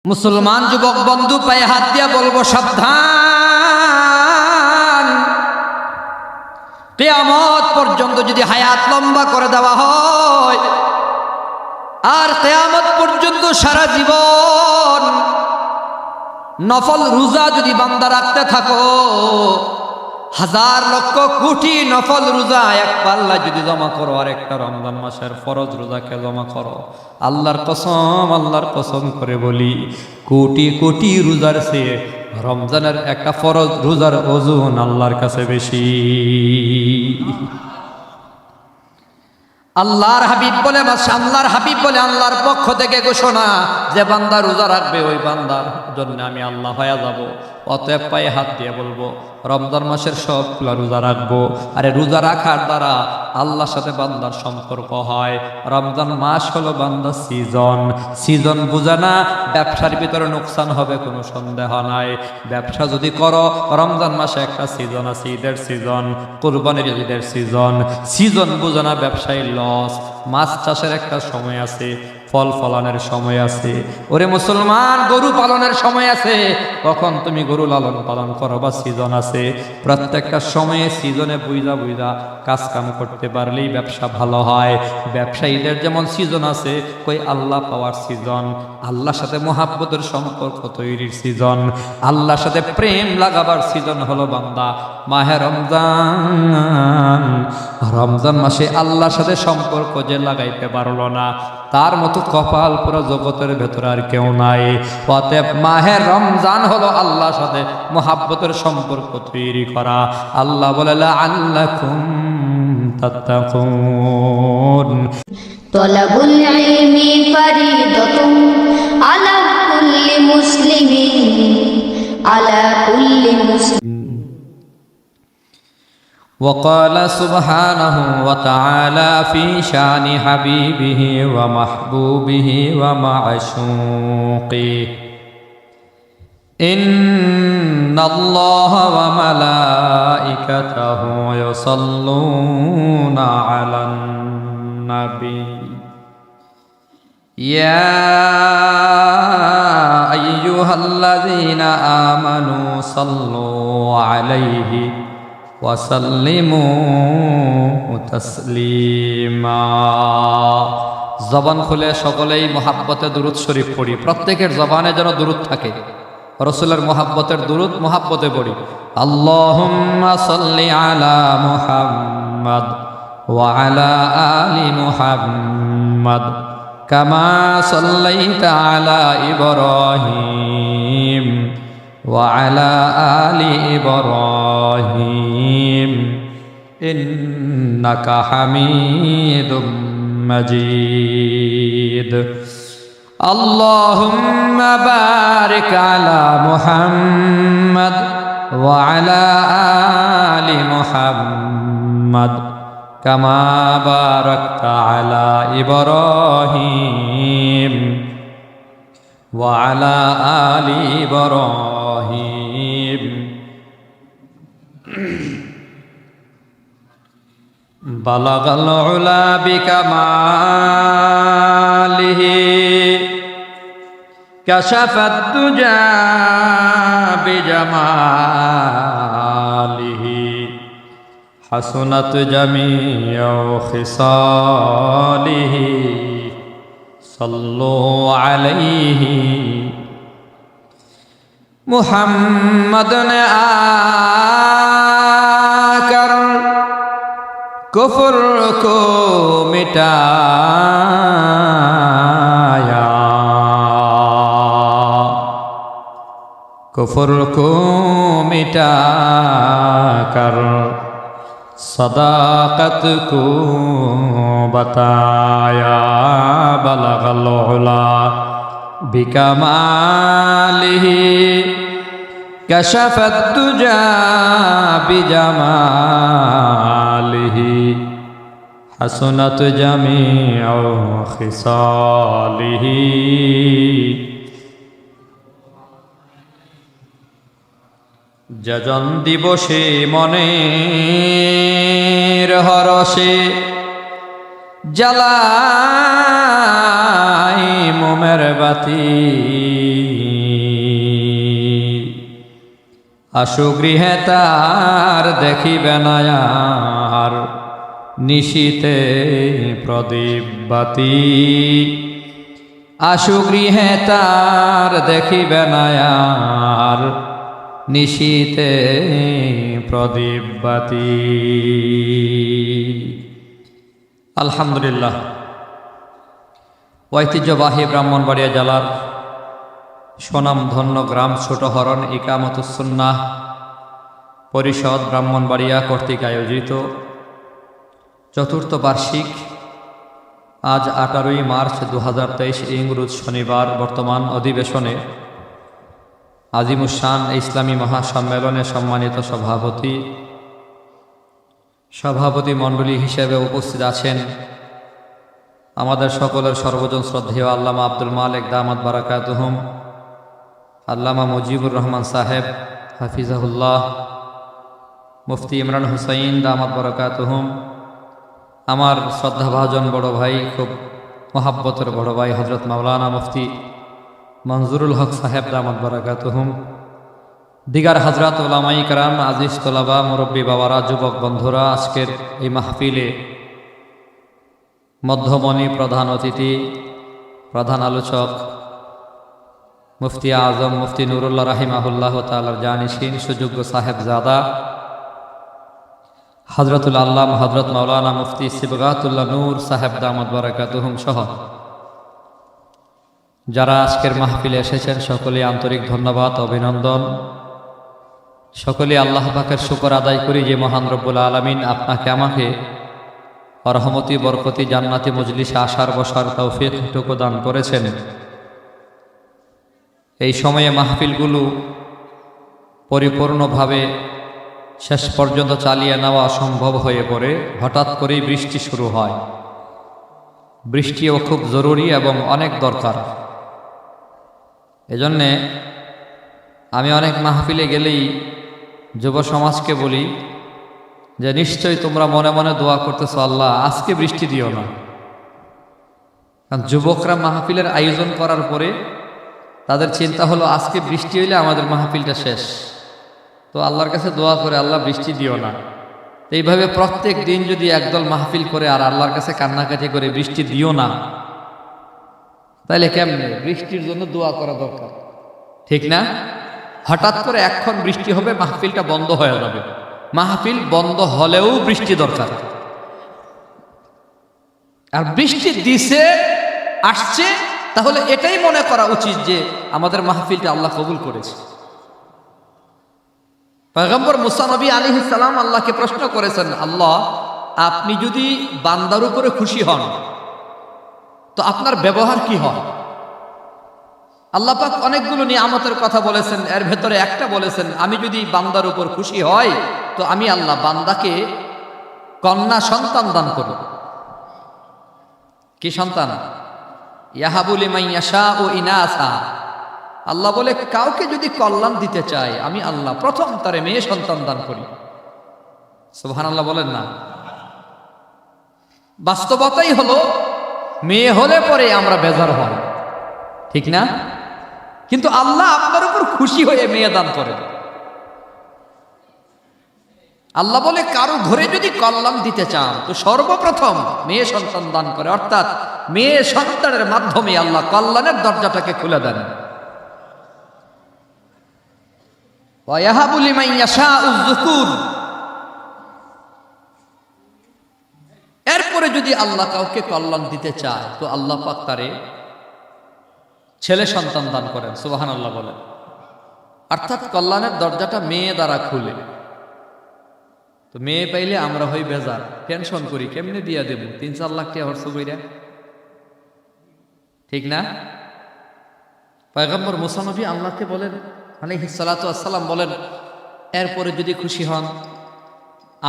মুসলমান যুবক বন্ধু পায়ে হাত দিয়া বলবো সাবধান, কিয়ামত পর্যন্ত যদি হায়াত লম্বা করে দেওয়া হয় আর কিয়ামত পর্যন্ত সারা জীবন নফল রোজা যদি বান্দা রাখতে থাকো, হাজার লক্ষ কোটি নফল রোজা এক পাল্লায় যদি জমা করো আর একটা রমজান মাসের ফরজ রোজাকে জমা করো, আল্লাহর কসম করে বলি কোটি কোটি রোজার চেয়ে রমজানের একটা ফরজ রোজার ওজন আল্লাহর কাছে বেশি। আল্লাহর হাবিব বলে আল্লাহর পক্ষ থেকে ঘোষণা, যে বান্দা রোজা রাখবে ওই বান্দার জন্য আমি আল্লাহ হয়ে যাব। অতএব পায়ে হাত দিয়ে বলবো রমজান মাসের সবগুলা রোজা রাখবো। আরে রোজা রাখার দ্বারা আল্লাহর সাথে বান্দার সম্পর্ক হয়। রমজান মাস হলো বান্দার সিজন বুঝে না, ব্যবসার ভিতরে নোকসান হবে কোনো সন্দেহ নাই। ব্যবসা যদি করো, রমজান মাসে একটা সিজন আছে, ঈদের সিজন, কোরবানির ঈদের সিজন বুঝে না, ব্যবসায়ী লস। মাছ চাষের একটা সময় আছে, ফল ফলানের সময় আছে। ওরে মুসলমান, গরু পালনের সময় আছে, কখন তুমি গরু লালন পালন করো বা সিজন আছে। প্রত্যেকটা সময়ে সিজনে বুঝা কাজ কাম করতে পারলেই ব্যবসা ভালো হয়। ব্যবসায়ীদের যেমন সিজন আছে, কই আল্লাহ পাওয়ার সিজন, আল্লাহর সাথে মোহাব্বতের সম্পর্ক তৈরির সিজন, আল্লাহর সাথে প্রেম লাগাবার সিজন হলো বান্দা মাহে রমজান মাসে আল্লাহর সাথে সম্পর্ক যে লাগাইতে পারলো না, তার মতো কপাল পুরো জগতের ভেতরে আর কেউ নাই। অতএব মাহে রমজান হলো আল্লাহর সাথে মোহাব্বতের সম্পর্ক তৈরি করা। আল্লাহ বলে লাআল্লাকুম তাত্তাকুন। তলাবুল ইলমি ফরিদাতুন আলা কুল্লি মুসলিমিন وقال سبحانه وتعالى في شان حبيبه ومحبوبه ومعشوقه إن الله وملائكته يصلون على النبي يا أيها الذين آمنوا صلوا عليه ওয়াসাল্লিমু তাসলিমা। জবান খুলে সকলেই মুহাব্বতে দুরূদ শরীফ পড়ি। প্রত্যেকের জবানে যেন দুরূদ থাকে, রাসূলের মুহাব্বতের দুরূদ মুহাব্বতে পড়ি। আল্লাহুম্মা সাল্লি আলা মুহাম্মাদ ওয়া আলা আলি মুহাম্মাদ কামা সাল্লাইতা আলা ইব্রাহিম وعلى آل إبراهيم إنك حميد مجيد اللهم بارك على محمد وعلى آل محمد كما باركت على إبراهيم وعلى آل إبراهيم بلغ العلا بكماله كشف الدجى بجماله حسنت جميع خصاله صلوا عليه محمد نے آکر کفر کو مٹایا، کفر کو مٹا کر صداقت کو بتایا، بلغ العلا بکمالہ کشف الدجى بجمالہ حسنت جمیع خصالہ۔ যজন দিবসে মনের হরষে জ্বালাই মোমের বাতি আশু গৃহে তার দেখিবে না আর নিশীতে প্রদীপ বাতি। আশু গৃহে তার দেখিবে না আর নিশীতে প্রদীপ বাতি। আলহামদুলিল্লাহ, ঐতিহ্যবাহী ব্রাহ্মণবাড়িয়া জেলার স্বনামধন্য গ্রাম ছোটহরণ ইকামতুস সুন্নাহ পরিষদ ব্রাহ্মণবাড়িয়া কর্তৃক আয়োজিত চতুর্থ বার্ষিক আজ 18 মার্চ 2023 ইংরেজ শনিবার বর্তমান অধিবেশনে আজিমুসান ইসলামী মহাসম্মেলনে সম্মানিত সভাপতি মণ্ডলী হিসেবে উপস্থিত আছেন আমাদের সকলের সর্বজন শ্রদ্ধেয় আল্লামা আব্দুল মালিক দামাত বারাকাতুহুম, আল্লামা মুজিবুর রহমান সাহেব হাফিজাহুল্লাহ, মুফতি ইমরান হুসাইন দামাত বারাকাতুহুম, আমার শ্রদ্ধাভাজন বড় ভাই, খুব মহাব্বতের বড় ভাই হজরত মাওলানা মুফতি মনজুরুল হক সাহেব দামাত বারাকাতুহুম, দিগার হজরত উলামায়ে কেরাম, আজিজ তোলাবা, মুরব্বী বাবারা, যুবক বন্ধুরা, আজকের এই মাহফিলে মধ্যমণি, প্রধান অতিথি, প্রধান আলোচক মুফতি আজম মুফতি নুরুল্লাহ রাহিমাহুল্লাহ তাআলার জানিশিন সুযোগ্য সাহেবজাদা হযরতুল আল্লামা হযরত মাওলানা মুফতি সিবগাতুল্লাহ নূর সাহেব দামাত বারাকাতুহুম সহ যারা আজকের মাহফিলে এসেছেন সকলেই আন্তরিক ধন্যবাদ, অভিনন্দন। সকলেই আল্লাহ পাকের শুকর আদায় করি যে মহান রব্বুল আলামিন আপনাকে আমাকে রহমতি বরকতি জান্নাতি মজলিসে আসার বসার তৌফিক টুকু দান করেছেন। এই সময়ে মাহফিলগুলো পরিপূর্ণভাবে শেষ পর্যন্ত চালিয়ে নেওয়া অসম্ভব হয়ে পড়ে হঠাৎ করেই বৃষ্টি শুরু হয়। বৃষ্টিও খুব জরুরি এবং অনেক দরকার। এজন্যে আমি অনেক মাহফিলে গেলেই যুব সমাজকে বলি যে নিশ্চয়ই তোমরা মনে মনে দোয়া করতেছো, আল্লাহ আজকে বৃষ্টি দিও না। কারণ যুবকরা মাহফিলের আয়োজন করার পরে তাদের চিন্তা হলো আজকে বৃষ্টি হইলে আমাদের মাহফিলটা শেষ, তো আল্লাহর কাছে দোয়া করে আল্লাহ বৃষ্টি দিও না। এইভাবে প্রত্যেক দিন যদি একদল মাহফিল করে আর আল্লাহর কাছে কান্নাকাটি করে বৃষ্টি দিও না, তাইলে কেমনে? বৃষ্টির জন্য দোয়া করা দরকার, ঠিক না? হঠাৎ করে এখন বৃষ্টি হবে, মাহফিলটা বন্ধ হয়ে যাবে। মাহফিল বন্ধ হলেও বৃষ্টি দরকার। আর বৃষ্টি দিছে, আসছে, তাহলে এটাই মনে করা উচিত যে আমাদের মাহফিলটা আল্লাহ কবুল করেছে। পয়গম্বর মুসা নবী আলাইহিস সালাম আল্লাহকে প্রশ্ন করেছেন, আল্লাহ আপনি যদি বান্দার উপরে খুশি হন তো আপনার ব্যবহার কি হয়? আল্লাহ পাক অনেকগুলো নিয়ামতের কথা বলেছেন, এর ভেতরে একটা বলেছেন, আমি যদি বান্দার উপর খুশি হয় তো আমি আল্লাহ বান্দাকে কন্যা সন্তান দান করি। কি সন্তান? ইয়াহাবু লিমান ইয়াশাউ ইনাসা। আল্লাহ বলে কাউকে যদি কল্যাণ দিতে চাই আমি আল্লাহ প্রথম তারে মেয়ে সন্তান দান করি। সুবহানাল্লাহ বলেন না? বাস্তবতাই হলো মেয়ে হলে পরে আমরা বেজার হই, ঠিক না? কিন্তু আল্লাহ আপনার উপর খুশি হয়ে মেয়ে দান করেন। আল্লাহ বলে কারো ঘরে যদি কল্যাণ দিতে চান তো সর্বপ্রথম মেয়ে সন্তান দান করে, অর্থাৎ মেয়ে সন্তানের মাধ্যমে আল্লাহ কল্যাণের দরজাটাকে খুলে দেন। ওয়ায়াহাবু লিমান ইয়াশাউ যুকুর। এরপরে যদি আল্লাহ কাউকে কল্যাণ দিতে চায় তো আল্লাহ পাক তারে ছেলে সন্তান দান করেন। সুবহানাল্লাহ বলেন। অর্থাৎ কল্যাণের দরজাটা মেয়ে দ্বারা খুলে। তো মেয়ে পাইলে আমরা হই বেজার, টেনশন করি কেমনে বিয়া দেব, 3-4 লাখ টাকা খরচ কইরা, ঠিক না? পয়গম্বর মুসা নবী আল্লাহকে বলেন আলাইহিস সালাতু ওয়াসসালাম বলেন, এরপরে যদি খুশি হন,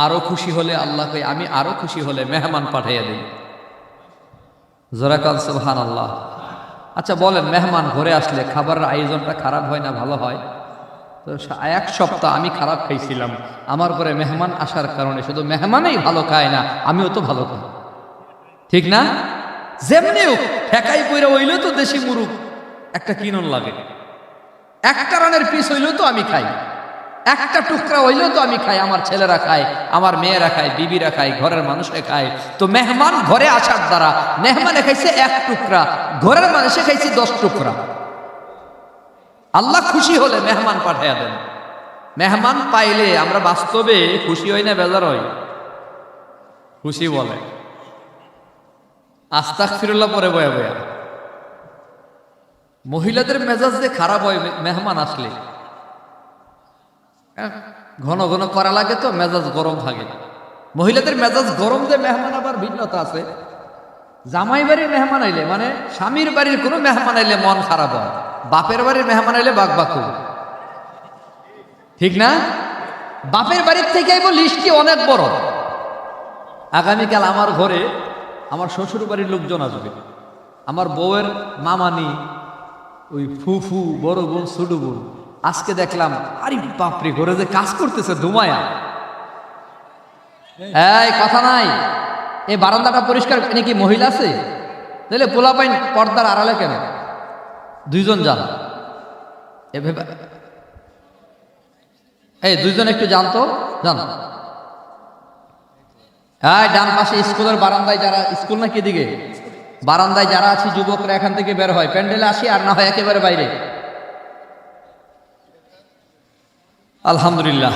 আরো খুশি হলে আল্লাহ কই আমি আরো খুশি হলে মেহমান পাঠাইয়া দিই। জোরে কাল সুবহানাল্লাহ। আচ্ছা বলেন, মেহমান ঘরে আসলে খাবারের আয়োজনটা খারাপ হয় না ভালো হয়? তো 1 সপ্তাহ আমি খারাপ খাইছিলাম, আমার ঘরে মেহমান আসার কারণে শুধু মেহমানই ভালো খায় না, আমিও তো ভালো খাই, ঠিক না? যেমনি ঠেকাই পইরা হইলেও তো দেশি মুরুগ একটা কিনন লাগে, একটা রানের পিস হইলেও তো আমি খাই। একটা টুকরা হইলেও তো আমি খাই, আমার ছেলেরা খায়, আমার মেয়েরা খায়, বিবিরা খায়, ঘরের মানুষে খায়। তো মেহমান ঘরে আসার দ্বারা মেহমানে খাইছে এক টুকরা, ঘরের মানুষে খাইছে 10 টুকরা। আল্লাহ খুশি হলে মেহমান পাঠাইয়া দেন। মেহমান পাইলে আমরা বাস্তবে খুশি হই না বেজার হই? খুশি বলে আস্তাগফিরুল্লাহ পরে বয়া বয়া। মহিলাদের মেজাজ যে খারাপ হয় মেহমান আসলে, ঘন ঘন করা লাগে তো মেজাজ গরম থাকে। মহিলাদের মেজাজ গরম যে মেহমান আবার ভিন্নতা আছে। জামাই বাড়ির মেহমান আইলে, মানে স্বামীর বাড়ির কোনো মেহমান আইলে মন খারাপ হয়, বাপের বাড়ির মেহমান আইলে বাকবাকু, ঠিক না? বাপের বাড়ির থেকে আইব লিস্টটি অনেক বড়। আগামীকাল আমার ঘরে আমার শ্বশুর বাড়ির লোকজন আসবে, আমার বউয়ের মামানি, ওই ফুফু, বড় বোন, ছোট বোন। আজকে দেখলাম আরে বাপরে, ঘরে যে কাজ করতেছে ধুমায়া। এই কথা নাই, এই বারান্দাটা পরিষ্কার নাকি মহিলা আছে? তাহলে পোলাপাইন পর্দার আড়ালে কেন? 2 জন যান, এই 2 জন একটু জানতো, জান। হ্যাঁ, ডান পাশে স্কুলের বারান্দায় যারা, স্কুল নাকি দিকে বারান্দায় যারা আছি যুবকরা এখান থেকে বের হয়, প্যান্ডেলে আসি, আর না হয় একেবারে বাইরে। আলহামদুলিল্লাহ।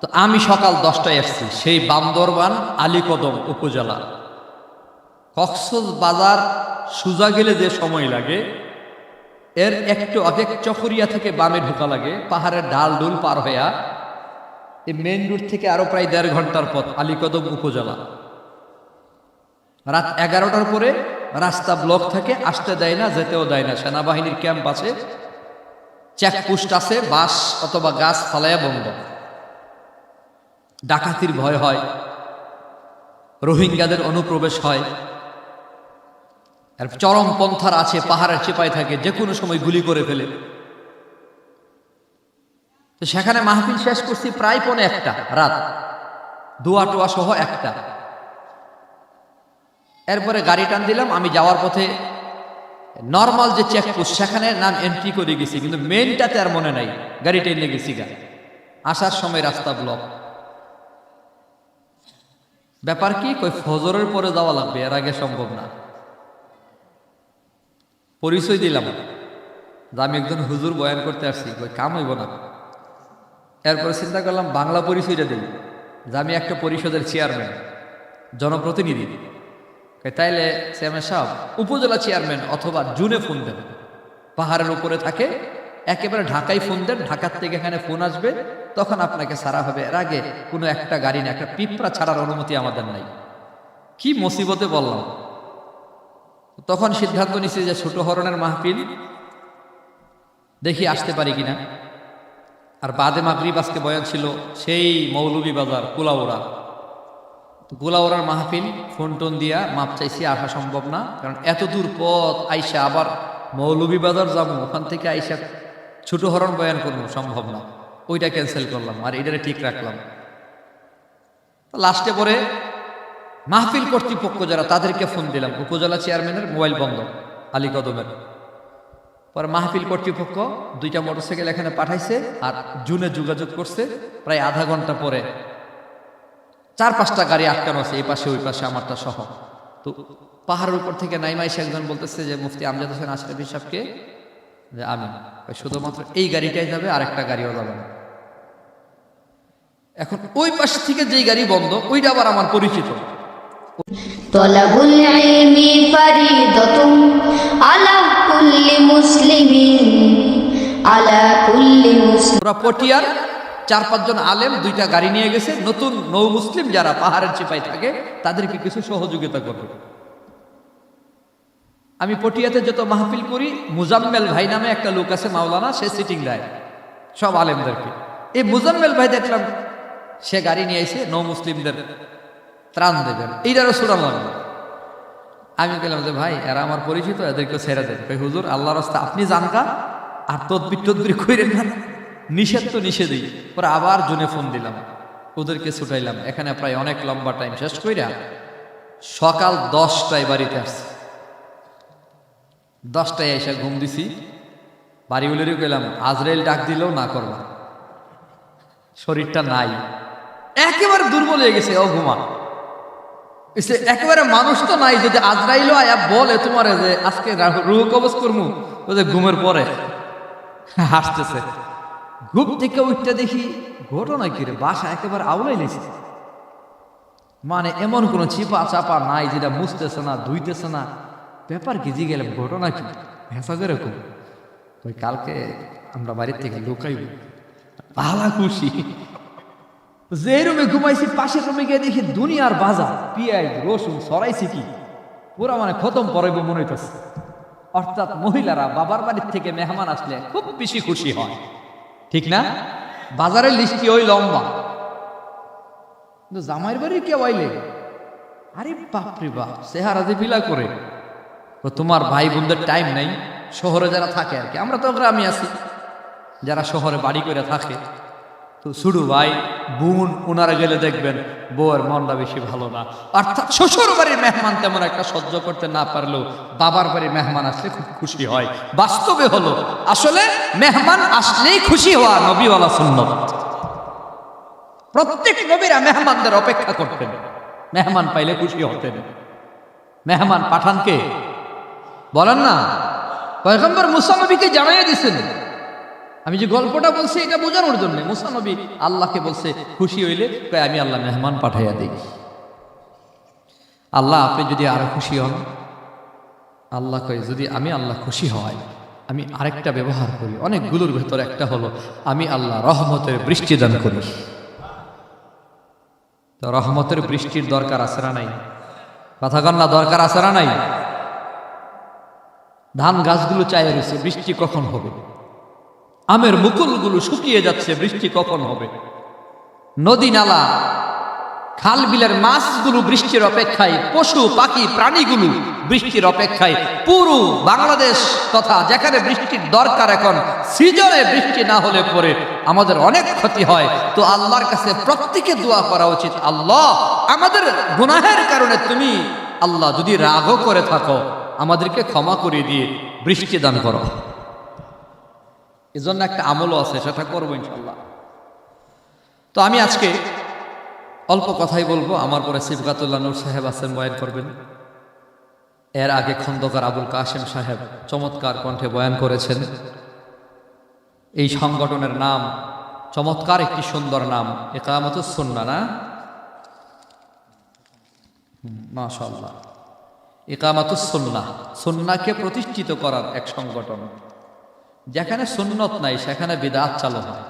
তো আমি সকাল 10টায় আসছি, সেই বান্দরবান আলীকদম উপজেলা। কক্সবাজার সুজা গেলে যে সময় লাগে, এর একটু আগে চকরিয়া থেকে বামে ঢোকা লাগে, পাহাড়ের ঢাল ডুল পার হইয়া এই মেইন রুট থেকে আরো প্রায় 1.5 ঘন্টার পথ আলীকদম উপজেলা। রাত 11টার পরে রাস্তা ব্লক থাকে, আসতে দেয় না, যেতেও দেয় না। সেনাবাহিনীর ক্যাম্প আছে, চেকপোস্ট আছে, বাস অথবা গাছ ফালাইয়া বন্ধ। ডাকাতির ভয় হয়, রোহিঙ্গাদের অনুপ্রবেশ হয়, আর চরমপন্থার আছে, পাহাড়ের চেপায় থাকে, যে কোনো সময় গুলি করে ফেলে। তো সেখানে মাহফিল শেষ করছি প্রায় 1:45 রাত, দোয়া টোয়া সহ 1টা। এরপরে গাড়ি টান দিলাম, আমি যাওয়ার পথে নর্মাল যে চেকপোস্ট সেখানে নাম এন্ট্রি করে গেছি, কিন্তু মেনটাতে আর মনে নাই, গাড়ি টেনে গেছি গা। আসার সময় রাস্তা ব্লক। ব্যাপার কি, কই ফজরের পরে যাওয়া লাগবে, এর আগে সম্ভব না। পরিচয় দিলাম যে আমি একজন হুজুর, বয়ান করতে আসছি, কই কাম হইব না। এরপরে চিন্তা করলাম বাংলা পরিচয়টা দিই, যে আমি একটা পরিষদের চেয়ারম্যান, জনপ্রতিনিধি। তাইলে চেয়ারম্যান সাহেব উপজেলা চেয়ারম্যান অথবা জুনে ফোন দেন, পাহাড়ের উপরে থাকে, একেবারে ঢাকায় ফোন দেন, ঢাকার থেকে এখানে ফোন আসবে, তখন আপনাকে ছাড়া হবে। এর আগে কোনো একটা গাড়ি না, একটা পিঁপড়া ছাড়ার অনুমতি আমাদের নাই। কি মুসিবতে বললাম। তখন সিদ্ধান্ত নিছি যে ছোট হরণের মাহফিল দেখি আসতে পারি কিনা। আর বাদে মাগরিব আজকে বয়ান ছিল সেই মৌলভীবাজার কুলাউড়া। কুলাউড়ার মাহফিল ফোন টোন দিয়া মাপ চাইছি, আসা সম্ভব না, কারণ এত দূর পথ আইসা আবার মৌলভীবাজার যাবো, ওখান থেকে আইসা ছোট হরণ বয়ান করবো, সম্ভব না। ওইটা ক্যান্সেল করলাম, আর এটারে ঠিক রাখলাম। লাস্টে পরে মাহফিল কর্তৃপক্ষ যারা, তাদেরকে ফোন দিলাম, উপজেলা চেয়ারম্যানের মোবাইল বন্ধ আলীকদমের। পরে মাহফিল কর্তৃপক্ষ 2টা মোটরসাইকেল এখানে পাঠাইছে, আর জুনে যোগাযোগ করছে। প্রায় আধা ঘন্টা পরে 4-5টা গাড়ি আটকানো আছে, এই পাশে ওই পাশে, আমারটা সহ। তো পাহাড়ের উপর থেকে নাইমাইছে একজন বলতেছে যে মুফতি আমজাদ হোসেন আশরাফি সাহেবকে, যে আমি শুধুমাত্র এই গাড়িটাই যাবে, আর একটা গাড়িও যাবে না। এখন ওই পাশ থেকে যেই গাড়ি বন্ধ, ওইটা আবার আমার পরিচিত। তলাবুল ইলমি ফারিদাতুন আলা কুল্লি মুসলিমিন, আলা কুল্লি মুসলিম। ওরা পটিয়ার 4-5 জন আলেম 2টা গাড়ি নিয়ে গেছে, নতুন নৌ মুসলিম যারা পাহাড়ের চিপায় থাকে তাদেরকে কিছু সহযোগিতা করবে। আমি পটিয়াতে যত মাহফিল করি, মুজাম্মেল ভাই নামে একটা লোক আছে মাওলানা, সে সিটিং দেয় সব আলেমদেরকে। এই মুজাম্মেল ভাই দেখলাম সে গাড়ি নিয়ে এসে নৌ মুসলিমদের ত্রাণ দেবেন, এইটারও শুনাল লাগলো। আমি বললাম যে ভাই এরা আমার পরিচিত, এদেরকে ছেড়ে দেন। ভাই হুজুর আল্লাহর রাস্তা আপনি জানকা, আর তদবির কইরেন না, নিষেধ তো নিষেধই। পরে আবার জুনে ফোন দিলাম, ওদেরকে ছুটাইলাম। এখানে প্রায় অনেক লম্বা টাইম শেষ কইরা সকাল 10টায় বাড়িতে আসছি। 10টায় এসে ঘুম দিছি, বাড়িগুলোরই গেলাম, আজরাইল ডাক দিলেও না করবা। শরীরটা নাই, একেবারে দুর্বল হয়ে গেছে, ও ঘুমা। একেবারে মানুষ তো নাই, যদি আজরাইল আয়া বলে তোমার যে আজকে রুহ কবজ করমু, ও যে ঘুমের পরে হাসতেছে। ঘুম থেকে উঠতে দেখি ঘটনা কি রে, বাসা একেবারে আউলাই লেছে, মানে এমন কোন চিপা চাপা নাই যেটা মুছতেছে না, ধুইতেছে না। ব্যাপার কি? জি গেলাম, ঘটনা কি? ভেসা যেরকম ওই কালকে আমরা বাড়ির থেকে লুকাইব, ভালা খুশি। যে রুমে ঘুমাইছি পাশের রুমে গিয়ে দেখি দুনিয়ার বাজার, পিঁয়াজ রসুন সরাইছি কি পুরা মানে খতম পড়াইব মনে হইতেছে। অর্থাৎ মহিলারা বাবার বাড়ির থেকে মেহমান আসলে খুব বেশি খুশি হয়, ঠিক না? বাজারের লিস্টি ওই লম্বা, কিন্তু জামাইয়ের বাড়ি কেউ আইলে আরে বাপরে বাপ, চেহারা যে বিলা করে। তো তোমার ভাই বোনদের টাইম নাই, শহরে যারা থাকে আর কি, আমরা তো গ্রামে আছি, যারা শহরে বাড়ি করে থাকে, তো শুরু ভাই বোন ওনারা গেলে দেখবেন বউয়ের মনটা বেশি ভালো না। অর্থাৎ শ্বশুর বাড়ির মেহমান তেমন একটা সহ্য করতে না পারলেও বাবার বাড়ির মেহমান আসলে খুব খুশি হয়। বাস্তবে হলো আসলে মেহমান আসলেই খুশি হওয়া নবীওয়ালা সুন্নত। প্রত্যেক নবীরা মেহমানদের অপেক্ষা করতেন, মেহমান পাইলে খুশি হতেন। মেহমান পাঠানকে বলেন না, পয়গম্বর মুসা নবীকে জানাইয়া দিছেন। আমি যে গল্পটা বলছি এটা বোঝানোর জন্য, মুসা নবী আল্লাহকে বলছে খুশি হইলে আমি আল্লাহ মেহমান পাঠাইয়া দিই। আল্লাহ আপনি যদি আরো খুশি হন, আল্লাহ কয় যদি আমি আল্লাহ খুশি হয় আমি আরেকটা ব্যবহার করি, অনেকগুলোর ভেতর একটা হলো আমি আল্লাহ রহমতের বৃষ্টি দান করি। তো রহমতের বৃষ্টির দরকার আছে না নাই? কথা কন না, দরকার আছে না নাই? ধান গাছগুলো চাইয়া রয়েছে বৃষ্টি কখন হবে, আমের মুকুলগুলো শুকিয়ে যাচ্ছে বৃষ্টি কখন হবে, নদী নালা খাল বিলের মাছগুলো বৃষ্টির অপেক্ষায়, পশু পাখি প্রাণীগুলো বৃষ্টির অপেক্ষায়। পুরো বাংলাদেশ তথা যেখানে বৃষ্টির দরকার, এখন সিজনে বৃষ্টি না হলে পরে আমাদের অনেক ক্ষতি হয়। তো আল্লাহর কাছে প্রত্যেকে দোয়া করা উচিত, আল্লাহ আমাদের গুনাহের কারণে তুমি আল্লাহ যদি রাগও করে থাকো আমাদেরকে ক্ষমা করে দিয়ে বৃষ্টি দান করো। এজন্য একটা আমলও আছে, সেটা করবো ইনশাল্লাহ। তো আমি আজকে অল্প কথাই বলবো, আমার পরে সিফকাতুল্লাহ নূর সাহেব আছেন, বয়ান করবেন। এর আগে খন্দকার আবুল কাশেম সাহেব চমৎকার কণ্ঠে বয়ান করেছেন। এই সংগঠনের নাম চমৎকার, একটি সুন্দর নাম, ইকামতুস সুন্নাহ, না? মাশাআল্লাহ, ইকামতুস সুন্নাহ, সুন্নাহকে প্রতিষ্ঠিত করার এক সংগঠন। যেখানে সুন্নত নাই সেখানে বিদআত চালু হয়।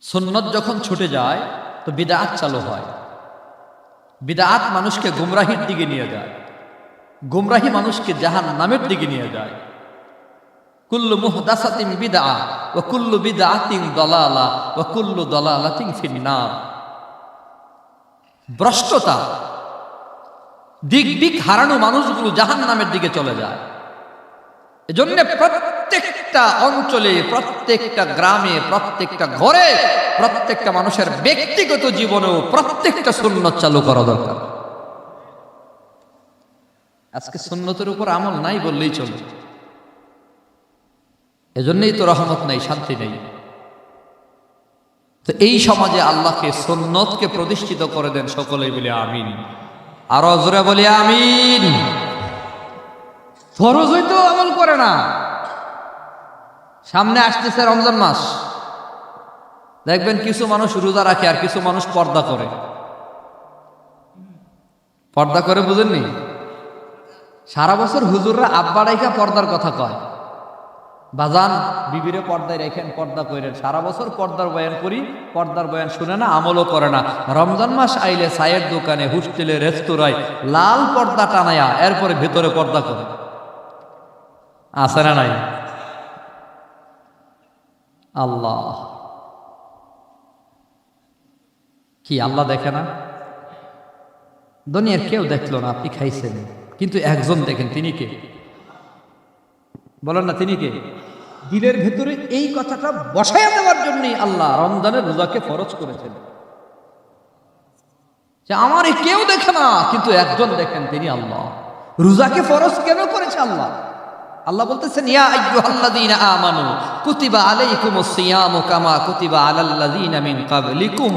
সুন্নত যখন ছুটে যায় তো বিদআত চালু হয়। বিদআত মানুষকে গুমরাহির দিকে নিয়ে যায়, গুমরাহি মানুষকে জাহান্নামের দিকে নিয়ে যায়। কুল্লু মুহদাসাতিন বিদআহ ওয়া কুল্লু বিদআতিন দালালা ওয়া কুল্লু দালালাতিন ফিন্নার। ভ্রষ্টতা, দিক হারানো মানুষগুলো জাহান্নামের দিকে চলে যায়। এজন্য প্রত্যেকটা অঞ্চলে, প্রত্যেকটা গ্রামে, প্রত্যেকটা ঘরে, প্রত্যেকটা মানুষের ব্যক্তিগত জীবনেও প্রত্যেকটা সুন্নত চালু করা দরকার। আজকে সুন্নতের উপর আমল নাই বললেই চলে। এজন্যই তো রহমত নাই, শান্তি নেই। তো এই সমাজে আল্লাহকে সুন্নতকে প্রতিষ্ঠিত করে দেন, সকলেই বলি আমিন। আরো জোরে বলি আমিন। ফরজ হইতো আমল করে না। সামনে আসতেছে রমজান মাস, দেখবেন কিছু মানুষ রোজা রাখে আর কিছু মানুষ পর্দা করে। পর্দা করে বুঝেননি? সারা বছর হুজুররা আব্বা রাইখা পর্দার কথা কয়, বাজান বিবিরে পর্দায় রেখেন, পর্দা করেন। সারা বছর পর্দার বয়ান করি, পর্দার বয়ান শুনে না, আমলও করে না। রমজান মাস আইলে চায়ের দোকানে, হোস্টেলে, রেস্তোরাঁয় লাল পর্দা টানায়া এরপরে ভেতরে পর্দা করে। আছে না নাই? আল্লাহ কি আল্লাহ দেখে না? দুনিয়ার কেউ দেখলো না, আপনি খাইছেন, কিন্তু একজন দেখেন, তিনি কে? বলেন না, তিনি কে? দিলের ভেতরে এই কথাটা বসায়া দেওয়ার জন্যই আল্লাহ রমজানের রোজাকে ফরজ করেছেন, যে আমার কেউ দেখে না কিন্তু একজন দেখেন, তিনি আল্লাহ। রোজাকে ফরজ কেন করেছে আল্লাহ? আল্লাহ বলতেছেন ইয়া আইয়ুহাল্লাযীনা আমানু কুতিবা আলাইকুমুস সিয়ামু কামা কুতিবা আলাল্লাযীনা মিন ক্বাবলিকুম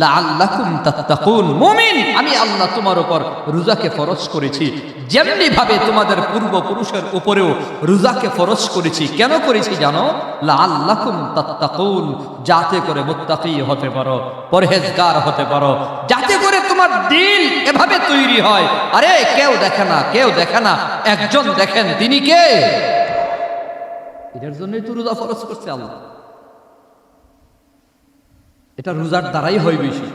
লাআল্লাকুম তাত্তাকুন। মুমিন, আমি আল্লাহ তোমার উপর রোজাকে ফরজ করেছি যেমনি ভাবে তোমাদের পূর্বপুরুষের উপরেও রোজাকে ফরজ করেছি। কেন করেছি জানো? লাআল্লাকুম তাত্তাকুন, যাতে করে মুত্তাকি হতে পারো, পরহেজগার হতে পারো, যাতে করে তোমার দিল এভাবে তৈরি হয়। আরে কেউ দেখে না, কেউ দেখে না, একজন দেখেন, তিনি কে? এটার জন্যই তো রোজা ফরজ করছে আল্লাহ। এটা রোজার দ্বারাই হয় বেশি।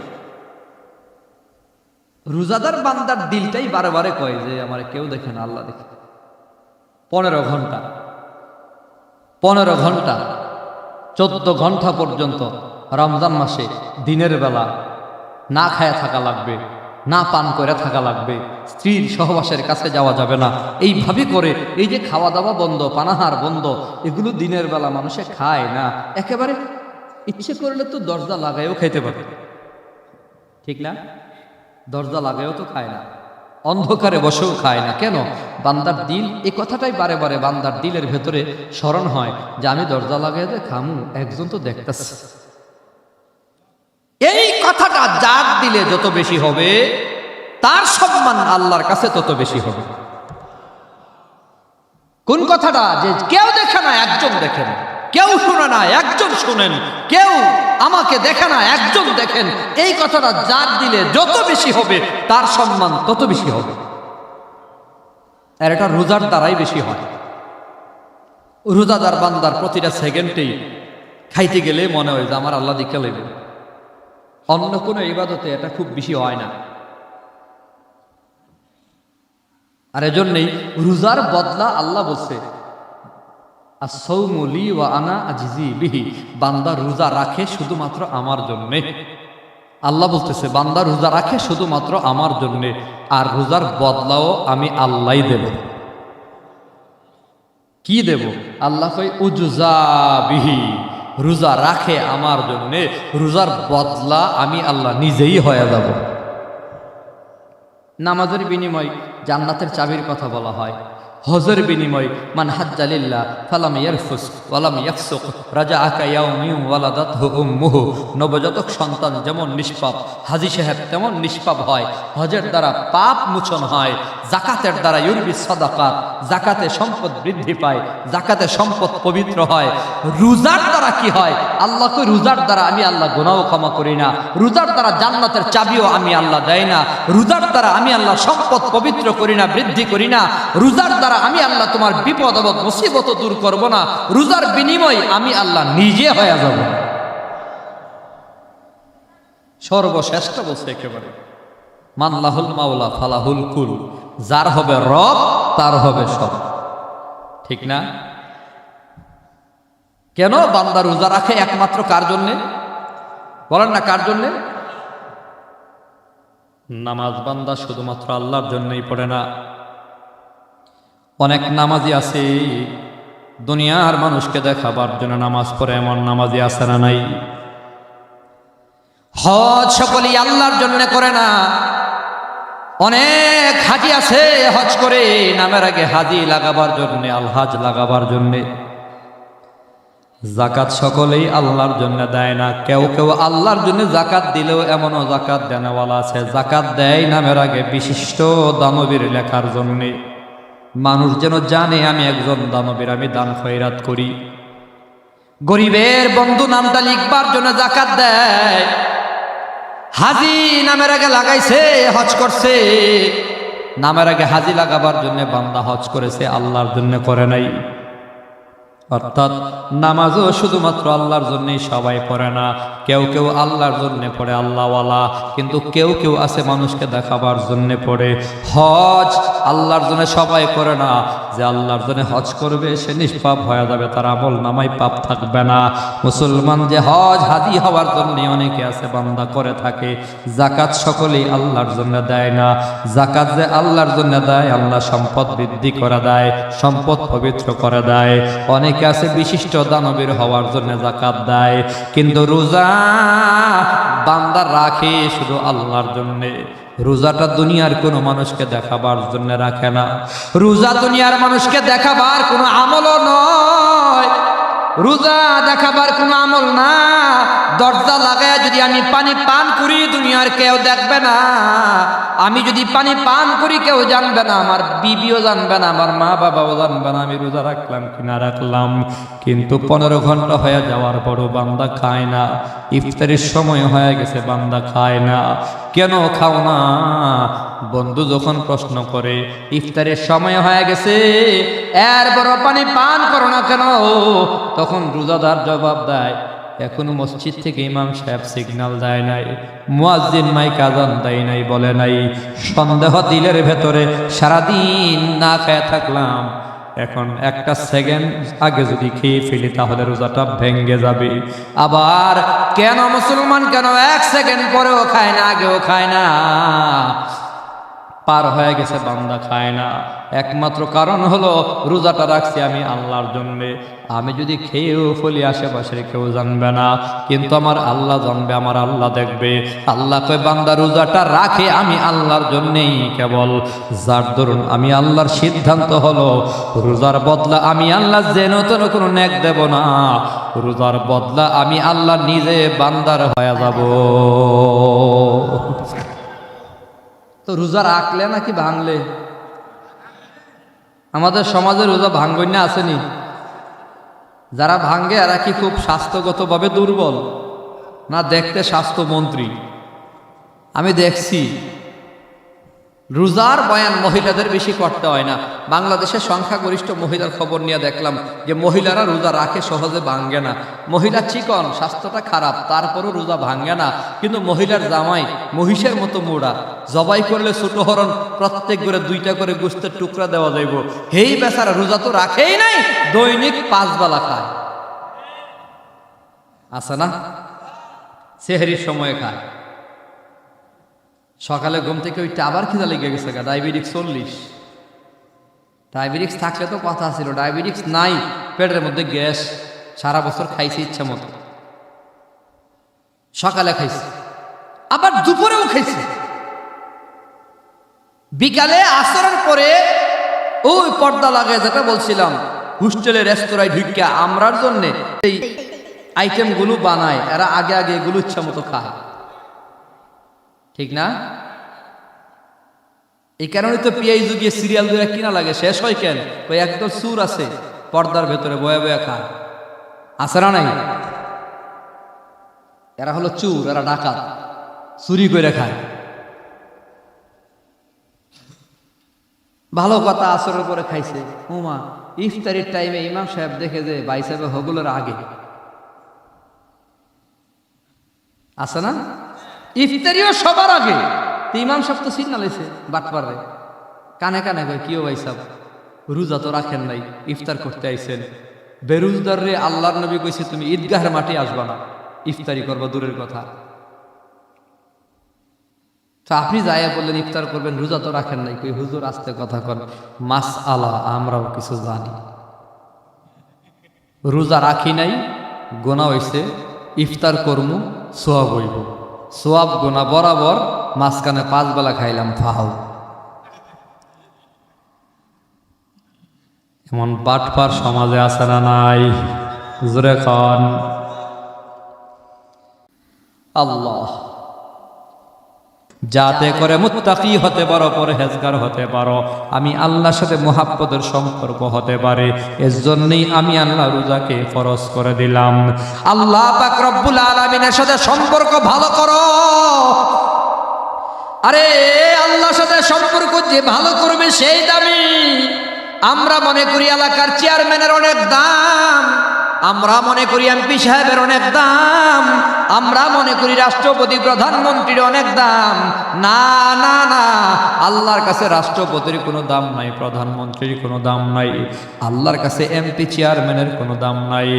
রোজাদার বান্দার দিলটাই বারে বারে কয় যে আমার কেউ দেখে না, আল্লাহ দেখে। 15 ঘন্টা 14 ঘন্টা পর্যন্ত রমজান মাসে দিনের বেলা না খায়া থাকা লাগবে, না পান করে থাকা লাগবে, স্ত্রীর সহবাসের কাছে যাওয়া যাবে না। এইভাবে করে এই যে খাওয়া দাওয়া বন্ধ, পানাহার বন্ধ, এগুলো দিনের বেলা মানুষে খায় না। একেবারে ইচ্ছে করলে তো দরজা লাগাইও খাইতে পারে, ঠিক না? দরজা লাগাইও তো খায় না, অন্ধকারে বসেও খায় না। কেন? বান্দার দিল, এই কথাটাই বারে বারে বান্দার দিলের ভেতরে স্মরণ হয় যে আমি দরজা লাগাই দে খামু, একজন তো দেখতেছে। এই কথাটা যার দিলে যত বেশি হবে, তার সম্মান আল্লাহর কাছে তত বেশি হবে। কোন কথাটা? যে কেউ দেখে না, একজন দেখেন, কেউ শুনে না, একজন শুনেন, কেউ আমাকে দেখে না, একজন দেখেন। এই কথাটা যার দিলে যত বেশি হবে, তার সম্মান তত বেশি হবে। আর এটা রোজার দ্বারাই বেশি হয়। রোজাদার বান্দার প্রতিটা সেকেন্ডেই খাইতে গেলে মনে হয় যে আমার আল্লাহ দিকে লাগবে। অন্য কোনো ইবাদতে এটা খুব বেশি হয় না। আর এজন্যই রোজার বদলা আল্লাহ বলছে আস-সাওমু লি ওয়া আনা আজজি বিহি, বান্দা রোজা রাখে শুধুমাত্র আমার জন্যে। আল্লাহ বলতেছে বান্দা রোজা রাখে শুধুমাত্র আমার জন্যে, আর রোজার বদলাও আমি আল্লাহই দেব। কি দেব? আল্লাহ কই উজজা বিহি, রোজা রাখে আমার জন্যে, রোজার বদলা আমি আল্লাহ নিজেই হয়ে যাব। নামাজের বিনিময় জান্নাতের চাবির কথা বলা হয়। হজের বিনিময় মান হাজ্জা লিল্লাহ ফালাম ইয়ারফুস ওয়ালাম ইয়াফসুক রাজাআকা ইয়াউমিন ওয়ালাদাতহু উম্মুহু। নবজাতক সন্তান যেমন নিষ্পাপ, হাজী সাহেব তেমন নিষ্পাপ হয়। হজের দ্বারা পাপ মোচন হয়, যাকাতের দ্বারা ইউরবি সাদাকাত, যাকাতে সম্পদ বৃদ্ধি পায়, যাকাতে সম্পদ পবিত্র হয়। রোজার দ্বারা কি হয়? আল্লাহ কই রোজার দ্বারা আমি আল্লাহ গুনাহ ক্ষমা করি না, রোজার দ্বারা জান্নাতের চাবিও আমি আল্লাহ দেয় না, রোজার দ্বারা আমি আল্লাহ সম্পদ পবিত্র করি না, বৃদ্ধি করি না, রোজার দ্বারা আমি আল্লাহ তোমার বিপদ আপদ মুসিবত দূর করব না, রোজার বিনিময় আমি আল্লাহ নিজে হয়ে যাব। সর্বশ্রেষ্ঠ বলছে একেবারে মানলাহুল মাওলা ফালাহুল কুল, যার হবে রব তার হবে সব, ঠিক না? কেন বান্দা রোজা রাখে একমাত্র কার জন্যে? বলেন না কার জন্যে? নামাজ বান্দা শুধুমাত্র আল্লাহর জন্যই পড়ে না। অনেক নামাজি আছে দুনিয়ার মানুষকে দেখাবার জন্য নামাজ পড়ে, এমন নামাজি আছে না নাই? হজ সকলেই আল্লাহর জন্য করে না। অনেক হাজি আছে হজ করে নামের আগে হাজি লাগাবার জন্য, আলহাজ লাগাবার জন্য। জাকাত সকলেই আল্লাহর জন্য দেয় না। কেউ কেউ আল্লাহর জন্য জাকাত দিলেও এমনও জাকাত দেনেওয়ালা আছে, জাকাত দেয় নামের আগে বিশিষ্ট দানবীর লেখার জন্যে। মানুষ যেন জানে আমি একজন দানবীর, আমি দান খয়রাত করি। গরিবের বন্ধু নামটা লিখবার জন্য জাকাত দেয়। হাজি নামের আগে লাগাইছে, হজ করছে, নামের আগে হাজি লাগাবার জন্য বান্দা হজ করেছে, আল্লাহর জন্য করে নাই। অর্থাৎ নামাজও শুধুমাত্র আল্লাহর জন্যই সবাই পড়ে না। কেউ কেউ আল্লাহর জন্য পড়ে, আল্লাহওয়ালা, কিন্তু কেউ কেউ আছে মানুষকে দেখাবার জন্য পড়ে। হজ আল্লাহর জন্য সবাই করে না। যে আল্লাহর জন্য হজ করবে সে নিষ্পাপ হয়ে যাবে, তার আমল নামায় পাপ থাকবে না। মুসলমান যে হজ হাজি হওয়ার জন্য অনেকে আছে বান্দা করে থাকে। জাকাত সকলেই আল্লাহর জন্য দেয় না। জাকাত যে আল্লাহর জন্য দেয়, আল্লাহ সম্পদ বৃদ্ধি করে দেয়, সম্পদ পবিত্র করে দেয়। অনেকে অনেকে আছে বিশিষ্ট দানবীর হওয়ার জন্য যাকাত দেয়, কিন্তু রোজা বান্দা রাখে শুধু আল্লাহর জন্যে। রোজাটা দুনিয়ার কোনো মানুষকে দেখাবার জন্য রাখে না। রোজা দুনিয়ার মানুষকে দেখাবার কোনো আমলও নয়। রোজা দেখাবার কোনো আমল না। দরজা লাগায় যদি আমি পানি পান করি দুনিয়ার কেউ দেখবে না। আমি যদি পানি পান করি কেউ জানবে না, আমার বিবিও জানবে না, আমার মা বাবাও জানবে না আমি রোজা রাখলাম কি না রাখলাম। কিন্তু 15 ঘন্টা হয়ে যাওয়ার পরও বান্দা খায় না। ইফতারের সময় হয়ে গেছে বান্দা খায় না। কেন খাও না? বন্ধু যখন প্রশ্ন করে ইফতারের সময় হয়ে গেছে এর বড় পানি পান করো না কেন, তখন রোজাদার জবাব দেয় এখনো মসজিদ থেকে ইমাম সাহেব সিগন্যাল দেয় নাই, মুয়াজ্জিন মাইক আযান দেয় নাই, বলে নাই। সন্দেহ দিলের ভেতরে, সারাদিন না খেয়ে থাকলাম, এখন একটা সেকেন্ড আগে যদি খেয়ে ফেলি তাহলে রোজাটা ভেঙ্গে যাবে। আবার কেন মুসলমান কেন 1 সেকেন্ড পরেও খায় না, আগেও খায় না? পার হয়ে গেছে বান্দা খায় না। একমাত্র কারণ হলো রোজাটা রাখছি আমি আল্লাহর জন্যে। আমি যদি খেয়েও ফলি আশেপাশের কেউ জানবে না, কিন্তু আমার আল্লাহ জানবে, আমার আল্লাহ দেখবে। আল্লাহ কয় বান্দা রোজাটা রাখে আমি আল্লাহর জন্যেই কেবল। যার দরুন আমি আল্লাহর সিদ্ধান্ত হলো রোজার বদলা আমি আল্লাহ যেন তেন কোনো নেক দেব না। রোজার বদলা আমি আল্লাহ নিজে বান্দার হয়ে যাব। তো রোজা রাখলে নাকি ভাঙলে? আমাদের সমাজে রোজা ভাঙ্গন্যা আসেনি? যারা ভাঙ্গে এরা কি খুব স্বাস্থ্যগতভাবে দুর্বল, না দেখতে স্বাস্থ্যমন্ত্রী? আমি দেখছি রোজার বয়ান মহিলাদের বেশি করতে হয় না। বাংলাদেশের সংখ্যাগরিষ্ঠ মহিলার খবর নিয়ে দেখলাম যে মহিলারা রোজা রাখে, সহজে ভাঙ্গে না। মহিলা চিকন, স্বাস্থ্যটা খারাপ, তারপরও রোজা ভাঙ্গে না। কিন্তু মহিলার জামাই মহিষের মতো মোড়া, জবাই করলে ছোট হরণ প্রত্যেক করে 2টা করে গোস্তের টুকরা দেওয়া যাইব। হেই বেচারা রোজা তো রাখেই নাই, দৈনিক 5 বেলা খায়। আছে না? সেহরির সময় খায়, সকালে ঘুম থেকে ওইটা আবার খিদা লেগে গেছে, ডায়াবেটিক্স 40। ডায়াবেটিক্স থাকলে তো কথা ছিল, ডায়াবেটিক্স নাই, পেটের মধ্যে গ্যাস, সারা বছর খাইছে ইচ্ছা মতো। সকালে খাইছে, আবার দুপুরেও খাইছে, বিকালে আসরের পরে ওই পর্দা লাগে যেটা বলছিলাম, হোস্টেলের রেস্তোরাঁয় ঢুকিয়া আমরার জন্য এই আইটেমগুলো বানায়, এরা আগে আগে এগুলো ইচ্ছা মতো খায়। ঠিক না? এই কারণে তো পিআই যুগিয়ে সিরিয়াল দুরা কিনা লাগে, শেষ হয় কেন? ওই একদল সুর আছে পর্দার ভেতরে বয়া বয়া খায়, আছে না নাই? এরা হলো চুর, এরা ডাকাত, চুরি করে খায়। ভালো কথা, আসরের পরে খাইছে। উমা ইফতারির টাইমে ইমাম সাহেব দেখে যে ভাই সাহেব হগুলোর আগে আছে না, ইফতারিও সবার আগে। ইমাম সাহেব তো সিগনালাইছে বাট পারে, কানে কানে কয় কিও ভাই সাহেব রোজা তো রাখেন নাই, ইফতার করতে আইছেন। বেরোজদার রে আল্লাহর নবী কইছে তুমি ঈদগাহের মাঠে আসবা না, ইফতারি করবা দূরের কথা। তো আপনি যাইয়া বললেন ইফতার করবেন, রোজা তো রাখেন নাই। কই হুজুর আস্তে কথা কন, মাস আলা আমরাও কিছু জানি। রোজা রাখি নাই, গোনা হইছে, ইফতার করমু, সোয়াব হইব, সোয়াব গোনা বরাবর, মাঝখানে 5 বেলা খাইলাম ফাও। এমন বাটপার সমাজে আছে না নাই? জোরে খান আল্লাহ। যাতে করে মুত্তাকি হতে পারো, পরহেজগার হতে পারো, আমি আল্লাহর সাথে মুহাব্বতের সম্পর্ক হতে পারে, এর জন্যই আমি আল্লাহ রোজাকে ফরজ করে দিলাম। আল্লাহ পাক রব্বুল আলামিনের সাথে সম্পর্ক ভালো করো। আরে আল্লাহর সাথে সম্পর্ক যে ভালো করবে সেই দামি। আমরা মনে করি এলাকার চেয়ারম্যানের অনেক দাম, আমরা মনে করি এমপি সাহেবের অনেক দাম, আমরা মনে করি রাষ্ট্রপতি প্রধানমন্ত্রীর অনেক দাম। না না না, আল্লাহর কাছে রাষ্ট্রপতির কোনো দাম নাই, প্রধানমন্ত্রীর কোনো দাম নাই, আল্লাহর কাছে এমপি চেয়ারম্যানের কোনো দাম নাই।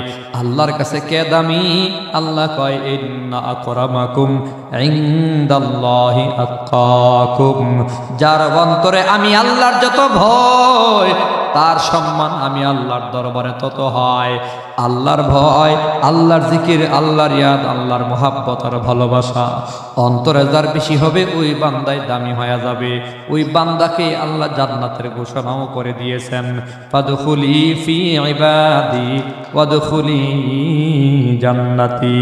আল্লাহর কাছে কে দামি? আল্লাহ কয় ইন্না আকরামাকুম ইনদাল্লাহি আতকাকুম। যার অন্তরে আমি আল্লাহর যত ভয়, তার সম্মান আমি আল্লাহর দরবারে তত হয়। আল্লাহর ভয়, আল্লাহর জিকির, আল্লাহর ইয়াদ, আল্লাহর মোহাব্বত আর ভালোবাসা অন্তরে যার বেশি হবে ওই বান্দায় দামি হয়ে যাবে। ওই বান্দাকে আল্লাহ জান্নাতের ঘোষণাও করে দিয়েছেন, ফাদখুলি ফি ইবাদি ওয়াদখুলি জান্নাতি।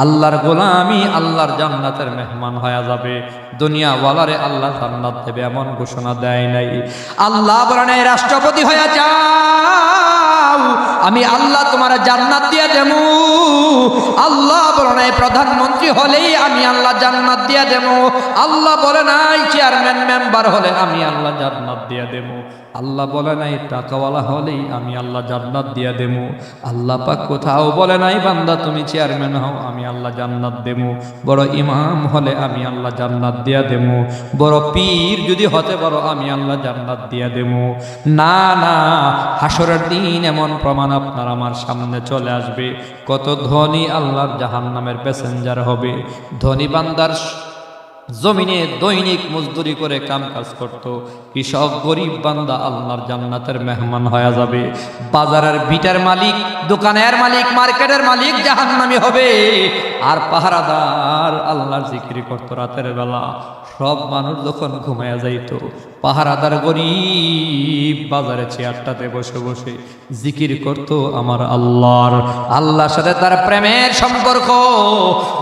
আল্লাহর গোলামি আল্লাহর জান্নাতের মেহমান হয়ে যাবে। দুনিয়া ওয়ালারে আল্লাহ জান্নাত দেবে এমন ঘোষণা দেয় নাই। আল্লাহ বলেন এই রাষ্ট্রপতি হয়ে যাও, আমি আল্লাহ তোমার জান্নাত দিয়ে দেবো। আল্লাহ বলে নাই প্রধানমন্ত্রী হলেই আমি আল্লাহ জান্নাত দিয়ে দেবো। আল্লাহ বলে নাই চেয়ারম্যান মেম্বার হলে আমি আল্লাহ জান্নাত দিয়ে দেবো। আল্লাহ বলে নাই টাকাওয়ালা হলেই আমি আল্লাহ জান্নাত দিয়ে দেবো। আল্লাহ পাক কোথাও বলে নাই বান্দা তুমি চেয়ারম্যান হও আমি আল্লাহ জান্নাত দেবো। বড় ইমাম হলে আমি আল্লাহ জান্নাত দিয়া দেবো। বড় পীর যদি হতে পারো আমি আল্লাহ জান্নাত দিয়া দেবো। না না, হাসরের দিন এমন প্রমাণ আপনার আমার সামনে চলে আসবে। কত ধনী আল্লাহর জাহান্নামের প্যাসেঞ্জার হবে। ধনী বান্দার জমিনে দৈনিক মজদুরি করে কাম কাজ করত, কৃষক গরিব বান্দা আল্লাহর জান্নাতের মেহমান হয়ে যাবে। বাজারের বিটার মালিক, দোকানের মালিক, মার্কেটের মালিক জাহান্নামী হবে। আর পাহারাদার আল্লাহর জিকির করত রাতের বেলা। সব মানুষ যখন ঘুমায়া যাইত, পাহারাদার গরিব বাজারে চেয়ারটাতে বসে বসে জিকির করত আমার আল্লাহর সাথে তার প্রেমের সম্পর্ক।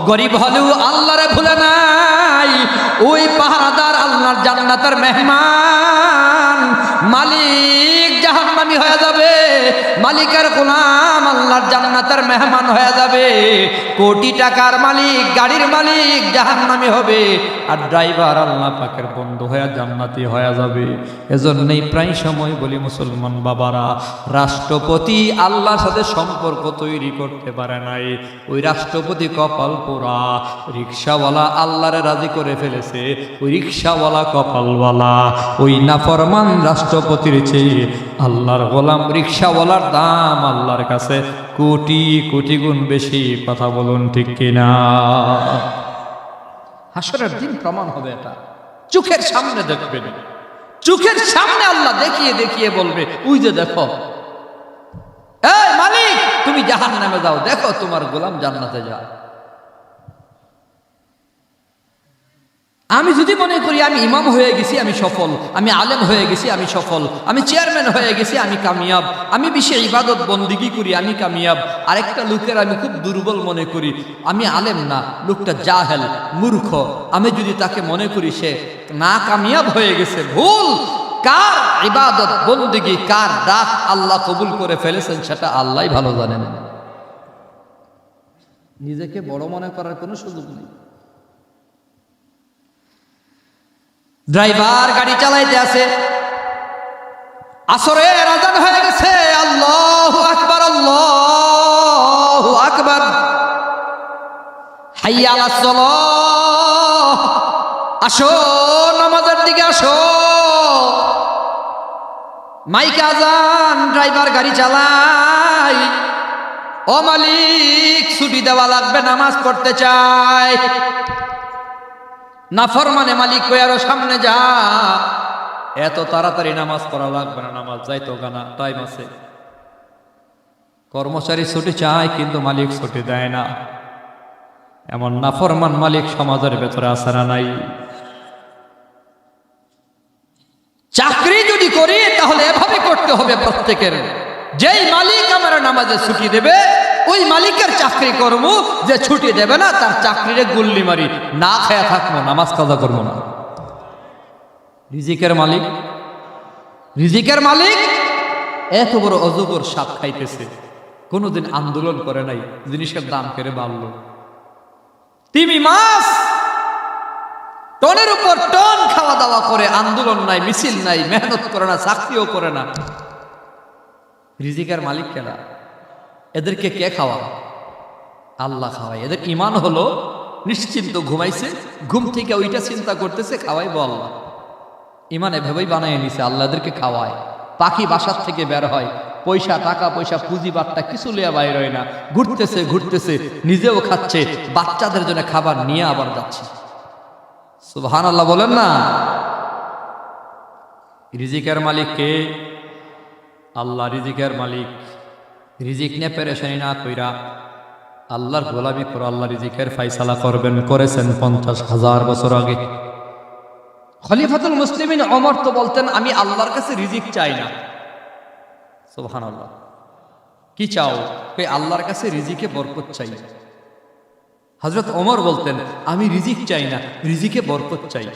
গরিব হলেও আল্লাহরে ভুলে নাই। ওই পাহারাদার আল্লাহর জান্নাতের মেহমান, মালিক জাহান্নামী হয়ে যাবে। মালিকের গোলাম আল্লাহর জান্নাতের মেহমান হয়ে যাবে। কোটি টাকার মালিক, গাড়ির মালিক জাহান্নামী হবে। আর ড্রাইভার আল্লাহ পাকের বন্ধু হয়ে জান্নাতি হয়ে যাবে। এজন্যই প্রায় সময় বলি মুসলমান বাবারা, রাষ্ট্রপতি আল্লাহর সাথে সম্পর্ক তৈরি করতে পারে নাই। ওই রাষ্ট্রপতি কপাল পোড়া। রিক্সাওয়ালা আল্লাহরে রাজি করে ফেলেছে, ওই রিক্সাওয়ালা কপালওয়ালা। ওই নাফরমান রাষ্ট্রপতির চেয়ে আল্লাহর গোলাম রিক্সাওয়ালার দাম আল্লাহর কাছে কোটি কোটি গুণ বেশি। কথা বলুন ঠিক কিনা? হাসরের দিন প্রমাণ হবে এটা। চোখের সামনে দেখবেন, চোখের সামনে আল্লাহ দেখিয়ে দেখিয়ে বলবে, ওই যে দেখো, এই মালিক তুমি জাহান্নামে যাও, দেখো তোমার গোলাম জান্নাতে যায়। আমি যদি মনে করি আমি ইমাম হয়ে গেছি আমি সফল, আমি আলেম হয়ে গেছি আমি সফল, আমি চেয়ারম্যান হয়ে গেছি আমি কামিয়াব, আমি বেশি ইবাদত বন্দিগি করি আমি কামিয়াব, আরেকটা লোকের আমি খুব দুর্বল মনে করি, আমি আলেম না, লোকটা জাহেল মূর্খ, আমি যদি তাকে মনে করি সে না কামিয়াব হয়ে গেছে, ভুল। কার ইবাদত বন্দিগি, কার ডাক আল্লাহ কবুল করে ফেলেছেন সেটা আল্লাহই ভালো জানেন। নিজেকে বড় মনে করার কোনো সুযোগ নেই। ড্রাইভার গাড়ি চালাইতে আছে, আসরের আযান হয়ে গেছে, আল্লাহু আকবার আল্লাহু আকবার, হাইয়া আলাস সালাহ, আসো নামাজের দিকে আসো। মাইকে আযান, ড্রাইভার গাড়ি চালায়, ও মালিক ছুটি দেওয়া লাগবে, নামাজ পড়তে চাই। নাফরমানে মালিক কই আরো সামনে যা, এত তাড়াতাড়ি নামাজ পড়া লাগবে না, নামাজ যাইতো গানা, টাইম আছে। কর্মচারী ছুটি চায় কিন্তু মালিক ছুটি দেয় না। এমন নাফরমান মালিক সমাজের ভেতরে আছে না নাই? চাকরি যদি করি তাহলে এভাবে করতে হবে প্রত্যেকের, যেই মালিক আমার নামাজে ছুটি দেবে ওই মালিকের চাকরি করব, যে ছুটি দেবে না তার চাকরিরে গুল্লি মারি, না খেয়ে থাকবো, নামাজ কাজা করবো না। রিজিকের মালিক, রিজিকের মালিক এত বড় অজগর সাপ খাইতেছে, কোনোদিন আন্দোলন করে নাই, জিনিসের দাম করে বাড়লো। তিমি মাছ টনের উপর টন খাওয়া দাওয়া করে, আন্দোলন নাই, মিছিল নাই, মেহনত করে না, চাকরিও করে না। রিজিকের মালিক কেনা, এদেরকে কে খাওয়া? আল্লাহ খাওয়ায়। এদের ইমান হলো নিশ্চিন্ত ঘুমাইছে, ঘুম থেকে ওইটা চিন্তা করতেছে খাওয়াইবো আল্লাহ। ইমান এভাবেই বানায় নিছে, আল্লাহ এদেরকে খাওয়ায়। পাখি বাসার থেকে বের হয়, পয়সা টাকা পয়সা পুঁজি বাট্টা কিছু লিয়া বাইর হয় না, ঘুরতেছে ঘুরতেছে, নিজেও খাচ্ছে, বাচ্চাদের জন্য খাবার নিয়ে আবার যাচ্ছে। সুবহানাল্লাহ বলেন না? রিজিকের মালিক কে? আল্লাহ রিজিকের মালিক। রিজিক নিয়ে পেরেশানি না কইরা আল্লাহর গোলামি করে আল্লাহ রিজিকের ফাইসালা করবেন, করেছেন 50,000 বছর আগে। খলিফাতুল মুসলিমিন ওমর তো বলতেন, আমি আল্লাহর কাছে রিজিক চাই না। সুবহানাল্লাহ। কি চাও? কই আল্লাহর কাছে রিজিকে বরকত চাই। হযরত ওমর বলতেন, আমি রিজিক চাই না, রিজিকে বরকত চাই।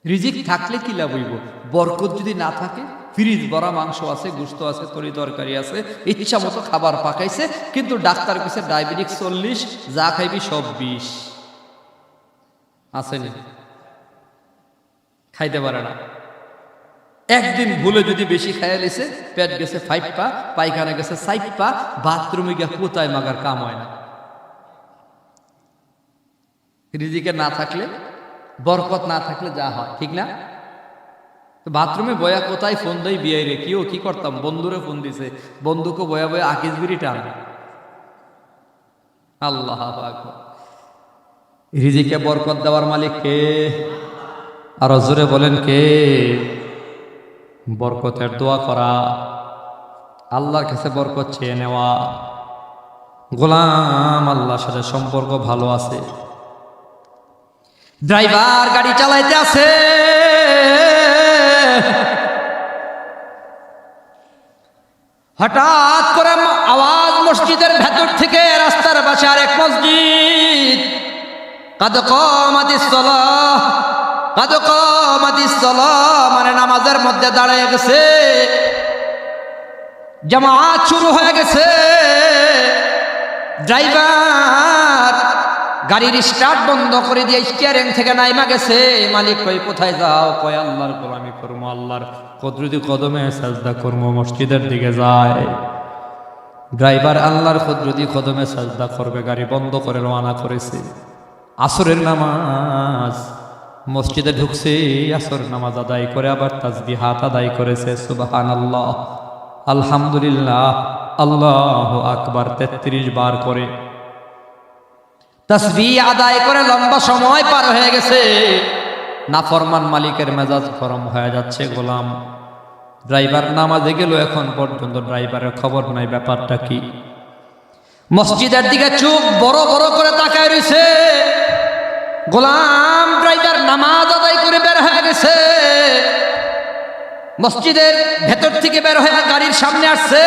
রিজিক থাকলে কি লাভ হইব? বরকত যদি না থাকে, ফ্রিজ ভরা মাংস আছে, গোশত আছে, তরি তরকারি আছে, ইচ্ছা মতো খাবার পাকাইছে, কিন্তু ডাক্তার কাছে ডায়াবেটিস 40, যা খাইবি সব 20 আসেনি, খাইতে পারে না। একদিন ভুলে যদি বেশি খাইয়া লিছে, পেট গেছে 5 পা, পায়খানা গেছে 4 পা, বাথরুমে গিয়ে কোথায় মাগার কাম হয় না। রিজিকে না থাকলে, বরকত না থাকলে যা হয়, ঠিক না? বাথরুমে বয়া কোথায় ফোন দেয় বিয়াই রে, কিও কি করতাম, বন্ধুরে ফোন দিছে, বন্ধুকে বয়া বয়া আকিস বিড়ি টান। আল্লাহ আকবার। রিজিকে বরকত দেওয়ার মালিক কে? আর জোরে বলেন কে? বরকতের দোয়া করা, আল্লাহর কাছে বরকত চেয়ে নেওয়া। গোলাম আল্লাহর সাথে সম্পর্ক ভালো আছে। ড্রাইভার গাড়ি চালাইতে আছে, হঠাৎ করে আওয়াজ মসজিদের ভেতর থেকে, রাস্তার পাশে আরেক মসজিদ, কাদ কামাতিস সালাহ, কাদ কামাতিস সালাহ, মানে নামাজের মধ্যে দাঁড়িয়ে গেছে, জামাত শুরু হয়ে গেছে। ড্রাইভার গাড়ির স্টার্ট বন্ধ করে দিয়ে স্টিয়ারিং থেকে নাইমা গেছে। মালিক কই কোথায় যাও? কয় আল্লাহর গোলামি করবো, আল্লাহর কুদরতি কদমে সাজদা করবো, মসজিদের দিকে যায়। ড্রাইভার আল্লাহর কুদরতি কদমে সাজদা করবে, গাড়ি বন্ধ করে রওনা করেছে। আসরের নামাজ, মসজিদে ঢুকছে, আসরের নামাজ আদায় করে আবার তাসবিহাত আদায় করেছে। সুবহানাল্লাহ, আলহামদুলিল্লাহ, আল্লাহু আকবার 33 বার করে তাসবিহ আদায় করে লম্বা সময় পার হয়ে গেছে। নাফরমান মালিকের মেজাজ গরম হয়ে যাচ্ছে। গোলাম ড্রাইভার নামাজে গেল, এখন পর্যন্ত ড্রাইভারের খবর নাই, ব্যাপারটা কি? মসজিদের দিকে চোখ বড় বড় করে তাকায় রয়েছে। গোলাম ড্রাইভার নামাজ আদায় করে বের হয়ে গেছে, মসজিদের ভেতর থেকে বের হয়ে গাড়ির সামনে আসছে।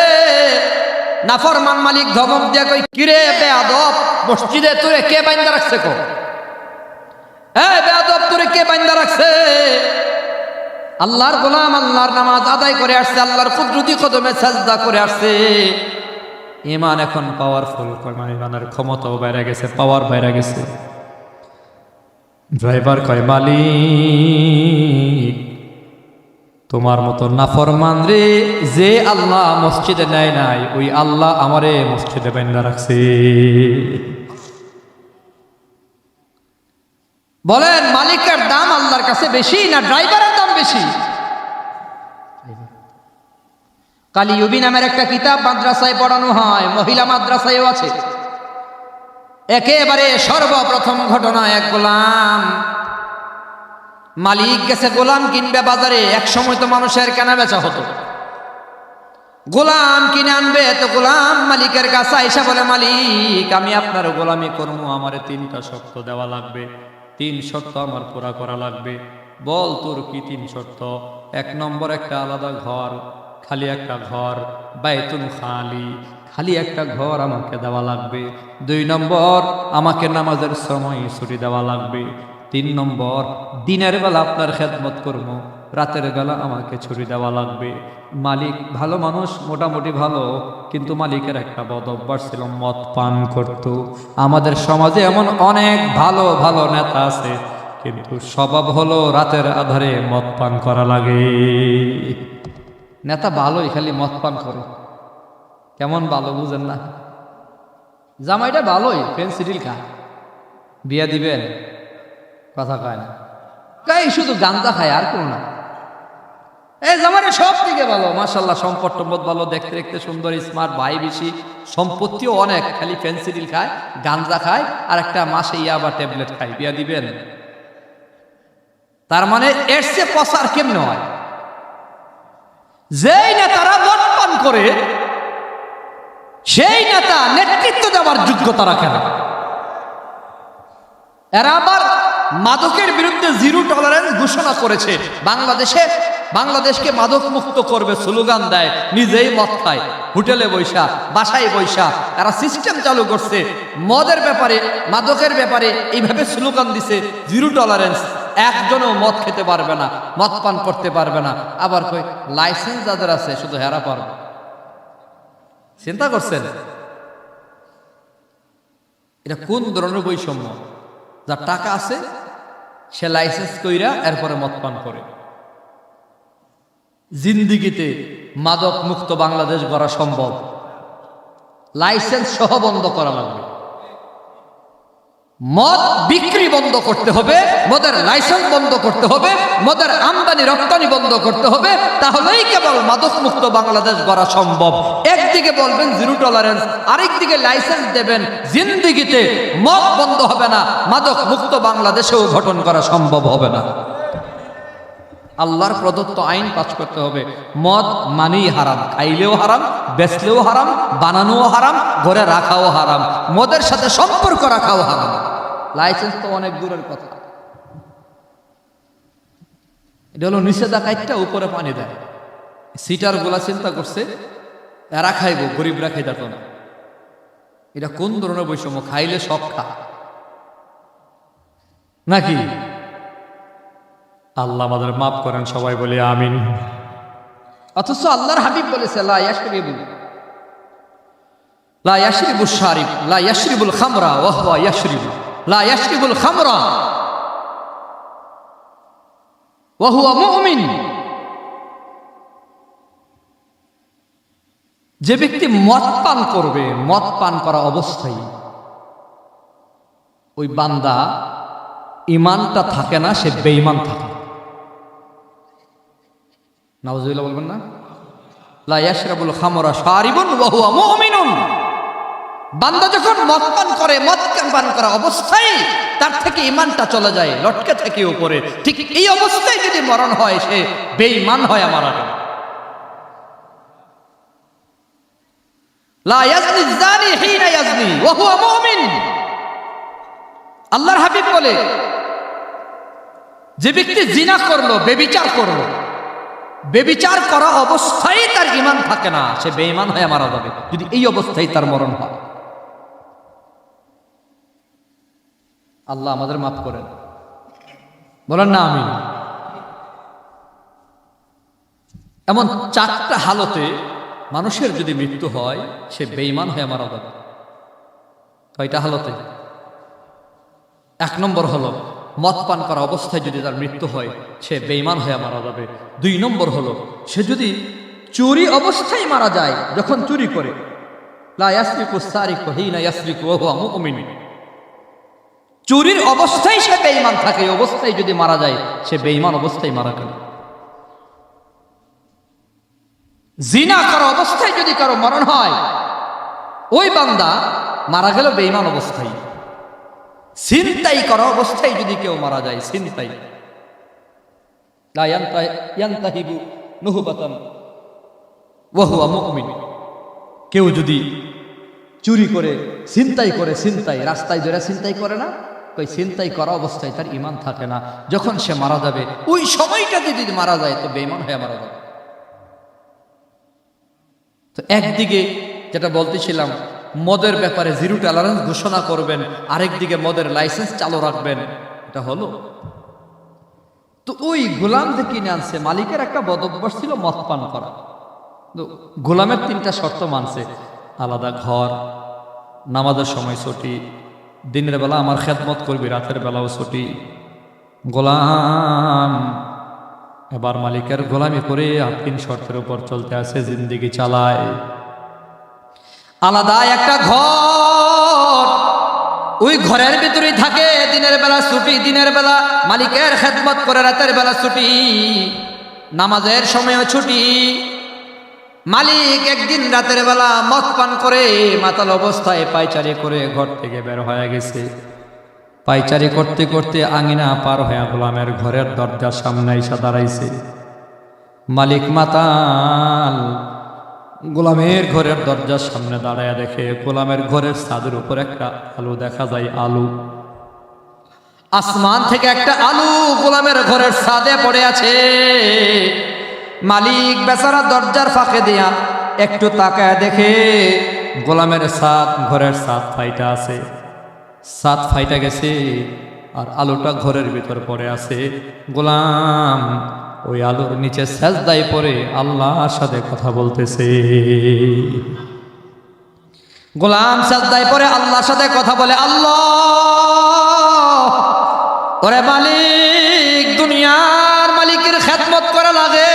নাফরমান মালিক ধমক দিয়া কই, কিরে বেয়াদব, মসজিদে তোরে কে বাইন্দা রাখছে? কো বেয়াদব, তোরে কে বাইন্দা রাখছে? আল্লাহর গোলাম আল্লাহর নামাজ আদায় করে আসছে, আল্লাহর কুদরতি কদমে সাজদা করে আসছে। ঈমান এখন পাওয়ারফুল, মানে ইমানের ক্ষমতাও বেড়ে গেছে, পাওয়ার বেড়ে গেছে। ড্রাইভার কয়, মালিক তোমার মতো নাফরমান রে যে আল্লাহ মসজিদে নেয় নাই, ওই আল্লাহ আমারে মসজিদে বাইন্দা রাখছে। বলেন মালিকের দাম আল্লাহর কাছে বেশি না ড্রাইভারের দাম বেশি? কালিউবি নামের একটা কিতাব মাদ্রাসায় পড়ানো হয়, মহিলা মাদ্রাসায়ও আছে। একেবারে সর্বপ্রথম ঘটনা, এক গোলাম, মালিক গেছে গোলাম কিনবে বাজারে। এক সময় তো মানুষের কেনা বেচা হতো, গোলাম কিনে আনবে, তো গোলাম মালিকের কাছে আইসা বলে, মালিক আমি আপনার গোলামি করবো, আমারে 3টা শর্ত দেওয়া লাগবে, 3 শর্ত আমার পুরা করা লাগবে। বল তোর কি 3 শর্ত? 1 নম্বর, একটা আলাদা ঘর, খালি একটা ঘর, বাইতুল খালি, খালি একটা ঘর আমাকে দেওয়া লাগবে। 2 নম্বর, আমাকে নামাজের সময় ছুটি দেওয়া লাগবে। 3 নম্বর, দিনের বেলা আপনার খেদমত করবো, রাতের বেলা আমাকে ছুটি দেওয়া লাগবে। মালিক ভালো মানুষ, মোটামুটি ভালো, কিন্তু মালিকের একটা বদ অভ্যাস ছিল, মদ পান করত। আমাদের সমাজে এমন অনেক ভালো ভালো নেতা আছে, কিন্তু স্বভাব হলো রাতের আধারে মদ পান করা লাগে। নেতা ভালোই, খালি মদ পান করে। কেমন ভালো বুঝেন না? জামাইটা ভালোই, ফেন্সিডিল খায়, বিয়া দিবেন, কথা কয় না, গাই শুধু গাঞ্জা খায়, আর কোনো না। এই জামাইটা সব থেকে ভালো, মাশাল্লাহ, সম্পদ টম্পদ ভালো, দেখতে দেখতে সুন্দর, স্মার্ট, ভাই বেশি, সম্পত্তিও অনেক, খালি ফেন্সিডিল খায়, গাঞ্জা খায়, আর একটা মাসে ইয়াবা ট্যাবলেট খায়, বিয়া দিবেন? তার মানে এর চেয়ে পচার কেমনে হয়? যেই নেতারা মদ পান করে সেই নেতা নেতৃত্ব দেওয়ার যোগ্যতা রাখে না। এরা আবার মাদকের বিরুদ্ধে জিরো টলারেন্স ঘোষণা করেছে। বাংলাদেশকে মাদক মুক্ত করবে স্লোগান দেয়, নিজেই মদ খায়, হোটেলে বৈশা, বাসায় বৈশা। এরা সিস্টেম চালু করছে মদের ব্যাপারে, মাদকের ব্যাপারে এইভাবে স্লোগান দিছে জিরো টলারেন্স। একজনও মদ খেতে পারবে না, মদ পান করতে পারবে না। আবার কই লাইসেন্স যাদের আছে শুধু হেরা পারবে। চিন্তা করছেন এটা কোন ধরনের বৈষম্য? যার টাকা আছে সে লাইসেন্স কইরা এরপরে মদ পান করে। জিন্দিগিতে মাদক মুক্ত বাংলাদেশ গড়া সম্ভব, লাইসেন্স সহ বন্ধ করা লাগবে। মদ বিক্রি বন্ধ করতে হবে, মদের লাইসেন্স বন্ধ করতে হবে, মদের আমদানি রপ্তানি বন্ধ করতে হবে। তাহলেই কেবল মাদক মুক্ত বাংলাদেশ গড়া সম্ভব। একদিকে বলবেন জিরো টলারেন্স, আরেকদিকে লাইসেন্স দেবেন, জিন্দিগিতে মদ বন্ধ হবে না, মাদক মুক্ত বাংলাদেশেও গঠন করা সম্ভব হবে না। আল্লাহর প্রদত্ত আইন পাস করতে হবে। মদ মানেই হারাম, খাইলেও হারাম, বেচলেও হারাম, বানানোও হারাম, ঘরে রাখাও হারাম, মদের সাথে সম্পর্ক রাখাও হারাম। লাইসেন্স তো অনেক দূরের কথা। এটা হলো নিষেধাজ্ঞা, উপরে পানি দেয়। সিটার গুলা চিন্তা করছে এরা খাইব, গরিবরা খাই যেত না। এটা কোন ধরনের বৈষম্য? খাইলে সব খা নাকি? আল্লাহ আমাদের মাফ করেন, সবাই বলি আমিন। অথচ আল্লাহর হাবিব বলেছে লা ইয়াশরিবুল শারিব লা ইয়াশরিবুল খামরা ওয়া হুয়া ইয়াশরিবু, লা ইয়াশরিবুল খামরা ওয়া হুয়া মুমিন। যে ব্যক্তি মদ পান করবে, মদ পান করা অবস্থায় ওই বান্দা ইমানটা থাকে না, সে বেঈমান থাকে। নাউজুবিল্লাহ বলবেন না? লা ইয়াশরাবুল খামরা শারিবুন ওয়া হুয়া মুমিনুন। বান্দা যখন মদ পান করে, মদ পান করা অবস্থায় তার থেকে ইমানটা চলে যায়, লটকে থাকে উপরে। ঠিক এই অবস্থায় যদি মরণ হয়, সে বেঈমান হয়ে মারা যায়। লা ইয়াজনি যানি হিনা ইয়াজনি ওয়া হুয়া মুমিন। আল্লাহর হাবিব বলে যে ব্যক্তি জিনা করলো, বেবিচার করলো, বেবিচার করা অবস্থায় তার ঈমান থাকে না, সে বেঈমান হয়ে মারা যাবে যদি এই অবস্থায় তার মরণ হয়। আল্লাহ আমাদের মাফ করেন, বলেন না আমিন। এমন চারটা হালতে মানুষের যদি মৃত্যু হয়, সে বেঈমান হয়ে মারা যাবে। কয়টা হালতে? এক নম্বর হলো মদ পান করা অবস্থায় যদি তার মৃত্যু হয়, সে বেঈমান হয়ে মারা যাবে। দুই নম্বর হলো সে যদি চুরি অবস্থায় মারা যায়, যখন চুরি করে, লা ইয়াসরিকু সারিকু হিনা ইয়াসরিকু ওয়া হুয়া মুমিন। চুরির অবস্থায় সে বেঈমান থাকে, এই অবস্থায় যদি মারা যায়, সে বেঈমান অবস্থায় মারা গেল। জিনা করা অবস্থায় যদি কারো মরণ হয়, ওই বান্দা মারা গেল বেঈমান অবস্থায়। ছিনতাই করা অবস্থায় যদি কেউ মারা যায়, ছিনতাই, লা ইয়ানতাহিবু নুহবাতান ওয়া হুয়া মুমিন। কেউ যদি চুরি করে, ছিনতাই করে, ছিনতাই রাস্তায় ধরে ছিনতাই করে না, ওই ছিনতাই করা অবস্থায় তার ঈমান থাকে না। যখন সে মারা যাবে, ওই সময়টাতে যদি মারা যায়, তো বেঈমান হয়ে মারা যাবে। তো একদিকে যেটা বলতেছিলাম, মদের ব্যাপারে জিরো টলারেন্স ঘোষণা করবেন, আরেকদিকে মদের লাইসেন্স চালু রাখবেন, এটা হলো। তো ওই গোলাম যে কিনে আনছে, মালিকের একটা বদভ্যাস ছিল মদ পান করা। তো গোলামের তিনটা শর্ত মানছে: আলাদা ঘর, নামাজের সময় ছুটি, দিনের বেলা আমার খেদমত করবি, রাতের বেলাও ছুটি। গোলাম এবার মালিকের গোলামি করে আর তিন শর্তের উপর চলতে আছে, জিন্দিগি চালায়। আলাদা একটা ঘর, ওই ঘরের ভিতরেই থাকে, দিনের বেলা ছুটি, দিনের বেলা মালিকের খেদমত করে, রাতের বেলা ছুটি, নামাজের সময়ও ছুটি। মালিক একদিন রাতের বেলা মদ পান করে মাতাল অবস্থায় পায়চারি করে ঘর থেকে বের হয়ে গেছে। পায়চারি করতে করতে আঙিনা পার হয়ে গোলামের ঘরের দরজার সামনে এসে দাঁড়াইছে। মালিক মাতাল গোলামের ঘরের দরজার সামনে দাঁড়ায় দেখে গোলামের ঘরের ছাদের উপর একটা আলু দেখা যায়। আলু, আসমান থেকে একটা আলু গোলামের ঘরের ছাদে পড়ে আছে। মালিক বেচারা দরজার ফাঁকে দিয়া একটু তাকায় দেখে গোলামের ছাদ, ঘরের ছাদ ফাইটা আছে, ছাদ ফাইটা গেছে আর আলুটা ঘরের ভিতর পড়ে আছে। গোলাম ওই আলুর নিচে সেজদায় পড়ে আল্লাহর সাথে কথা বলতেছে। গোলাম সেজদায় পড়ে আল্লাহর সাথে কথা বলে, আল্লাহ ওরে মালিক, দুনিয়ার মালিকের খেদমত করা লাগে,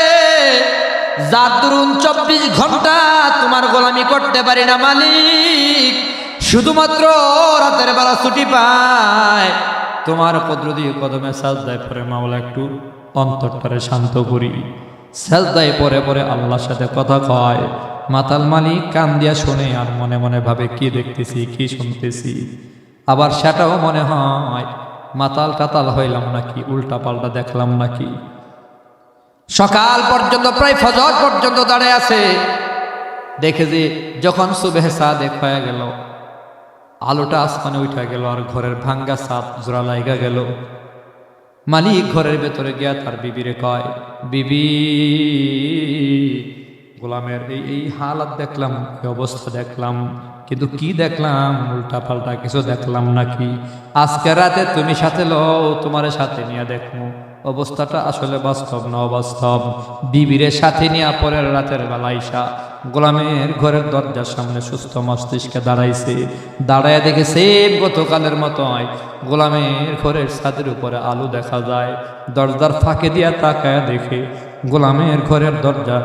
যার দরুন 24 ঘন্টা তোমার গোলামি করতে পারি না মালিক, শুধুমাত্র রাতের বেলা ছুটি পায়। তোমার কুদরতি কদমে সাজদায় পড়ে মাওলা একটু অন্তরটারে শান্ত করি। সাজদায় পরে পরে আল্লাহর সাথে কথা কয়। মাতাল মালিক কান দিয়া শোনে আর মনে মনে ভাবে কি দেখতেছি, কি শুনতেছি। আবার সেটাও মনে হয় মাতাল টাতাল হইলাম নাকি, উল্টা পাল্টা দেখলাম নাকি। সকাল পর্যন্ত প্রায় ফজর পর্যন্ত দাঁড়িয়ে আছে। দেখে যে যখন সুবেহ সাদেক হয়ে গেল, আলোটা আসমানে উঠে গেল আর ঘরের ভাঙ্গা ছাদ জোড়া লাইগা গেল। মালিক ঘরের ভেতরে গিয়া তার বিবিরে কয়, বিবি গোলামের এই হালাত দেখলাম, এই অবস্থা দেখলাম, কিন্তু কি দেখলাম, উল্টা পাল্টা কিছু দেখলাম নাকি? আজকে রাতে তুমি সাথে লও, তোমার সাথে নিয়ে দেখবো অবস্থাটা আসলে বাস্তব না অবাস্তব। বিবিরে সাথে নিয়ে পরের রাতের বেলা আইসা গোলামের ঘরের দরজার সামনে সুস্থ মস্তিষ্কে দাঁড়াইছে। দাঁড়ায় দেখেছে গতকালের মতোই গোলামের ঘরের ছাদের উপরে আলু দেখা যায়। দরজার ফাঁকে দিয়া তাকায় দেখে গোলামের ঘরের দরজা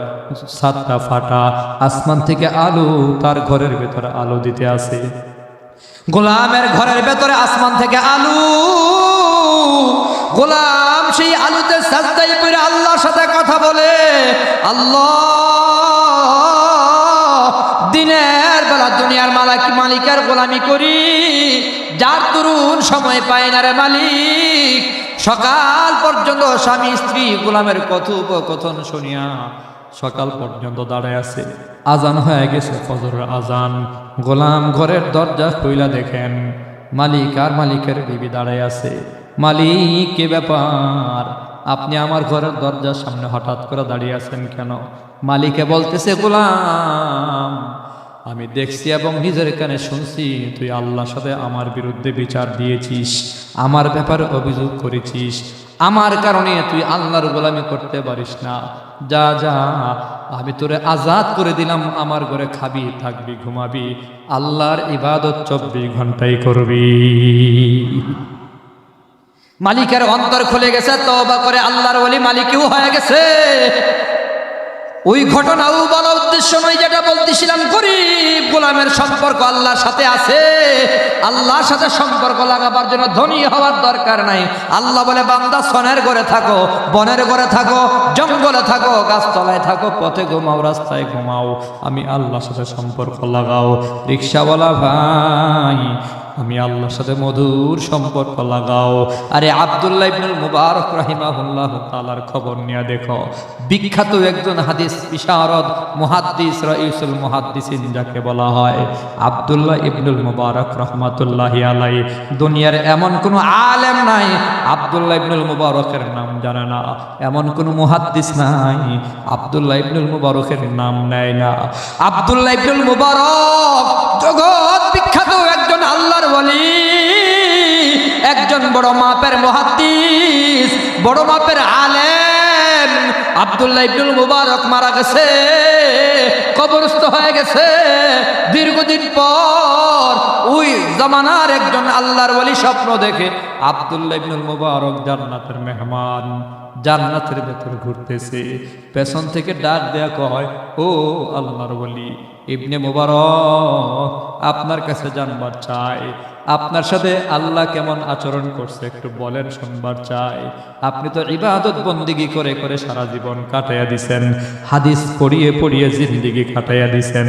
ছাদটা ফাটা, আসমান থেকে আলু তার ঘরের ভেতরে আলো দিতে আছে। গোলামের ঘরের ভেতরে আসমান থেকে আলু, গোলাম সেই আলুতে সাজদায় পড়ে আল্লাহর সাথে কথা বলে, আল্লাহ দিনের বেলা দুনিয়ার মালিকের গোলামি করি, যার তরুণ সময় পায় না রে মালিক। সকাল পর্যন্ত স্বামী স্ত্রী গোলামের কথোপকথন শুনিয়া সকাল পর্যন্ত দাঁড়ায় আছে। আজান হয়ে গেছে, ফজরের আজান। গোলাম ঘরের দরজা খুইলা দেখেন মালিক আর মালিকের বিবি দাঁড়ায় আছে। মালিক কি ব্যাপার, আপনি আমার ঘরের দরজার সামনে হঠাৎ করে দাঁড়িয়ে আছেন কেন? মালিকে বলতেছে, গোলাম আমি দেখছি এবং নিজের কানে শুনছি তুই আল্লাহর সাথে আমার বিরুদ্ধে বিচার দিয়েছিস, আমার ব্যাপারে অভিযোগ করেছিস, আমার কারণে তুই আল্লাহর গোলামি করতে পারিস না। যা যা, আমি তোরে আজাদ করে দিলাম, আমার ঘরে খাবি, থাকবি, ঘুমাবি, আল্লাহর ইবাদত 24 ঘন্টাই করবি। মালিকের অন্তর খুলে গেছে, তওবা করে আল্লাহর ওলি মালিকও হয়ে গেছে। ওই ঘটনাও বলা উদ্দেশ্য নয়, যেটা বলতেছিলাম গরিব গোলামের সম্পর্ক আল্লাহর সাথে আছে। আল্লাহর সাথে সম্পর্ক লাগাবার জন্য ধনী হওয়ার দরকার নাই। আল্লাহ বলে, বান্দা সনের ঘরে থাকো, বনের ঘরে থাকো, জঙ্গলে থাকো, গাছতলায় থাকো, পথে ঘুমাও, রাস্তায় ঘুমাও, আমি আল্লাহর সাথে সম্পর্ক লাগাও। রিক্সাওয়ালা ভাই, আমি আল্লাহর সাথে মধুর সম্পর্ক লাগাও। আরে আব্দুল্লাহ ইবনুল মুবারক রাহিমাহুল্লাহ তাআলার খবর নিয়ে দেখো। বিখ্যাত একজন হাদিস বিশারদ, মুহাদ্দিস, রাইসুল মুহাদ্দিসিন যাকে বলা হয়, আব্দুল্লাহ ইবনুল মুবারক রাহমাতুল্লাহি আলাইহি। দুনিয়ার এমন কোনো আলেম নাই আব্দুল্লাহ ইবনুল মুবারকের নাম জানে না, এমন কোনো মুহাদ্দিস নাই আব্দুল্লাহ ইবনুল মুবারকের নাম নেয় না। আব্দুল্লাহ ইবনুল মুবারক জগৎ বিখ্যাত একজন আল্লাহর ওলি, একজন বড় মাপের মুহাদ্দিস, বড় মাপের আলেম। আব্দুল্লাহ ইবনুল মুবারক মারা গেছে, কবরস্থ হয়ে গেছে। দীর্ঘদিন পর ওই জামানার একজন আল্লাহর ওলি স্বপ্ন দেখে আব্দুল্লাহ ইবনুল মুবারক জান্নাতের মেহমান, জান্নাতের ভেতর ঘুরতেছে। পেছন থেকে ডাক দেয়া কয়, ও আল্লাহর ওলি ইবনে মুবারক, আপনার কাছে জানবার চাই, আপনার সাথে আল্লাহ কেমন আচরণ করছে একটু বলেন, শুনবার চাই। আপনি তো ইবাদত বন্দিগি করে করে সারা জীবন কাটাইয়া দিছেন, হাদিস পড়িয়ে পড়িয়ে জিন্দিগি কাটাইয়া দিছেন।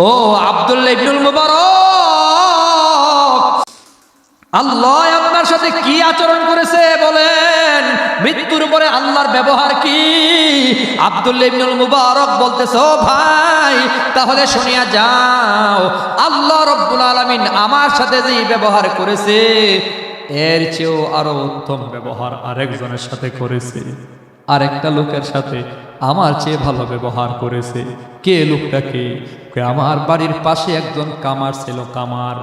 ও আব্দুল্লাহ ইবনুল মুবারক, আল্লাহ আপনার সাথে কি আচরণ করেছে বলেন? মৃত্যুর পরে আল্লাহর ব্যবহার কি? আব্দুল্লাহ ইবনুল মুবারক বলতেছে, ও ভাই তাহলে শুনিয়া যাও, আল্লাহ রাব্বুল আলামিন আমার সাথে যে ব্যবহার করেছে এর চেয়েও আরো উত্তম ব্যবহার আরেকজনের সাথে করেছে। আরেকটা লোকের সাথে আমার চেয়ে ভালো ব্যবহার করেছে। কে লোকটা কে? আমার বাড়ির পাশে একজন কামার ছিল। কামার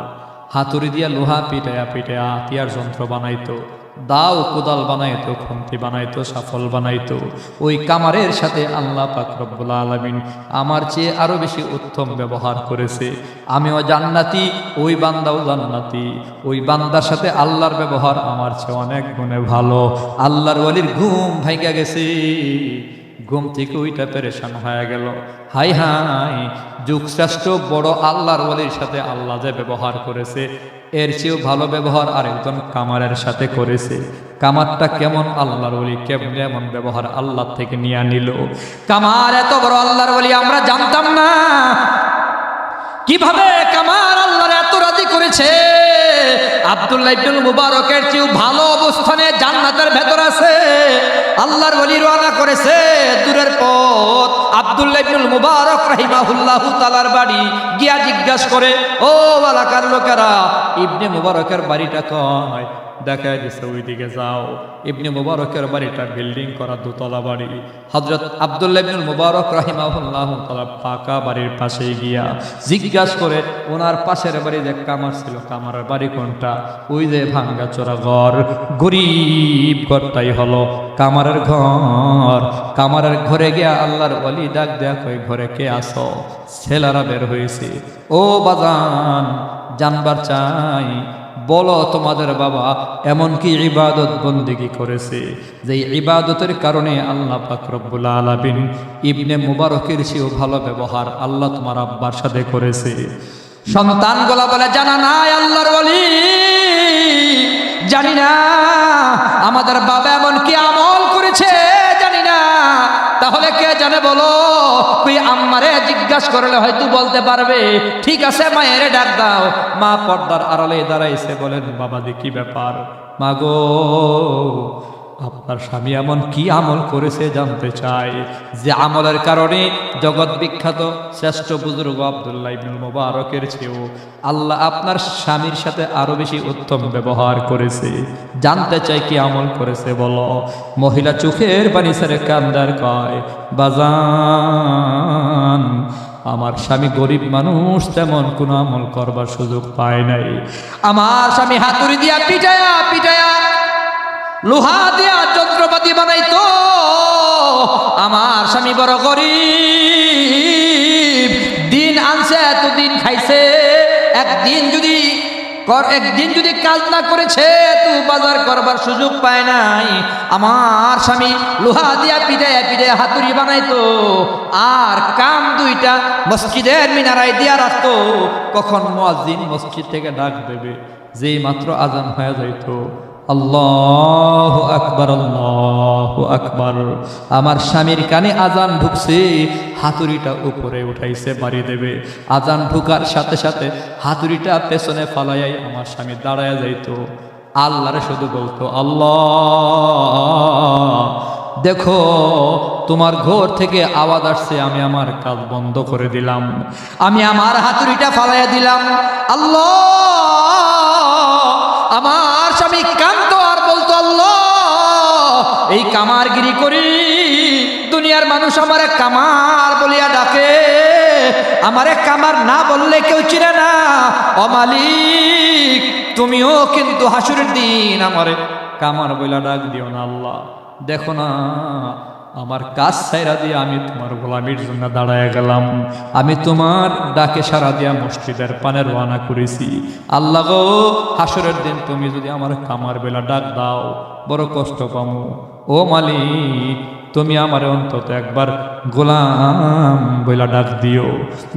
হাতুড়ি দিয়া লোহা পিটায়া পিটায়া হাতিয়ার যন্ত্র বানাইতো, দাও কোদাল বানাইতো, খুন্তি বানাইতো, সাফল বানাইতো। ওই কামারের সাথে আল্লাহ পাক রব্বুল আলামিন আমার চেয়ে আরো বেশি উত্তম ব্যবহার করেছে। আমিও জান্নাতি, ওই বান্দাও জান্নাতি। ওই বান্দার সাথে আল্লাহর ব্যবহার আমার চেয়ে অনেক গুণে ভালো। আল্লাহর ওয়ালির ঘুম ভাইগা গেছে, ঘুম থেকে ওইটা পেরেশান হয়ে গেল। হাই হাই, যুগশ্রেষ্ঠ বড় আল্লাহর ওয়ালির সাথে আল্লাহ যে ব্যবহার করেছে এর চেয়েও ভালো ব্যবহার আরেকজন কামারের সাথে করেছে। কামারটা কেমন আল্লাহর ওয়ালি, কেমন এমন ব্যবহার আল্লাহ থেকে নিয়ে নিল। কামার এত বড় আল্লাহর ওয়ালি আমরা জানতাম না। কিভাবে কামার আল্লাহর এত রাজি করেছে? আব্দুল্লাহ ইবনুল মুবারকের চেয়েও ভালো অবস্থানে জান্নাতের ভেতর আছে। আল্লাহর ওয়ালি রওনা করেছে দূরের পথ। আব্দুল্লাহ ইবনুল মুবারক রাহিমাহুল্লাহু তাআলার বাড়ি গিয়া জিজ্ঞাসা করে, ও এলাকার লোকেরা ইবনে মুবারকের বাড়িটা কয়? দেখা গেছে ওইদিকে যাও। ইবনে মুবারকের বাড়িটা বিল্ডিং করা দোতলা বাড়ি। হযরত আব্দুল্লাহ ইবনুল মুবারক রাহিমাহুল্লাহু তাআলা পাকা বাড়ির পাশে গিয়া জিজ্ঞাসা করে, ওনার পাশের বাড়ি যে কামার ছিল, কামারের বাড়ি কোনটা? ওই যে ভাঙ্গা চোরা ঘর, গরিব ঘরটাই হলো কামারের ঘর। কামারের ঘরে গিয়া আল্লাহর ওয়ালি ডাক দেয়া কই, ঘরে কে আসো? ছেলেরা বের হয়েছে। ও বাজান, জানবার চাই, বলো তোমাদের বাবা এমন কি ইবাদত বন্দেগী করেছে যে ইবাদতের কারণে আল্লাহ পাক রব্বুল আলামিন ইবনে মুবারকের চেয়েও ভালো ব্যবহার আল্লাহ তোমার আব্বার সাথে করেছে? সন্তানগুলা বলে, জানা নাই আল্লাহর ওয়ালি, জানি না। আমাদের বাবা এমন কি আমল করেছে জানি না। তাহলে কে জানে বলো? তুই আম্মারে জিজ্ঞাসা করলে হয়তো বলতে পারবে। ঠিক আছে, মায়ের ডাক দাও। মা পর্দার আড়ালে দাঁড়াইছে। বলেন, বাবাজি কি ব্যাপার? মা গো, আপনার স্বামী এমন কি আমল করেছে জানতে চাই, যে আমলের কারণে জগৎ বিখ্যাত শ্রেষ্ঠ বুজুর্গ আব্দুল্লাহ ইবনুল মুবারকের চেয়েও আল্লাহ আপনার স্বামীর সাথে আরো বেশি উত্তম ব্যবহার করেছে। জানতে চাই কি আমল করেছে বলো। মহিলা চোখের পানি ছেড়ে কান্দার কয়, বাজান আমার স্বামী গরিব মানুষ, তেমন কোনো আমল করবার সুযোগ পায় নাই। আমার স্বামী হাতুড়ি দিয়া পিটায়া পিটায়া লোহা দিয়া যন্ত্রপাতি বানাইতো। আমার স্বামী বড় গরিব, দিন আনছে এতদিন খাইছে। একদিন যদি কাজ না করেছে তো বাজার করবার সুযোগ পায় নাই। আমার স্বামী লোহা দিয়া পিটাইয়া পিটাইয়া হাতুড়ি বানাইতো, আর কাম দুইটা মসজিদের মিনারায় দিয়া রাখতো। কখন মুয়াজ্জিন মসজিদ থেকে ডাক দেবে, যেই মাত্র আজান হয়ে যাইতো, আল্লাহু আকবার, আল্লাহু আকবার। আমার স্বামীর কানে আজান ঢুকছে, হাতুড়িটা উপরে উঠাইছে বাড়ি দেবে। আজান ঢুকার সাথে সাথে হাতুড়িটা পেছনে ফালাইয়াই আমার স্বামী দাঁড়ায় যাইতো। আল্লাহরে শুধু বলতো, আল্লাহ দেখো তোমার ঘর থেকে আওয়াজ আসছে, আমি আমার কাজ বন্ধ করে দিলাম, আমি আমার হাতুড়িটা ফালাইয়া দিলাম। আল্লাহ, আমার স্বামী কাঁদতো আর বলতো, আল্লাহ এই কামারগিরি করি, দুনিয়ার মানুষ আমারে কামার বলিয়া ডাকে, আমারে কামার না বললে কেউ চিনে না। ও মালিক, তুমিও কিন্তু হাসুরের দিন আমারে কামার বইলা ডাক দিও না। আল্লাহ দেখো না, আমার কাজ ছাইরা দিয়ে আমি তোমার গোলামির জন্য দাঁড়ায় গেলাম, আমি তোমার ডাকে সারা দিয়া মসজিদের পানে রওনা করেছি। আল্লাহ গো, হাসরের দিন তুমি যদি আমার কামার বেলা ডাক দাও বড় কষ্ট পামু। ও মালিক, তুমি আমার অন্তত একবার গোলাম বইলা ডাক দিও।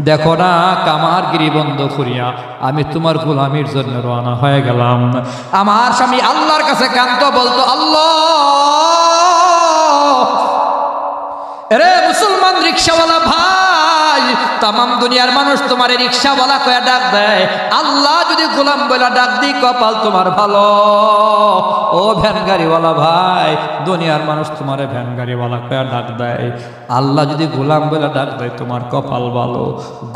দেখো না, কামার গিরি বন্ধ করিয়া আমি তোমার গোলামির জন্য রওনা হয়ে গেলাম। আমার স্বামী আল্লাহর কাছে কান্ত বলতো, আল্লাহ রে মুসলমান রিকশাওয়ালা ভাই, ভাই, তামাম দুনিয়ার মানুষ তোমার রিক্সাওয়ালা কয়া ডাক দেয়, আল্লাহ যদি গোলাম বলে ডাক দিই কপাল তোমার ভালো। ও ভ্যান গাড়িওয়ালা ভাই, দুনিয়ার মানুষ তোমার ভ্যান গাড়িওয়ালা কয়া ডাক দেয়, আল্লাহ যদি গোলাম বলে ডাক দেয় তোমার কপাল ভালো।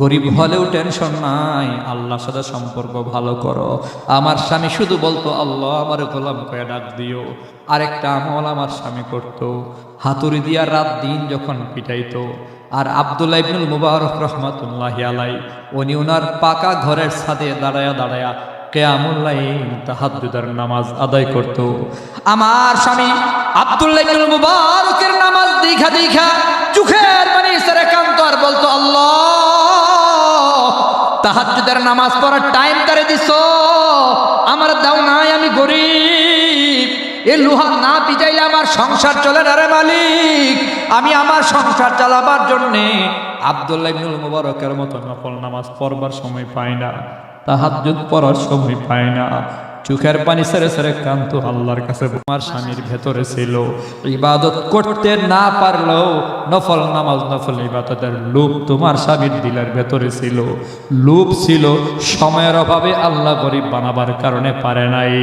গরিব হলেও টেনশন নাই, আল্লাহর সাথে সম্পর্ক ভালো করো। আমার স্বামী শুধু বলতো আল্লাহ আমার গোলাম কয়া ডাক দিও। আরেকটা আমল আমার স্বামী করতো, হাতুড়ি দিয়া রাত দিন যখন পিটাইতো। আর আব্দুল্লাহ ইবনুল মুবারক রহমাতুল্লাহি আলাই, উনি ওনার পাকা ঘরের ছাদে দাঁড়ায়া দাঁড়ায়া কিয়ামুল লাইল তাহাজ্জুদের নামাজ আদায় করত। আমার স্বামী আব্দুল্লাহ ইবনুল মুবারকের নামাজ দেখা দেখা চোখের পানি ছেড়ে কাঁদতো আর বলতো আল্লাহ তাহাজ্জুদের নামাজ পড়ার টাইম করে দিছো, আমার দাও নাই, আমি গরিব, এই লোহা না পিটাইলে আমার সংসার চলে না রে মালিক, আমি আমার সংসার চালাবার জন্যে আব্দুল্লাহ ইবনুল মুবারকের মতো নফল নামাজ পড়বার সময় পাই না, তাহাজ্জুদ পড়ার সময় পায় না। চোখের পানি ছেড়ে ছেড়ে কাঁদতো আল্লাহর কাছে। আমার স্বামীর ভেতরে ছিল ইবাদত করতে না পারলেও নফল নামাজ নফল ইবাদতের লোভ তোমার স্বামীর দিলের ভেতরে ছিল। লোভ ছিল, সময়ের অভাবে আল্লাহ গরিব বানাবার কারণে পারে নাই।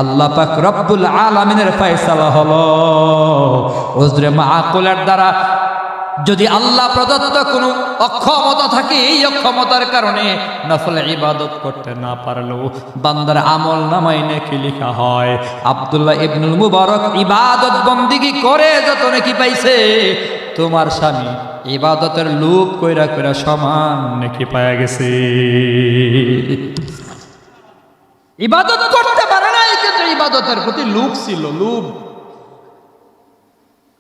আল্লাহ পাক রব্বুল আলামিনের ফয়সালা হলো ওজরে মাআকুলের দ্বারা যদি আল্লাহ প্রদত্ত কোনো অক্ষমতা থাকে, এই অক্ষমতার কারণে নফল ইবাদত করতে না পারলেও বান্দার আমল নামায় নেকি লেখা হয়। আব্দুল্লাহ ইবনুল মুবারক ইবাদত বন্দিগি করে যত নেকি পাইছে, তোমার স্বামী ইবাদতের লোভ কইরা কইরা সমান নেকি পায়া গেছে। ইবাদত করতে পারে নাই কিন্তু ইবাদতের প্রতি লোভ ছিল, লোভ।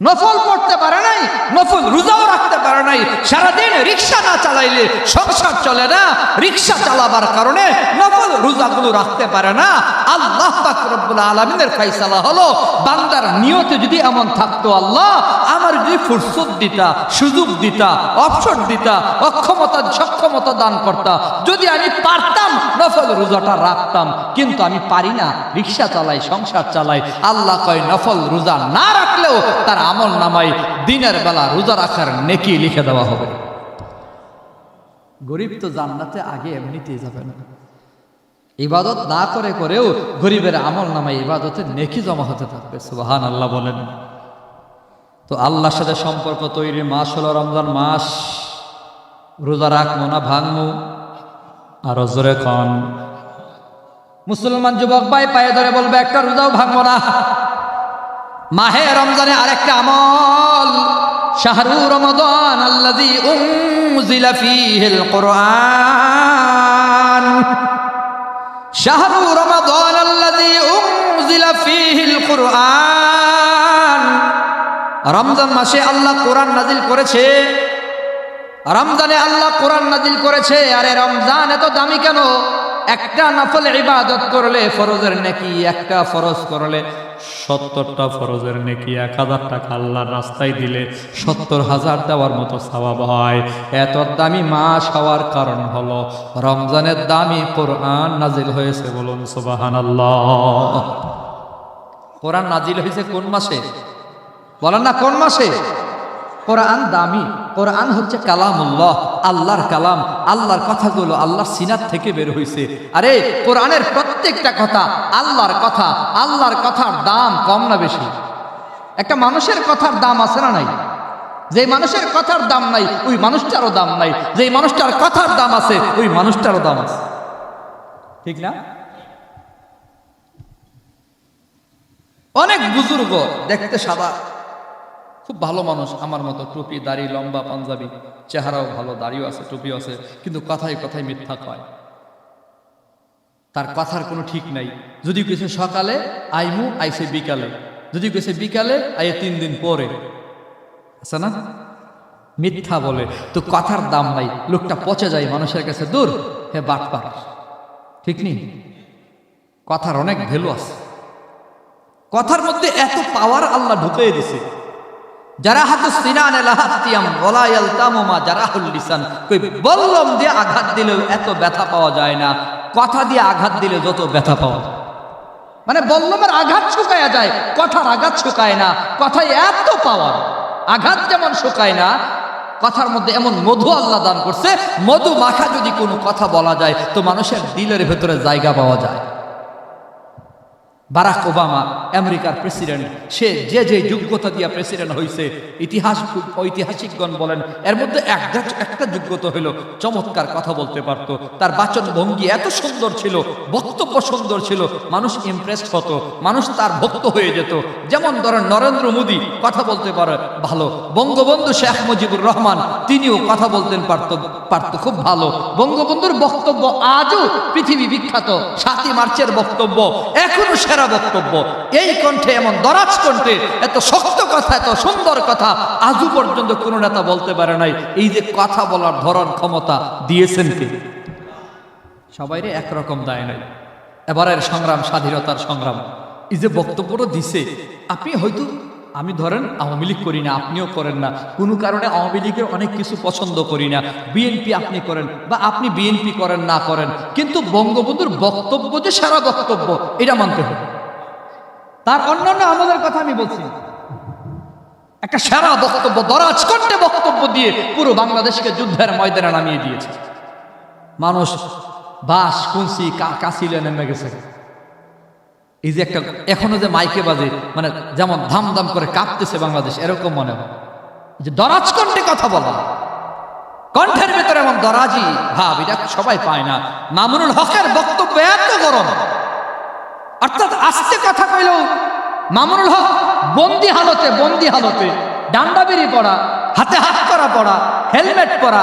নফল পড়তে পারে নাই, নফল রোজাও রাখতে পারে নাই, সারাদিন রিক্সা না চালাইলে সংসার চলে না, রিক্সা চালাবার কারণে নফল রোজাগুলো রাখতে পারে না। আল্লাহ পাক রব্বুল আলামিনের ফয়সালা হলো বান্দার নিয়তে যদি এমন থাকতো, আল্লাহ আমার যদি ফুরসত দিতা, সুযোগ দিতা, অবসর দিতা, অক্ষমতা সক্ষমতা দান করতা, যদি আমি পারতাম নফল রোজাটা রাখতাম, কিন্তু আমি পারি না, রিক্সা চালাই, সংসার চালাই। আল্লাহ কয় নফল রোজা না রাখলেও তার আমল নামায় দিনের বেলা রোজা রাখার নেকি লিখে দেওয়া হবে। গরিব তো জান্নাতে আগে এমনিতেই যাবে না, ইবাদত না করে করেও গরিবের আমল নামায় ইবাদতের নেকি জমা হতে থাকবে। সুবহানাল্লাহ বলেন। তো আল্লাহর সাথে সম্পর্ক তৈরির মাস হলো রমজান মাস। রোজা রাখবো না ভাঙবো? আর জোরে কন। মুসলমান যুবক ভাই পায়ে ধরে বলবে একটা রোজাও ভাঙবো না। মাহে রমজানে আরেকটা আমল, শাহরু রমাদান আল্লাযী উনজিলা ফীহিল কুরআন, শাহরু রমাদান আল্লাযী উনজিলা ফীহিল কুরআন। রমজান মাসে আল্লাহ কোরআন নাজিল করেছে, রমজানে আল্লাহ কোরআন নাজিল করেছে। আরে রমজান এত দামি কেন? একটা নফল ইবাদত করলে ফরজের নেকি, একটা ফরজ করলে 70টা ফরজের নেকি, 1000 টাকা আল্লাহর রাস্তায় দিলে 70,000 দেওয়ার মতো সওয়াব হয়। এত দামি মাস হওয়ার কারণ হলো রমজানের দামি কোরআন নাজিল হয়েছে। বলুন সুবহানাল্লাহ। কোরআন নাজিল হয়েছে কোন মাসে? বলেন না কোন মাসে? কোরআন দামি, কোরআন হচ্ছে কালামুল্লাহ, আল্লাহর কালাম, আল্লাহর কথাগুলো আল্লাহর সিনাত থেকে বের হয়েছে। আরে কোরআনের প্রত্যেকটা কথা আল্লাহর কথা, আল্লাহর কথার দাম কম না বেশি? একটা মানুষের কথার দাম আছে না নাই? যে মানুষের কথার দাম নাই ওই মানুষটারও দাম নাই, যে মানুষটার কথার দাম আছে ওই মানুষটারও দাম আছে, ঠিক না? অনেক বুজুর্গ দেখতে সাদা, খুব ভালো মানুষ, আমার মতো, টুপি দাড়ি, লম্বা পাঞ্জাবি, চেহারাও ভালো, দাড়িও আছে, টুপিও আছে, কিন্তু কথায় কথায় মিথ্যা কয়। তার কথার কোনো ঠিক নাই। যদি কেছে সকালে আইমু, আইসে বিকালে, যদি কেছে বিকালে আইয়ে 3 দিন পরে, আছে না? মিথ্যা বলে, তো কথার দাম নাই, লোকটা পচে যায় মানুষের কাছে। দূর হে বাটপার, ঠিক নেই? কথার অনেক ভ্যালু আছে, কথার মধ্যে এত পাওয়ার আল্লাহ ঢুকিয়ে দিছে। জারাহাতুস সিনান লাহাতিয়াম ওয়ালা ইয়ালতামু মা জারাহুল লিসান। কই বল্লম দিয়ে আঘাত দিলেও এত ব্যথা পাওয়া যায় না, কথা দিয়ে আঘাত দিলে যত ব্যথা পাওয়া যায়। মানে বল্লমের আঘাত শুকায়া যায়, কথার আঘাত শুকায় না। কথায় এত পাওয়ার, আঘাত যেমন শুকায় না, কথার মধ্যে এমন মধু আল্লাহ দান করছে, মধু মাখা যদি কোনো কথা বলা যায় তো মানুষের দিলের ভেতরে জায়গা পাওয়া যায়। বারাক ওবামা আমেরিকার প্রেসিডেন্ট, সে যে যোগ্যতা দিয়া প্রেসিডেন্ট হয়েছে, ঐতিহাসিকগণ বলেন এর মধ্যে একটা যোগ্যতা হলো চমৎকার কথা বলতে পারত। তার বাচন ভঙ্গি এত সুন্দর ছিল, বক্তব্য সুন্দর ছিল, মানুষ ইমপ্রেসড হতো, মানুষ তার ভক্ত হয়ে যেত। যেমন ধরেন নরেন্দ্র মোদী কথা বলতে পারে ভালো, বঙ্গবন্ধু শেখ মুজিবুর রহমান তিনিও কথা বলতেন পারত খুব ভালো। বঙ্গবন্ধুর বক্তব্য আজও পৃথিবী বিখ্যাত, 7ই মার্চের বক্তব্য এখনো সেরা বক্তব্য। এই কণ্ঠে, এমন দরাজ কণ্ঠে এত শক্ত কথা, এত সুন্দর কথা আজও পর্যন্ত কোন নেতা বলতে পারে নাই। এই যে কথা বলার ধরন, ক্ষমতা দিয়েছেন কে? সবাইরে একরকম দেয় নাই। এবারের সংগ্রাম, স্বাধীনতার সংগ্রাম, এই যে বক্তব্যটা দিছে, আপনি হয়তো, আমি ধরেন আওয়ামী লীগ করি না, আপনিও করেন না, কোনো কারণে আওয়ামী লীগের অনেক কিছু পছন্দ করি না, বিএনপি আপনি করেন বা আপনি বিএনপি করেন না করেন, কিন্তু বঙ্গবন্ধুর বক্তব্য যে সারা বক্তব্য, এটা মানতে হবে। তার অন্যান্য আমাদের কথা আমি বলছি, একটা সারা বক্তব্য, দরাজ কণ্ঠে বক্তব্য দিয়ে পুরো বাংলাদেশকে যুদ্ধের ময়দানে নামিয়ে দিয়েছে। মানুষ বাস কুঞ্চি কাশিলে নেমে গেছে। এই যে একটা এখনো যে মাইকে বাজে, মানে যেমন ধাম ধাম করে কাঁপতেছে বাংলাদেশ, এরকম মনে হয় যে দরাজ কণ্ঠে কথা বলা, কণ্ঠের ভেতরে এমন দরাজি ভাব, এটা সবাই পায় না। মামুনুল হকের বক্তব্য এত গরম, অর্থাৎ আস্তে কথা কইলেও মামুনুল হক বন্দি হালতে ডান্ডা বেরি পড়া, হাতে হাত করা পড়া, হেলমেট পরা,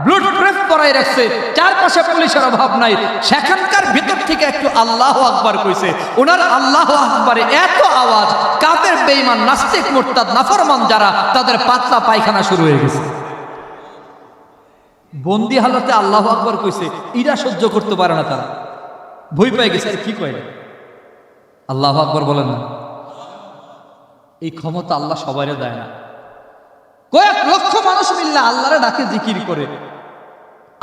ব্লুটুথ পরাই রাখছে, চারপাশে পুলিশের অভাব নাই, সেখানকার ভিতর থেকে একটু আল্লাহু আকবার কইছে। ওনার আল্লাহু আকবারে এত আওয়াজ, কাফের বেঈমান নাস্তিক মুরতাদ নাফরমান যারা, তাদের পাতলা পায়খানা শুরু হয়ে গেছে। বন্দি হালতে আল্লাহু আকবার কইছে, ইরা সহ্য করতে পারে না, তারা ভয় পেয়ে গেছে। আর কি কয় আল্লাহু আকবার বলেন না? এই ক্ষমতা আল্লাহ সবাইরে দেয় না। কয়েক লক্ষ মানুষ মিললে আল্লাহরে ডাকে, জিকির করে,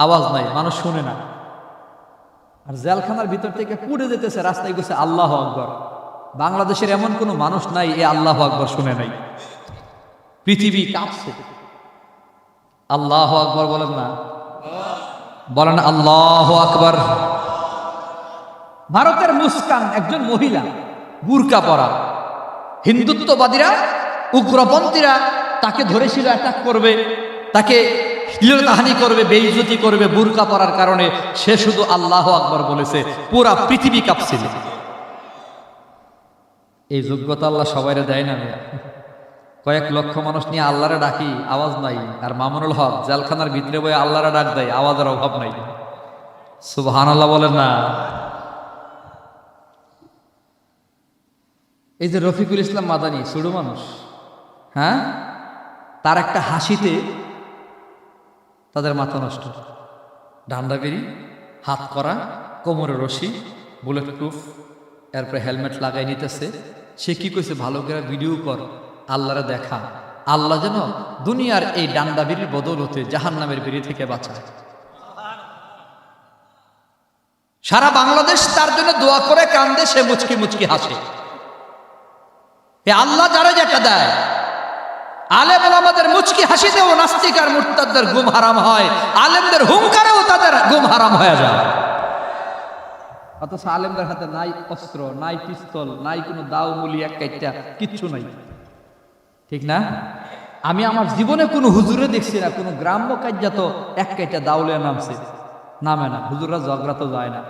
আওয়াজ নাই, মানুষ শুনে না। আর জেলখানার ভিতর থেকে পুড়ে যেতেছে, রাস্তায় গেছে আল্লাহু আকবার। বাংলাদেশের এমন কোনো মানুষ নাই এ আল্লাহু আকবার শুনে নাই। পৃথিবী কাঁপছে। আল্লাহু আকবার বলেন না? বলেন আল্লাহু আকবার। ভারতের মুস্কান একজন মহিলা, বুরকা পরা, হিন্দুত্ববাদীরা, উগ্রপন্থীরা তাকে ধরেছিল, অ্যাটাক করবে, তাকে শ্লীলতাহানি করবে, বেইজ্জতি করবে বুরকা পরার কারণে। সে শুধু আল্লাহু আকবার বলেছে, পুরা পৃথিবী কাঁপছিল। এই যোগ্যতা আল্লাহ সবাইরে দেয় না। কয়েক লক্ষ মানুষ নিয়ে আল্লাহরে ডাকি, আওয়াজ নাই। আর মামুনুল হক জেলখানার ভিতরে বয়ে আল্লাহরে ডাক দেয়, আওয়াজের অভাব নাই। সুবহানাল্লাহ বলেন না? এই যে রফিকুল ইসলাম মাদানী, ছোট মানুষ, হ্যাঁ, তার একটা হাসিতে তাদের মাথা নষ্ট। ডান্ডা বেরি, হাত করা, কোমরে রশি, বুলেট প্রুফ, এরপরে হেলমেট লাগাই নিতেছে। সে কি কইছে, ভালো করে ভিডিও কর, আল্লাহরে দেখা, আল্লাহ যেন দুনিয়ার এই ডান্ডা বেরির বদৌলতে জাহান্নামের বেরি থেকে বাঁচায়। সারা বাংলাদেশ তার জন্য দোয়া করে, কান্দে, সে মুচকি মুচকি হাসে। আল্লাহ যারা যেটা দেয়, আলেম ওলামাদের মুচকি হাসিতেও নাস্তিক আর মুরতাদদের ঘুম হারাম হয়, আলেমদের হুঙ্কারেও তাদের ঘুম হারাম হয়ে যায়। অথচ আলেমদের হাতে নাই অস্ত্র, নাই পিস্তল, নাই কোনো দাও মুলি, এক কাইটা কিচ্ছু নাই, ঠিক না? আমি আমার জীবনে কোনো হুজুরে দেখছি না, কোনো গ্রাম্য কাজ্যা তো এক কাইটা দাউলে নামছে, নামে না। হুজুররা ঝগড়া তো যায় না।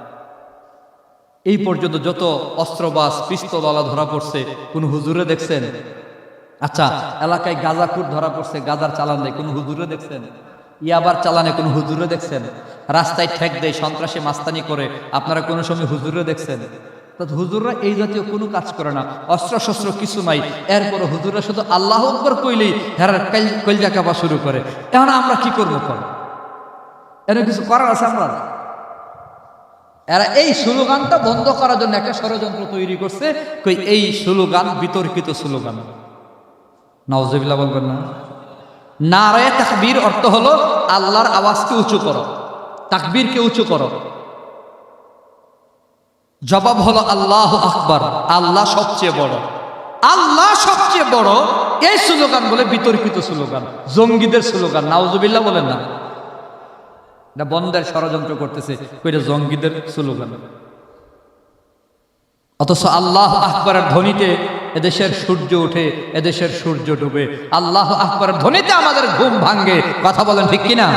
এই পর্যন্ত যত অস্ত্রবাজ, পিস্তলওয়ালা ধরা পড়ছে, কোন হুজুরে দেখছেন? আচ্ছা, এলাকায় গাঁজাখুর ধরা পড়ছে, গাঁজার চালান দেয়, কোন হুজুরে দেখছেন? ইয়াবার চালানে কোন হুজুরে দেখছেন? রাস্তায় ঠেক দেয়, সন্ত্রাসী মাস্তানি করে, আপনারা কোনো সময় হুজুরে দেখছেন? তো হুজুররা এই জাতীয় কোনো কাজ করে না, অস্ত্র শস্ত্র কিছু নাই। এরপর হুজুররা শুধু আল্লাহু আকবার কইলেই হেরার কলজা কাঁপা শুরু করে। এখন আমরা কি করবো? এর কিছু করার আছে আমরা? এরা এই স্লোগানটা বন্ধ করার জন্য একটা ষড়যন্ত্র তৈরি করছে। এই স্লোগান বিতর্কিত স্লোগান। নাউজুবিল্লাহ বলবেন না? নারে তাকবীর অর্থ হলো আল্লাহর আওয়াজকে উঁচু করো, তাকবীরকে উঁচু করো। জবাব হলো আল্লাহু আকবার, আল্লাহ সবচেয়ে বড়। আল্লাহ সবচেয়ে বড় এই স্লোগান বলে বিতর্কিত স্লোগান, জঙ্গিদের স্লোগান। নাউজুবিল্লাহ বলেন না, এটা বন্ধের ষড়যন্ত্র করতেছে, এটা জঙ্গিদের স্লোগান। অথচ আল্লাহ আকবরের ধ্বনিতে এদেশের সূর্য ওঠে, এদেশের সূর্য ডুবে। আল্লাহ আকবরের ধ্বনিতে আমাদের ঘুম ভাঙ্গে। কথা বলেন ঠিক কিনা?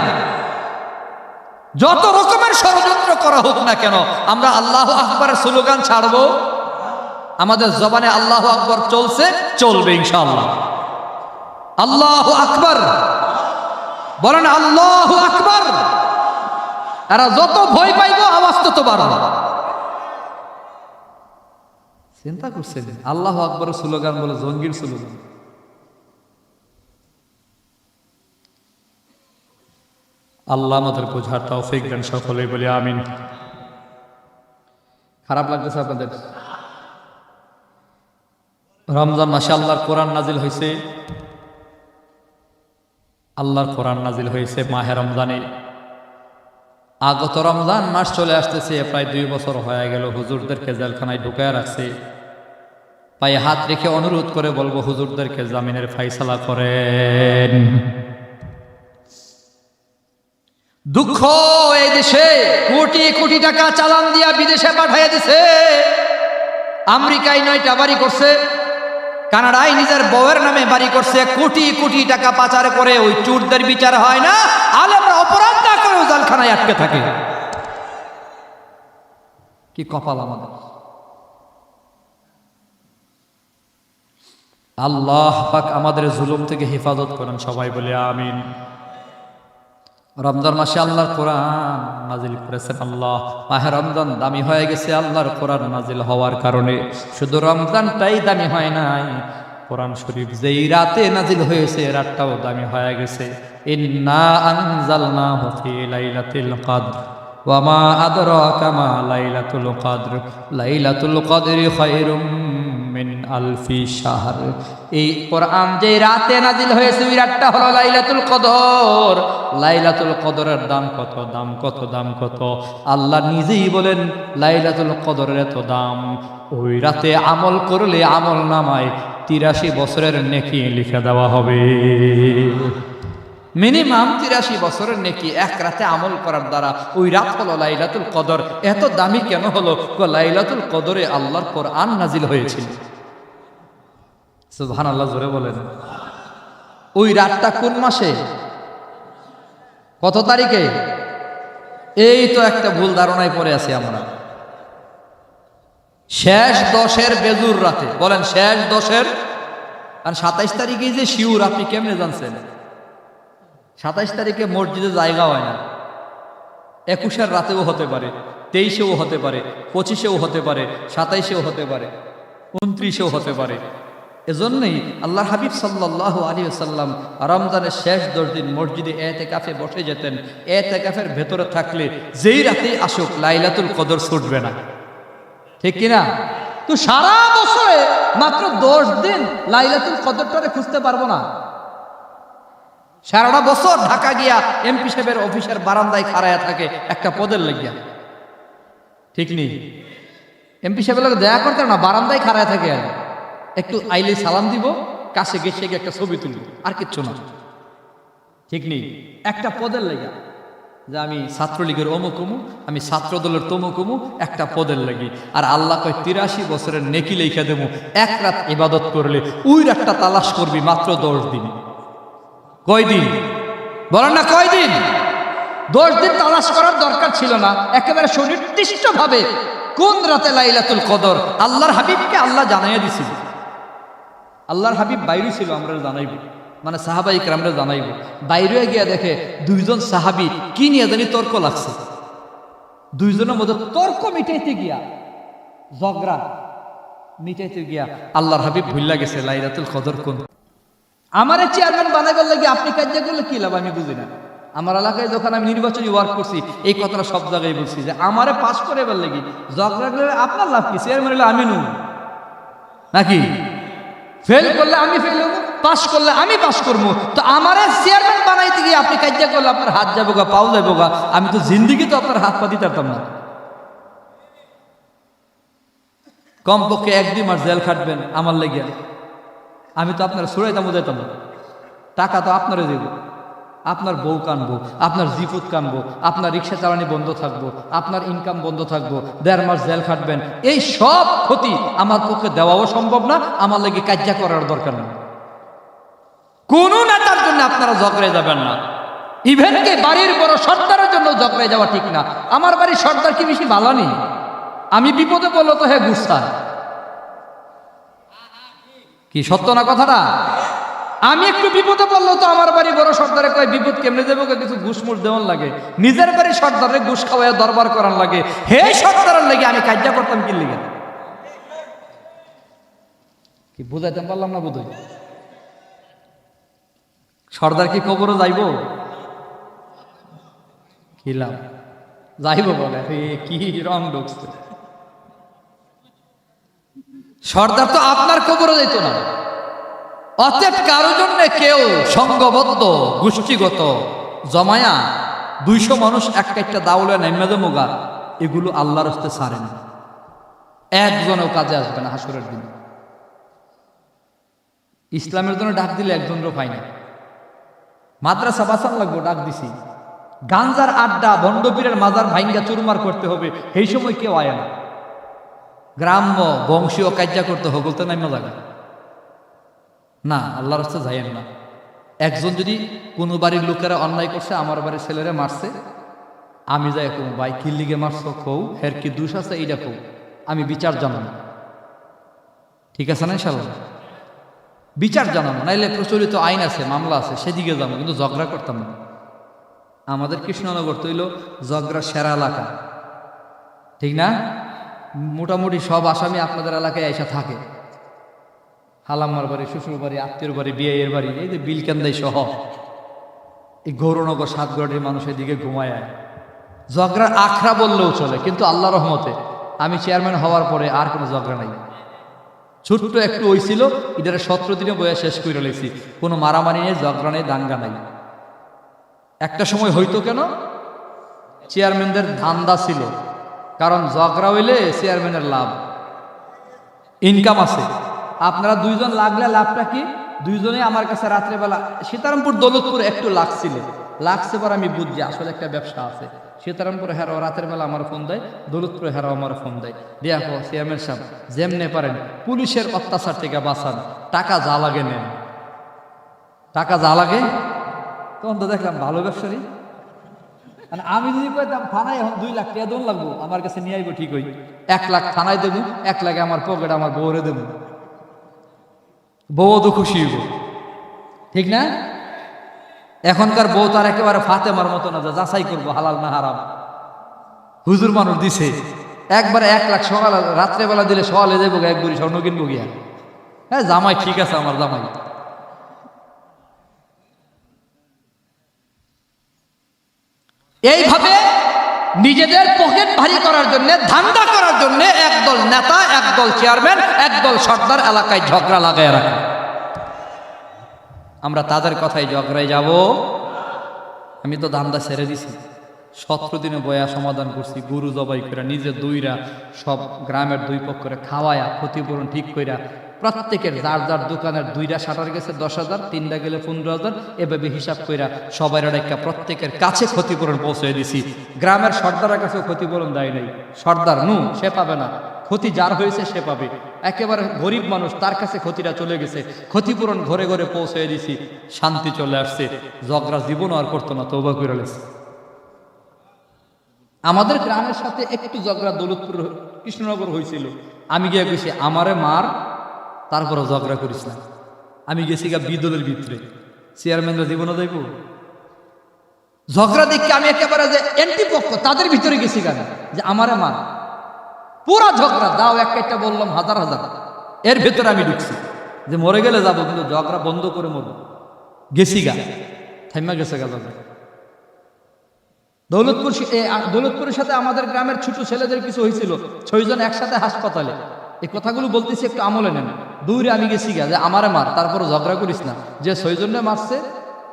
যত রকমের ষড়যন্ত্র করা হোক না কেন, আমরা আল্লাহ আকবরের স্লোগান ছাড়বো? আমাদের জবানে আল্লাহ আকবর চলছে, চলবে ইনশাআল্লাহ। আল্লাহ আকবর বলেন, আল্লাহ আকবর। এরা যত ভয় পাইব আওয়াজ তত বাড়বে। চিন্তা করছেন আল্লাহ আকবর স্লোগান বলে জঙ্গির স্লোগান। আল্লাহ আমাদের বোঝার তৌফিক দেন, সকলেই বলি আমিন। খারাপ লাগতেছে আপনাদের? রমজান মাসে আল্লাহর কোরআন নাজিল হয়েছে, আল্লাহর কোরআন নাজিল হয়েছে মাহে রমজানে। আগত রমজান মাস চলে আসতেছে, প্রায় 2 বছর হয়ে গেল। হুজুরদেরকে জেলখানায় ঢুকায় রাখছে। পায়ে হাত রেখে অনুরোধ করে বলবো, হুজুরদেরকে জামিনের ফাইসালা করেন। দুঃখ, এই দেশে কোটি কোটি টাকা চালান দিয়া বিদেশে পাঠিয়ে দিছে। আমেরিকায় 9টা বাড়ি করছে, কানাডায় নিজের বউয়ের নামে বাড়ি করছে। কোটি কোটি টাকা পাচার করে ওই চোরদের বিচার হয় না, আলেমরা অপরাধ না করে জেলখানায় আটকে থাকে। কি কপাল আমাদের! আল্লাহ পাক আমাদের জুলুম থেকে হেফাজত করেন, সবাই বলে আমিন। রমজান মাসে আল্লাহর কোরআন নাজিল করেছেন আল্লাহ। মাহে রমজান দামি হয়ে গেছে আল্লাহর কোরআন নাজিল হওয়ার কারণে। শুধু রমজানটাই দামি হয় নাই, কোরআন শরীফ যেই রাতে নাজিল হয়েছে রাতটাও দামি হয়ে গেছে। ইন্না আনজালনাহু ফি লাইলাতিল কদর ওয়া মা আদরাকা মা লাইলাতুল কদর লাইলাতুল কদরি খায়রুম মিন আলফি শাহর। এই কোরআন যে রাতে নাজিল হয়েছে ওই রাতটা হলো লাইলাতুল কদর। লাইলাতুল কদরের দাম কত, দাম কত, দাম কত! আল্লাহ নিজেই বলেন লাইলাতুল কদরের এত দাম। ওই রাতে আমল করলে আমল নামায় 83 বছরের নেকি লিখে দেওয়া হবে। মিনিমাম 83 বছরের নেকি এক রাতে আমল করার দ্বারা। ওই রাত হলো লাইলাতুল কদর। এত দামি কেন হলো? লাইলাতুল কদরে আল্লাহর কোরআন নাজিল হয়েছিল। সুবহানাল্লাহ, জোরে বলেন। ওই রাতটা কোন মাসে, কত তারিখে? এই তো একটা ভুল ধারণায় পড়ে আছি আমরা। শেষ 10-এর বেজুর রাতে। বলেন শেষ 10-এর। আর 27 তারিখে যে শিউর, আপনি কেমনে জানছেন? 27 তারিখে মসজিদে জায়গা হয় না। 21-এর রাতেও হতে পারে, 23-এও হতে পারে, 25-এও হতে পারে, 27-এও হতে পারে, 29-এও হতে পারে। এজন্যই আল্লাহর হাবিব সাল্লাল্লাহু আলাইহি ওয়াসাল্লাম রমজানের শেষ 10 দিন মসজিদে ইতিকাফে বসে যেতেন। ইতিকাফের ভেতরে থাকলে যেই রাতেই আসুক লাইলাতুল কদর ছুটবে না, ঠিক কিনা? তো সারা বছরে মাত্র 10 দিন লাইলাতুল কদরটারে খুঁজতে পারবো না। সারাটা বছর ঢাকা গিয়া এমপি সাহেবের অফিসের বারান্দায় খাড়ায়া থাকে একটা পদের লাগিয়া, ঠিক নেই? এমপি সাহেবের লোক দয়া করতে না, বারান্দায় খাড়ায়া থাকে। আর একটু আইলে সালাম দিব, কাছে গেছে গিয়ে একটা ছবি তুলব, আর কিচ্ছু না, ঠিক নেই? একটা পদের লাগিয়া, যে আমি ছাত্রলীগের অমুক অমুক, আমি ছাত্রদলের তমুক অমুক, একটা পদের লাগি। আর আল্লাহ কয় 83 বছরের নেকি লেখা দেবো এক রাত ইবাদত করলে। ওই রাতটা তালাশ করবি মাত্র 10 দিন। কয়দিন বলেন না? কয়দিন? 10 দিন তালাশ করার দরকার ছিল না। একেবারে সুনির্দিষ্ট ভাবে কোন রাতে লাইলাতুল কদর আল্লাহর হাবিবকে আল্লাহ জানাইয়া দিছিল। আল্লাহর হাবিব বাইরে ছিল, আমরা জানাইব, মানে সাহাবাই কেরামরা জানাইব। বাইরে গিয়া দেখে 2 জন সাহাবী কি নিয়ে জানি তর্ক লাগছে। 2 জনের মধ্যে তর্ক মিটাইতে গিয়া, ঝগড়া মিটাইতে গিয়া আল্লাহর হাবিব ভুল্লা গেছে লাইলাতুল কদর কোন। আমারে চেয়ারম্যান বানাইবার লাগে আপনি কাজ করলে কি লাভ আমি বুঝি না। আমার এলাকায় যখন আমি নির্বাচনী ওয়ার্ক করছি এই কথাটা সব জায়গায় বলছি যে আমারে পাস করে এবার লাগি, ঝগড়া করলে আপনার লাভ কি? চেয়ারম্যান হলে আমি নু নাকি? ফেল করলে আমি ফেল হবো, পাস করলে আমি পাস করবো। তো আমারে চেয়ারম্যান বানাইতে গিয়ে আপনি কাজ করলে আপনার হাত যাবো গা, পাও যাবো গা। আমি তো জিন্দিগি তো আপনার হাত পা দিতে পারতাম না। কমপক্ষে 1-2 মাস জেল খাটবেন আমার লেগে। আমি তো আপনার সুরাইতাম উদাইতাম না, টাকা তো আপনারা দেব, আপনার বউ কানবো, আপনার জিফুত কানবো, আপনার রিক্সা চালানি বন্ধ থাকবো, আপনার ইনকাম বন্ধ থাকবো, 1.5 মাস জেল খাটবেন। এই সব ক্ষতি আমার পক্ষে দেওয়াও সম্ভব না, আমার লাগে কাজ্যা করার দরকার নেই। কোন নেতার জন্য আপনারা ঝগড়ায় যাবেন না, ইভেন কি বাড়ির বড় সর্দারের জন্য ঝগড়ায় যাওয়া ঠিক না। আমার বাড়ির সর্দার কি বেশি ভালো নেই? আমি বিপদে বললো তো হে গুস্তায়, কি সত্য না কথাটা? আমি একটু বিপদে পড়লো তো আমার বাড়ি বড় সর্দারে কয় বিপদ কেমনে দেবো, কিছু ঘুষ মুষ দেওয়ান লাগে, নিজের বাড়ি সর্দারে ঘুষ খাওয়াই দরবার করার লাগে। হে সর্দারের লাগে আমি কাজ্যা করতাম কি লিগে? কি বুঝাইতে পারলাম না? বোধ সর্দার কি কবরও যাইব? খিলাম যাইব বলে, কি রং ঢুকছে। সর্দার তো আপনার কবরও যাইতো না। অতএব কারো জন্য কেউ সংঘবদ্ধ গোষ্ঠীগত জমায়া 200 মানুষ একটা দাউলে নেমে মোগা, এগুলো আল্লাহর হস্তে ছাড়ে না। একজনও কাজে আসবে না হাসরের দিন। ইসলামের জন্য ডাক দিলে একজনেরও পাই না। মাদ্রাসা বাঁচান লাগবো, ডাক দিছি। গাঞ্জার আড্ডা ভণ্ডপীরের মাজার ভাইঙ্গা চুরমার করতে হবে, এই সময় কেউ আয় না। গ্রাম্য বংশীয় কার্যা করতে হবে বলতে নাই মজা না, আল্লাহর রাস্তায় যাইয়েন না। একজন যদি কোনো বাড়ির লোকেরা অন্যায় করছে, আমার বাড়ির ছেলেরা মারছে, আমি যাই কম ভাই কি লিগে মারছো কৌ, হের কি দোষ আছে এইটা কৌ, আমি বিচার জানানো। ঠিক আছে না ইনশাল্লাহ? বিচার জানানো, নাইলে প্রচলিত আইন আছে, মামলা আছে, সেদিকে যাবো, কিন্তু ঝগড়া করতাম না। আমাদের কৃষ্ণনগর তৈল ঝগড়া সেরা এলাকা, ঠিক না? মোটামুটি সব আসামি আপনাদের এলাকায় এসে থাকে। হালাম্মার বাড়ি, শ্বশুর বাড়ি, আত্মীয়র বাড়ি, বিয়ের বাড়ি, এই যে বিলকান্দাই সহ এই গৌরনগর 7 গ্রামের মানুষ এদিকে ঘুমায়। ঝগড়ার আখড়া বললেও চলে, কিন্তু আল্লাহ রহমতে আমি চেয়ারম্যান হওয়ার পরে আর কোনো ঝগড়া নাই। ছোট্ট একটু হইছিল, এটারে 17 দিনে বইয়া শেষ করে লেছি। কোনো মারামারি নেই, ঝগড়া নেই, দাঙ্গা নাই। একটা সময় হইতো কেন, চেয়ারম্যানদের ধান্দা ছিল, কারণ ঝগড়া হইলে চেয়ারম্যানের লাভ, ইনকাম আছে। আপনারা 2 জন লাগলে লাভটা কি? 2 জনে আমার কাছে রাত্রেবেলা সীতারামপুর দৌলতপুর একটু লাগছিল, লাগছে পর আমি বুঝছি আসলে একটা ব্যবসা আছে। সীতারামপুরে হেরাও রাতের বেলা আমার ফোন দেয়, দৌলতপুরে হেরাও আমার ফোন দেয়, দিয়া কো চেয়ারম্যান সাহেব যেমনে পারেন পুলিশের অত্যাচার থেকে বাঁচান, টাকা যা লাগে নেন, টাকা যা লাগে। তখন তো দেখলাম ভালো ব্যবসায়ী। আমি যদি কইতাম থানায় এখন 2 লাখ টাকা দোন লাগবো, আমার কাছে নিয়ে আইব, ঠিক হই 1 লাখ থানায় দেবো, 1 লাখে আমার পকেট আমার বউরে দেবো, বউ তো খুশি হইব, ঠিক না? এখনকার বউ তার একেবারে ফাতেমার মতো না, যাচাই করবো হালাল না হারাম। হুজুর মানুষ দিছে একবারে 1 লাখ সকাল রাত্রেবেলা দিলে সকালে যাইব, 1 বুড়ি স্বর্ণ কিনবো গিয়া। হ্যাঁ জামাই ঠিক আছে, আমার জামাই। এইভাবে নিজেদের পকেট ভারী করার জন্য, ধান্দা করার জন্য একদল নেতা, একদল চেয়ারম্যান, একদল সর্দার এলাকায় ঝগড়া লাগায় রাখে। আমরা তাদের কথাই ঝগড়ায় যাব? আমি তো ধান্দা ছেড়ে দিছি, 17 দিনে বয়া সমাধান করছি, গরু জবাই করে নিজে দুইরা সব গ্রামের 2 পক্ষরে খাওয়ায়া ক্ষতিপূরণ ঠিক কইরা, প্রত্যেকের যার যার দোকানের 2টা শাটার গেছে 10,000, 3টা গেলে 15,000, এভাবে হিসাব কইরা সবাই একটা প্রত্যেকের কাছে ক্ষতিপূরণ পৌঁছে দিছি। গ্রামের সর্দারের কাছেও ক্ষতিপূরণ দেয় নাই। সর্দার সে পাবে না, ক্ষতি যার হয়েছে সে পাবে। একেবারে গরিব মানুষ, তার কাছে ক্ষতিটা চলে গেছে, ক্ষতিপূরণ ঘরে ঘরে পৌঁছে দিছি, শান্তি চলে আসছে। ঝগড়া জীবনও আর করতো না, তওবা করে লেছে। আমাদের গ্রামের সাথে একটু ঝগড়া দৌলতপুর কৃষ্ণনগর হয়েছিল, আমি গিয়ে গেছি আমারে মার, তারপরে ঝগড়া করিস না। আমি গেছি গা বিদলের ভিতরে, চেয়ারম্যানরা জীবনও যাইব ঝগড়া দেখে আমি একেবারে যে এন্টি পক্ষ তাদের ভিতরে গেছি কেন, যে আমারে মার, পুরা ঝগড়া দাও একটা বললাম 1000 এর ভেতরে আমি ঢুকছি, যে মরে গেলে যাবো, কিন্তু ঝগড়া বন্ধ করে মরবো। গেছি গা, থাইমা গেছে গা ঝগড়া। দৌলতপুরের সাথে আমাদের গ্রামের ছোট ছেলেদের কিছু হয়েছিল, 6 জন একসাথে হাসপাতালে। এই কথাগুলো বলতেছি, একটু আমলে নেন। দূরে আমি গেছি গা, যে আমারে মার, তারপরে ঝগড়া করিস না। যে 6 জনে মারছে,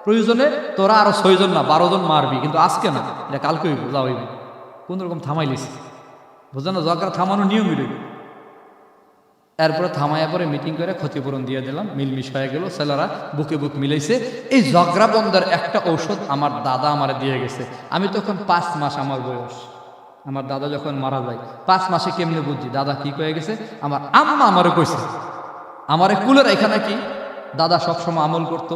প্রয়োজনে তোরা আরো 6 জন না 12 জন মারবি, কিন্তু আজকে না, এটা কালকে হইব, যা হইব। কোন রকম থামাইলিস, বুঝলেন না? ঝগড়া থামানো নিয়মই রইব। এরপরে থামাইয়া পরে মিটিং করে ক্ষতিপূরণ দিয়ে দিলাম, মিলমিশ হয়ে গেল, ছেলেরা বুকে বুক মিলাইছে। এই ঝগড়া বন্ধের একটা ঔষধ আমার দাদা আমারে দিয়ে গেছে। আমি তখন 5 মাস আমার বয়স, আমার দাদা যখন মারা যায় 5 মাসে কেমনে বুঝছি দাদা কি কয়ে গেছে, আমার আম্মা আমারে কইছে, আমারে কুলের এখানে কি দাদা সবসময় আমল করতো,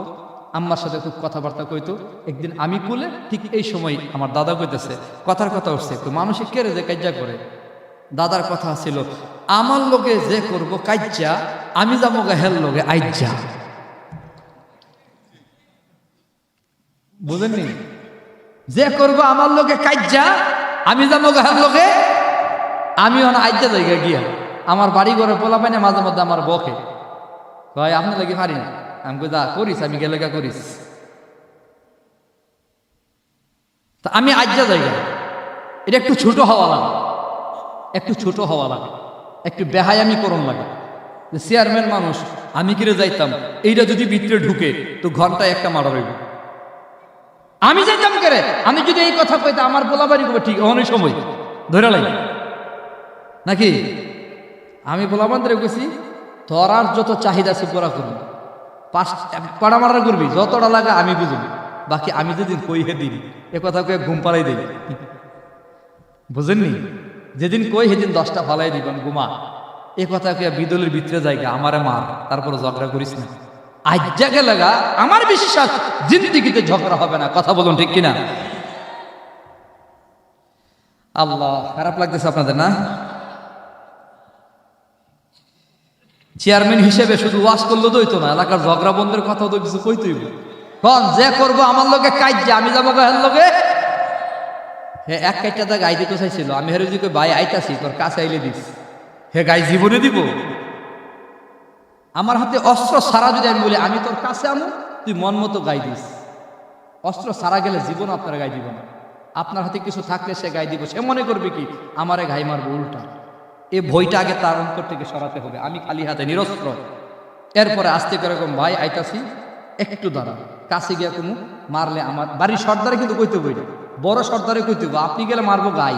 আম্মার সাথে খুব কথাবার্তা কইতো। একদিন আমি কুলে, ঠিক এই সময় আমার দাদা কইতেছে, কথার কথা উঠছে, তো মানুষে কেড়ে যে কাজ্জা করে, দাদার কথা ছিল আমার লোকে যে করব কাজ্জা, আমি যাবো হেল লোকে আইজ্জা। বুঝেননি? যে করব আমার লোকে কাজ্জা, আমি যাবো হেল লোকে, আমি আইজ্জা জায়গা গিয়া আমার বাড়ি ঘরে পোলা পাইনে মাঝে মধ্যে আমার বকে ভাই আপনি লাগে পারি না, আমি কই দা করিস, আমি গেলে করিস। তা আমি আজ্জা জায়গা, এটা একটু ছোট হওয়া লাগে, একটু ছোট হওয়া লাগে, একটু বেহায়ামি করণ লাগে। চেয়ারম্যান মানুষ, আমি কিরে যাইতাম, এইটা যদি ভিতরে ঢুকে তো ঘন্টায় একটা মারা রইব, আমি যাইতাম কেরে, আমি যদি এই কথা কইতাম আমার বলা বাড়ি করবো, ঠিক অনেক সময় ধরে লাগে নাকি। আমি বলাবান্ধরে গেছি, তোর আর যত চাহিদা আছে পুরা করবি, 5 পাড়া মারা করবি, যতটা লাগে আমি বুঝবি, বাকি আমি যেদিন কই হে দিবি, এ কথা কয়ে ঘুম পাড়াই দিবি, বুঝেননি? যেদিন কই সেদিন 10টা ফালাই দিবেন ঘুমা, এ কথা কয়ে বিদলের ভিতরে জায়গা আমারে মার, তারপরে ঝগড়া করিস না। আজ্জাকে লাগা আমার বিশ্বাস জিন্দিগিতে ঝগড়া হবে না, কথা বলুন ঠিক কিনা? আল্লাহ, খারাপ লাগতেছে আপনাদের না? চেয়ারম্যান হিসেবে শুধু ওয়াজ করলে তো হইতো না, এলাকার ঝগড়া বন্ধের কথা তো কিছু কইতেই। কন যে করবো আমার লোকে কাজ্জা, আমি যাবো হের লোকে। হে এক কাইটা গাই দিতে চাইছিল, আমি হেরে যদি ভাই আইতাছি তোর কাছে আইলে দিস, হে গাই জীবনে দিব? আমার হাতে অস্ত্র সারা যদি আমি বলি আমি তোর কাছে আমু, তুই মন মতো গাই দিস, অস্ত্র সারা গেলে জীবন আপনার গাই দিব না। আপনার হাতে কিছু থাকলে সে গাই দিব, সে মনে করবে কি আমারে গাই মারবো উল্টা। এ ভয়টা আগে তার অন্তর থেকে সরাতে হবে, আমি খালি হাতে নিরস্ত্র। এরপরে আস্তে করে কম ভাই আইতাছি, একটু দাঁড়া, কাছে গিয়া কোনো মারলে আমার বাড়ির সর্দারে কিন্তু কইতে বই না, বড় সর্দারে কইতে বই, আপনি গেলে মারবো গাই,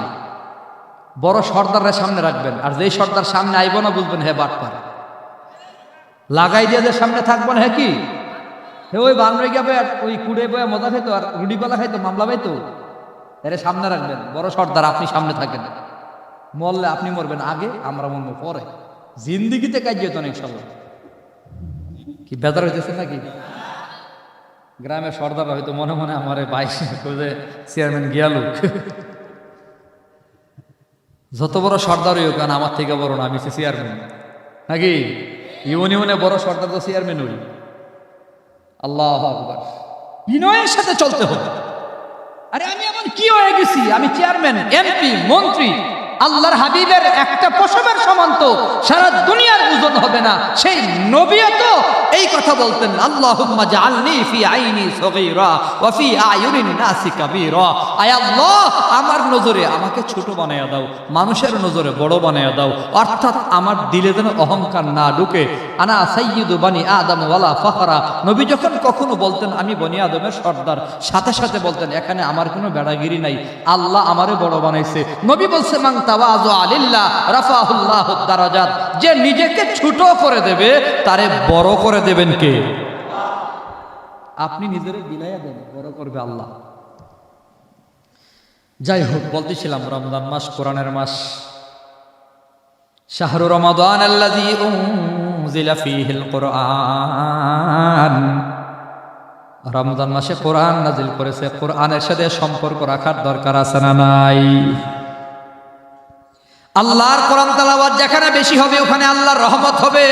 বড় সর্দারের সামনে রাখবেন, আর যেই সর্দার সামনে আইব না বুঝবেন হে বাটপার, লাগাই দিয়ে যে সামনে থাকবো না, হ্যাঁ কি হে ওই বানরে গিয়ে ওই কুড়ে বয়ে মজা খাইতো আর রুডিপালা খাইতো, মামলা পাইতো, এরে সামনে রাখবেন, বড় সর্দার আপনি সামনে থাকেন, মরলে আপনি মরবেন আগে, আমরা মরবো পরে, জিন্দিগিতে কাজ যেত অনেক সবাই। কি বেদার হইতেছে নাকি? গ্রামের সর্দাররা হয়তো মনে মনে আমার বাইশ চেয়ারম্যান গিয়ালুক, যত বড় সর্দারই হোক আমার থেকে বড় না, আমি চেয়ারম্যান নাকি, ইউনিয়নে বড় সর্দার তো চেয়ারম্যান হই। আল্লাহু আকবার, বিনয়ের সাথে চলতে হবে। আরে আমি এমন কি হয়ে গেছি, আমি চেয়ারম্যান, এমপি, মন্ত্রী, আল্লাহর হাবিবের একটা পশমের সমান তো সারা দুনিয়ার ওজন হবে না। সেই নবীও তো এই কথা বলতেন, আল্লাহুম্মা জাআলনি ফি আইনি সগীরা ওয়া ফি আয়ুনিন নাসি কাবীরা। আয় আল্লাহ, আমার নজরে আমাকে ছোট বানায়া দাও, মানুষের নজরে বড় বানায়া দাও, অর্থাৎ আমার দিলে যেন অহংকার না ঢুকে। আনা সাইয়্যিদু বানি আদম ওয়ালা ফাখরা। নবী যখন কখনো বলতেন আমি বনি আদমের সর্দার, সাথে সাথে বলতেন এখানে আমার কোনো বেড়াগিরি নাই, আল্লাহ আমারে বড় বানাইছে। নবী বলছে মান তাওয়াযু আলিল্লাহ রাফাহুল্লাহু দারাজাত, যে নিজেকে ছোট করে দেবে তারে বড় করে দেবেন কে? আপনি নিজেরে বিলাইয়া দেন, বড় করবে আল্লাহ। যাই হোক, বলতেছিলাম রমজান মাস কোরআনের মাস, শাহরু রমাদান আল্লাযী উনজিলা ফীহিল কুরআন। রমজান মাসে কোরআন নাজিল করেছে, কোরআনের সাথে সম্পর্ক রাখার দরকার আছে না নাই? আল্লাহর কোরআন তেলাওয়াত যেখানে বেশি হবে ওখানে আল্লাহর রহমত হবে।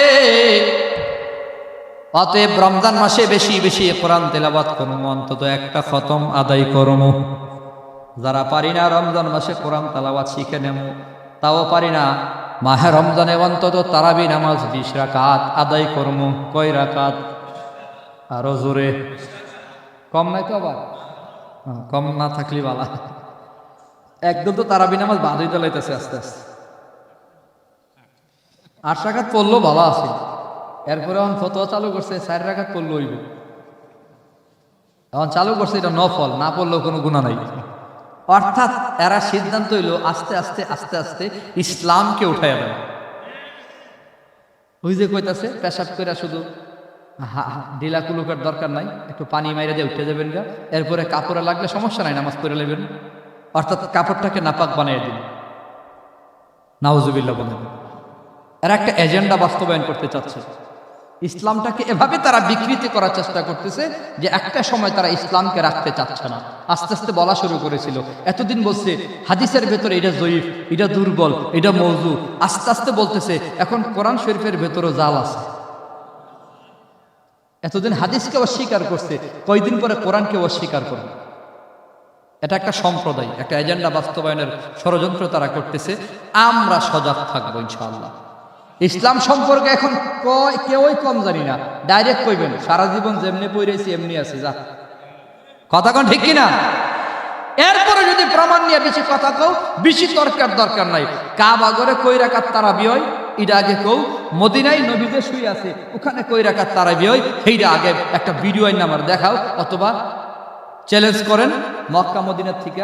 অতএব রমজান মাসে বেশি বেশি কোরআন তেলাওয়াত করুন, অন্তত একটা খতম আদায় করুন। যারা পারি না রমজান মাসে কোরআন তেলাওয়াত শিখে নেব, তাও পারি না মাহে রমজানে অন্তত তারাবি নামাজ 20 রাকাত আদায় করব। কয় রাকাত? আরো জোরে, কম নাই তো আবার, কম না থাকলে বালা। একদম তো তারাবি নামাজ বাদ হইতে লাইতেছে আস্তে আস্তে। 8 রাকাত পড়লো ভালো আছে, এরপরে এখন ফতোয়া চালু করছে 4 রাকাত পড়লো হইব। এখন চালু করছে এটা নফল, না পড়লেও কোনো গুনাহ নাই। অর্থাৎ এরা সিদ্ধান্ত হইল আস্তে আস্তে আস্তে আস্তে ইসলামকে উঠাইয়া দেয়। ওই যে কইতাছে পেশাব করে শুধু ঢিলা কুলুকের দরকার নাই, একটু পানি মাইরে দিয়ে উঠে যাবেন গা, এরপরে কাপড়ে লাগলে সমস্যা নাই, নামাজ পড়ে নেবেন, অর্থাৎ কাপড়টাকে নাপাক বানিয়ে দিন। নাউজুবিল্লাহ বলেন। এরা একটা এজেন্ডা বাস্তবায়ন করতে চাচ্ছে। ইসলামটাকে এভাবে তারা বিকৃতি করার চেষ্টা করতেছে যে একটা সময় তারা ইসলামকে রাখতে চাচ্ছে না। আস্তে আস্তে বলা শুরু করেছিল, এতদিন বলছে হাদিসের ভেতরে এটা জয়ীফ, এটা দুর্বল, এটা মওযু, আস্তে আস্তে বলতেছে এখন কোরআন শরীফের ভেতরে জাল আছে। এতদিন হাদিসকে অস্বীকার করছে, কয়দিন পরে কোরআনকে অস্বীকার করবে। এটা একটা সম্প্রদায়, একটা এজেন্ডা বাস্তবায়নের ষড়যন্ত্র তারা করতেছে। আমরা সজাগ থাকবো ইনশাআল্লাহ। ইসলাম সম্পর্কে এখন কেউই কম জানি না, ডাইরেক্ট কইবেন সারা জীবন যেমনি পড়েছি এমনি আছে, যা কথা কোন ঠিক কিনা? এরপরে যদি প্রমাণ নিয়ে বেশি কথা কও, বেশি তর্কের দরকার নাই। কাবা ঘরে কই রাকাত তারাবি হয় এটা আগে কও, মদিনায় নবীদের শুয়ে আছে ওখানে কই রাকাত তারাবি হয় সেইটা আগে একটা ভিডিও আইন আমার দেখাও, অথবা চ্যালেঞ্জ করেন মক্কা মদিনার থেকে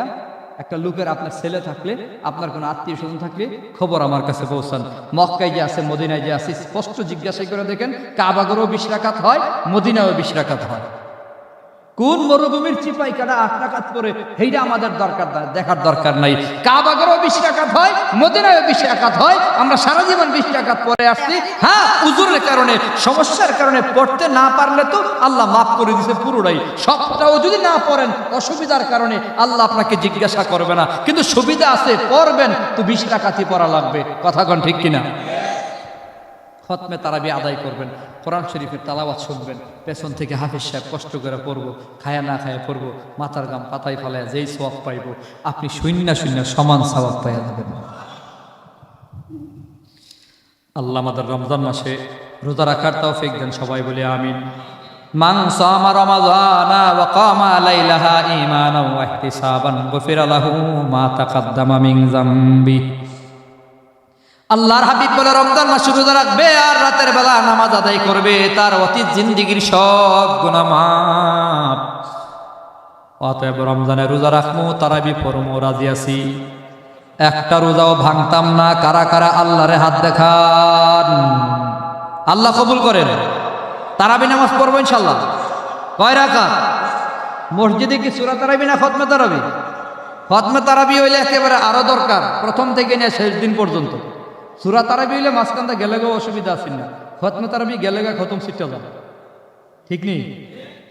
একটা লোকের আপনার ছেলে থাকলে, আপনার কোনো আত্মীয় স্বজন থাকলে খবর আমার কাছে পৌঁছান। মক্কায় যে আছে, মদিনায় যে আছে, স্পষ্ট জিজ্ঞাসা করে দেখেন কাবা ঘরেও 20 রাকাত হয়, মদিনায়ও 20 রাকাত হয়। কোন মরুভূমির চিপাই কাটা 8 রাকাত করে সেইটা আমাদের দরকার, দেখার দরকার নাই। কাবা ঘরেও 20 রাকাত হয়, মদিনায়ও 20 রাকাত হয়। আমরা সারা জীবন 20 রাকাত পরে আসছি। হ্যাঁ, উজুরের কারণে, সমস্যার কারণে পড়তে না পারলে তো আল্লাহ মাফ করে দিয়েছে পুরোটাই। সবটাও যদি না পড়েন অসুবিধার কারণে আল্লাহ আপনাকে জিজ্ঞাসা করবে না, কিন্তু সুবিধা আছে পড়বেন তো 20 রাকাতই পড়া লাগবে। কথা কোন ঠিক কিনা? খতমে তারাবি আদায় করবেন, কোরআন শরীফের তালাওয়াত শুনবেন, পেছন থেকে হাফিজ সাহেব কষ্ট করে পড়বো, খায়া না খায়া পড়বো, মাথার গাম পাতায় ফালায় যেই সওয়াব পাইব আপনি শূন্য শূন্য সমান সওয়াব পাইয়া যাবেন। আল্লাহ আমাদের রমজান মাসে রোজা রাখার তৌফিক দেন, সবাই বলে আমিন। মান সামা রমাযানা ওয়া কামা লাইলাহা ঈমানান ওয়া ইহতিসাবান গুফিরা লাহু মা তাকাদ্দামা মিন যামবি। আল্লাহর হাবিব বলে রমজান মাসে রোজা রাখবে আর রাতের বেলা নামাজ আদায় করবে, তার অতীত জিন্দেগীর সব গুনাহ মাফ। অতএব রমজানে রোজা রাখমু, তারাবি পড়মু, রাজি আছি। একটা রোজাও ভাঙতাম না। কারা কারা আল্লাহরে হাত দেখান, আল্লাহ কবুল করেন। তারাবি নামাজ পড়বো ইনশাল্লাহ। কয় রাকাত? মসজিদে কি সূরা তারাবি না খতমে তারাবি? খতমে তারাবি হইলে একেবারে আরো দরকার, প্রথম থেকে নিয়ে শেষ দিন পর্যন্ত। সূরা তারাবি হইলে মাঝখানটা গেলে গো অসুবিধা আছে না, খতমে তারাবি গেলে গা খতম সিটটা যাবে, ঠিক নেই?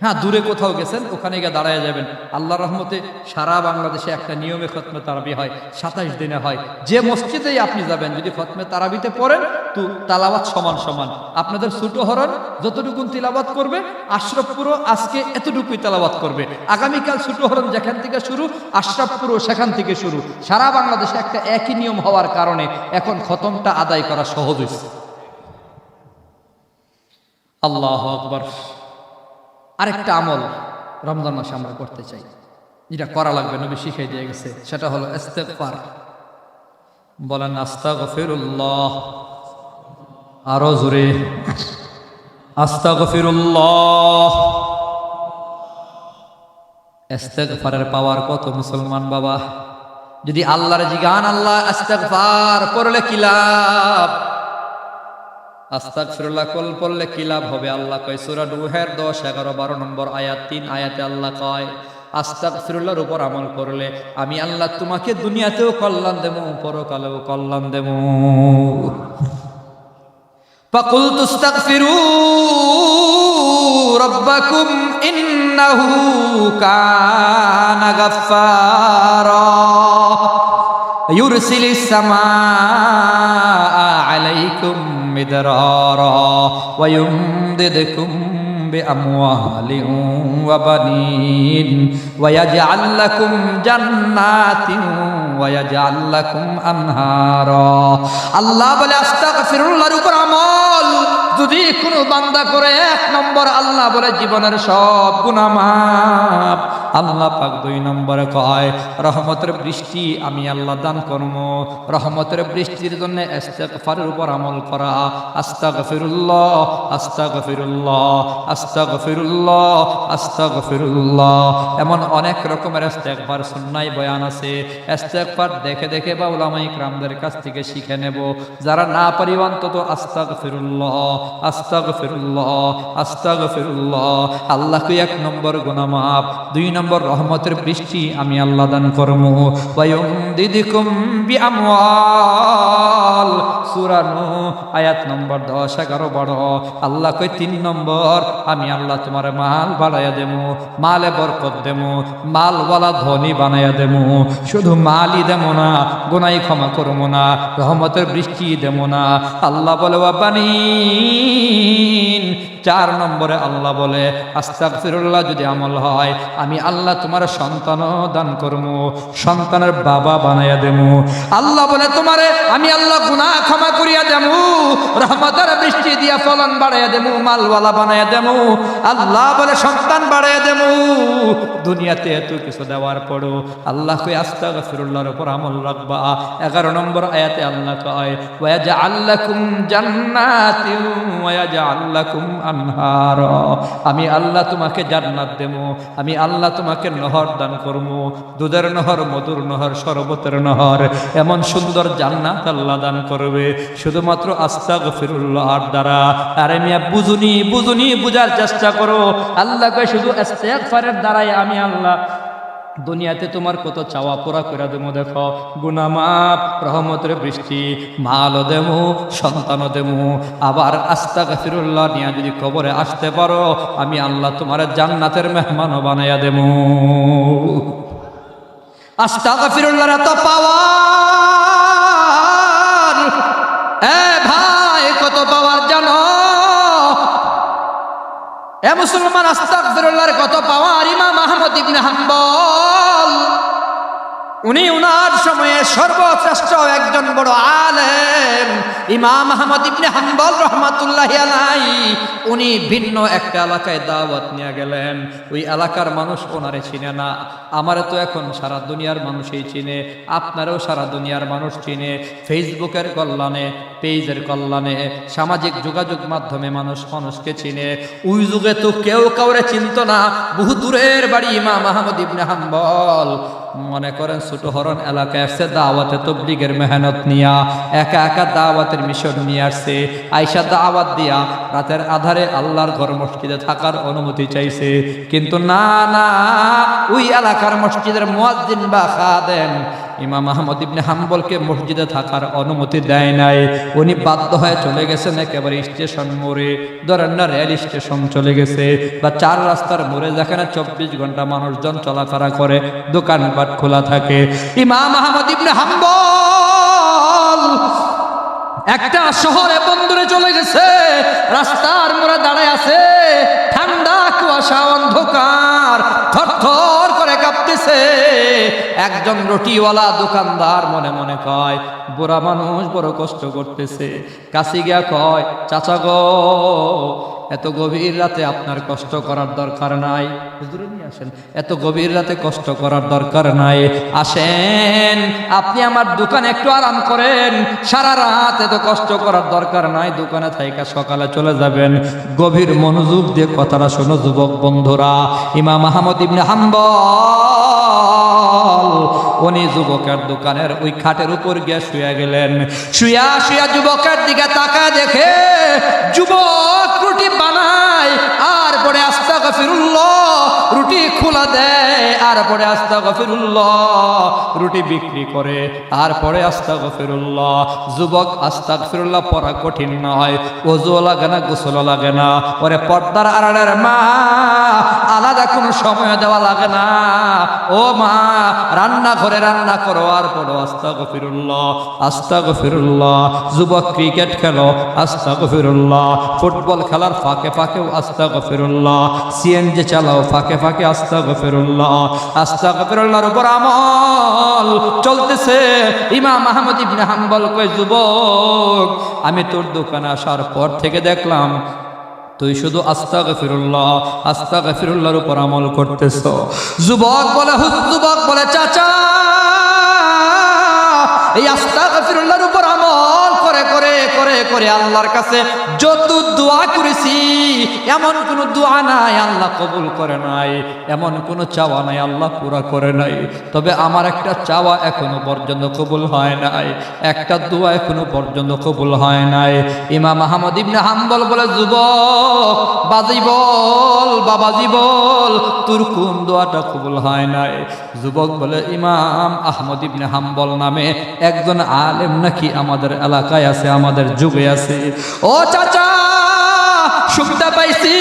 হ্যাঁ, দূরে কোথাও গেছেন ওখানে গিয়ে দাঁড়ায় যাবেন। আল্লাহ রহমতে সারা বাংলাদেশে একটা নিয়মে খতমে তারাবি হয়, 27 দিনে হয়। যে মসজিদেই আপনি যাবেন, যদি খতমে তারাবিতে পড়েন তো তালাওয়াত সমান সমান। আপনাদের ছোট হরণ যতটুকুন তিলাওয়াত করবে, আশরাফপুরও আজকে এতটুকুই তেলাওয়াত করবে। আগামীকাল ছোট হরণ যেখান থেকে শুরু, আশরাফপুরও সেখান থেকে শুরু। সারা বাংলাদেশে একটা একই নিয়ম হওয়ার কারণে এখন খতমটা আদায় করা সহজ হয়েছে। আল্লাহু আকবার। আরেকটা আমল রমজান মাসে আমরা করতে চাই, যেটা করা লাগবে, নবী শিখিয়ে দিয়ে গেছে, সেটা হলো ইস্তেগফার। বলেন আস্তাগফিরুল্লাহ, আরো জোরে আস্তাগফিরুল্লাহ। ইস্তেগফারের পাওয়ার কত মুসলমান বাবা! যদি আল্লাহর জিগান, আল্লাহ ইস্তেগফার করলে কি লাভ, আস্তাগফিরুল্লাহ পড়লে কি লাভ হবে? আল্লাহ কয় সূরা নূহের 10, 11, 12 নম্বর আয়াত, 3 আয়াতে আল্লাহ কয় আস্তাগফিরুল্লাহর উপর আমল করলে আমি আল্লাহ তোমাকে দুনিয়াতেও কল্যাণ দেবো, পরকালেও কল্যাণ দেবো। ফাকুলতু আস্তাগফিরু রাব্বাকুম ইন্নাহু কানা গাফফারা ইউরসিলিস সামাআ আলাইকুম মিদরারা ওয়া ইউমদিদকুম বিআমওয়ালিন ওয়া বানিন ওয়া ইয়াজআল লাকুম জান্নাতিন ওয়া ইয়াজআল লাকুম আনহারা। আল্লাহ বলে আস্তাগফিরুল্লাহর উপর আমল যদি কোনো বান্দা করে, 1 নম্বর আল্লাহ বলে জীবনের সব গুনাহ মাফ। আল্লাহ পাক 2 নম্বরে কয় রহমতের বৃষ্টি আমি আল্লাহ দান করব। রহমতের বৃষ্টির জন্য ইস্তেগফারের উপর আমল করা, আস্তাগফিরুল্লাহ আস্তাগফিরুল্লাহ আস্তাগফিরুল্লাহ আস্তাগফিরুল্লাহ, এমন অনেক রকমের ইস্তেগফার সুন্নায় বয়ান আছে। ইস্তেগফার দেখে দেখে বা উলামায়ে কিরামদের কাছ থেকে শিখে নেব। যারা না পারি অন্তত আস্তাগফিরুল্লাহ আস্তাগফিরুল্লাহ আস্তাগফিরুল্লাহ। আল্লাহকে 1 নম্বর গুনাহ মাফ, 2 নম্বর রহমতের বৃষ্টি আমি আল্লাহ দান করব। ওয়ায়ুমদিদুকুম বিআমওয়াল, সূরা নূহ আয়াত নম্বর 10 11 বড়। আল্লাহ কই 3 নম্বর আমি আল্লাহ তোমার মাল বাড়াইয়া দেবো, মালে বরকত দেবো, মালওয়ালা ধনী বানাইয়া দেবো। শুধু মালই দেবো না, গুনাহ ক্ষমা করবো না, রহমতের বৃষ্টি দেবো না। আল্লাহ বলে ওয়াবানিন। 4 নম্বরে আল্লাহ বলে আস্তাগফিরুল্লাহ যদি আমল হয় আমি আল্লাহ তোমার সন্তান দান করবো, সন্তানের বাবা বানাইয়া দেবো। আল্লাহ বলে তোমারে আমি আল্লাহ গুনাহ ক্ষমা করিয়া দেবো, রহমতের বৃষ্টি দিয়া ফলন বাড়াইয়া দেবো, মালওয়ালা বানাইয়া দেবো। আল্লাহ বলে সন্তান বাড়াইয়া দেবো। দুনিয়াতে এত কিছু দেওয়ার পরও আল্লাহ কই আস্তাগফিরুল্লাহর উপর আমল রাখবা। 11 নম্বর আয়াতে আল্লাহ কয় ওয়াজআল লাকুম জান্নাতিন ওয়াজআল লাকুম আনহার, আমি আল্লাহ তোমাকে জান্নাত দেবো, আমি আল্লাহ তোমাকে নহর দান করবো, দুধের নহর, মধুর নহর, শরবতের নহর, এমন সুন্দর জান্নাত আল্লাহ দান করবে শুধুমাত্র আস্তাগফিরুল্লাহর দ্বারা। আরে মিয়া বুঝুনি বুঝার চেষ্টা করো। আল্লাহ কয় শুধু ইস্তেগফারের দ্বারাই আমি আল্লাহ দুনিয়াতে তোমার কত চাওয়া পুরা করে দেবো। দেখো গুনাহ মাফ, রহমতের বৃষ্টি, মালও দেবো, সন্তানও দেবো। আবার আস্তাগফিরুল্লাহ নিয়ে যদি কবরে আসতে পারো আমি আল্লাহ তোমার জান্নাতের মেহমানও বানাইয়া দেবো। আস্তাগফিরুল্লাহর এত পাওয়ার, এ ভাই কত পাওয়ার জানো? এ মুসলমান, আস্তাগফিরুল্লাহর কত পাওয়ার! ইমাম আহমদ ইবনে হাম্বল উনি উনার সময়ে সর্বশ্রেষ্ঠ একজন বড় আলেম ইমাম আহমদ ইবনে হাম্বল রাহমাতুল্লাহি আলাইহি। উনি ভিন্ন একটা এলাকায় দাওয়াত নিয়ে গেলেন। ওই এলাকার মানুষ ওনারে চিনে না। আমারও তো এখন সারা দুনিয়ার মানুষই চিনে, আপনারও সারা দুনিয়ার মানুষ চিনে। ফেসবুকের কল্যাণে, পেজের কল্যাণে, সামাজিক যোগাযোগ মাধ্যমে মানুষ মানুষকে চিনে। ওই যুগে তো কেউ কাউরে চিনত না। বহু দূরের বাড়ি ইমাম আহমদ ইবনে হাম্বল। মনে করেন ছোট হরণ এলাকায় আসছে দাওয়াতে তবলিগের মেহনত নিয়া, একা একা দাওয়াতের মিশন নিয়ে আসছে। আয়েশা দাওয়াত দিয়া রাতের আধারে আল্লাহর ঘর মসজিদে থাকার অনুমতি চাইছে, কিন্তু না না, ওই এলাকার মসজিদের মুয়াজ্জিন বা খাদেম ইমাম আহমদ ইবনে হাম্বলকে মসজিদে থাকার অনুমতি দেয় নাই। উনি বাধ্য হয়ে চলে গেছেন একেবারে স্টেশন মোড়ে, ধরেন না রেল স্টেশন চলে গেছে, বা 4 রাস্তার মোড়ে যেখানে 24 ঘন্টা মানুষজন চলাফেরা করে, দোকানপাট খোলা থাকে। ইমাম আহমদ ইবনে হাম্বল একটা শহরে বন্দরে চলে গেছে, রাস্তার মোড়ে দাঁড়ায় আছে, ঠান্ডা কুয়াশা অন্ধকার, থরথর করে কাঁপতেছে। একজন রুটিওয়ালা দোকানদার মনে মনে কয় বুড়া মানুষ বড় কষ্ট করতেছে। কাছে গিয়া কয় চাচা গো, এত গভীর রাতে আপনার কষ্ট করার দরকার নাই, হুজুরে নিয়ে আসেন, এত গভীর রাতে কষ্ট করার দরকার নাই, আসেন আপনি আমার দোকানে একটু আরাম করেন, সারা রাত এত কষ্ট করার দরকার নাই, দোকানে থাইকা সকালে চলে যাবেন। গভীর মনোযোগ দিয়ে কথাটা শোনো যুবক বন্ধুরা। ইমাম আহমদ ইবনে হাম্বল উনি যুবকের দোকানের ওই খাটের উপর গিয়ে শুয়ে গেলেন। শুয়া শুয়া যুবকের দিকে তাকায় দেখে যুবক রুটি বানায়, আর পরে আস্তাগফিরুল্লাহ রুটি খোলা দেয়, আর পরে আস্তাগফিরুল্লাহ রুটি বিক্রি করে, আর পরে আস্তাগফিরুল্লাহ। যুবক আস্তাগফিরুল্লাহ পড়া কঠিন নয়, ওযু লাগে না, গোসল লাগে না, ওরে পর্দার আড়ালের মা আলাদা কোনো সময় দেওয়া লাগে না। ও মা, রান্না ঘরে রান্না করো, আর পড়ো আস্তাগফিরুল্লাহ আস্তাগফিরুল্লাহ। যুবক ক্রিকেট খেলো, আস্তাগফিরুল্লাহ। ফুটবল খেলার ফাঁকে ফাঁকেও আস্তাগফিরুল্লাহ। সিএনজি চালাও, ফাঁকে ফাঁকে আস্তাগফিরুল্লাহ। আস্তাগফিরুল্লাহর উপর আমল চলতেছে। ইমাম আহমদ ইবনে হাম্বল কয় যুবক, আমি তোর দোকানে আসার পর থেকে দেখলাম তুই শুধু আস্তাগফিরুল্লাহর উপর আমল করতেছ। যুবক বলে চাচা, এই আস্তাগফিরুল্লাহর উপর আমল করে করে করে করে আল্লাহর কাছে যত দোয়া করেছি, এমন কোন দোয়া নাই আল্লাহ কবুল করে নাই, এমন কোন চাওয়া নাই আল্লাহ পুরা করে নাই। তবে আমার একটা চাওয়া এখনো পর্যন্ত কবুল হয় নাই, একটা দোয়া এখনো পর্যন্ত কবুল হয় নাই। ইমাম আহমদ ইবনে হাম্বল বলে, যুবক বাবাজি বল তোর কোন দোয়াটা কবুল হয় নাই? যুবক বলে, ইমাম আহমদ ইবনে হাম্বল নামে একজন আলেম নাকি আমাদের এলাকায় আছে, আমাদের যুগে আছে। ও চাচা, শুনতে পাইছি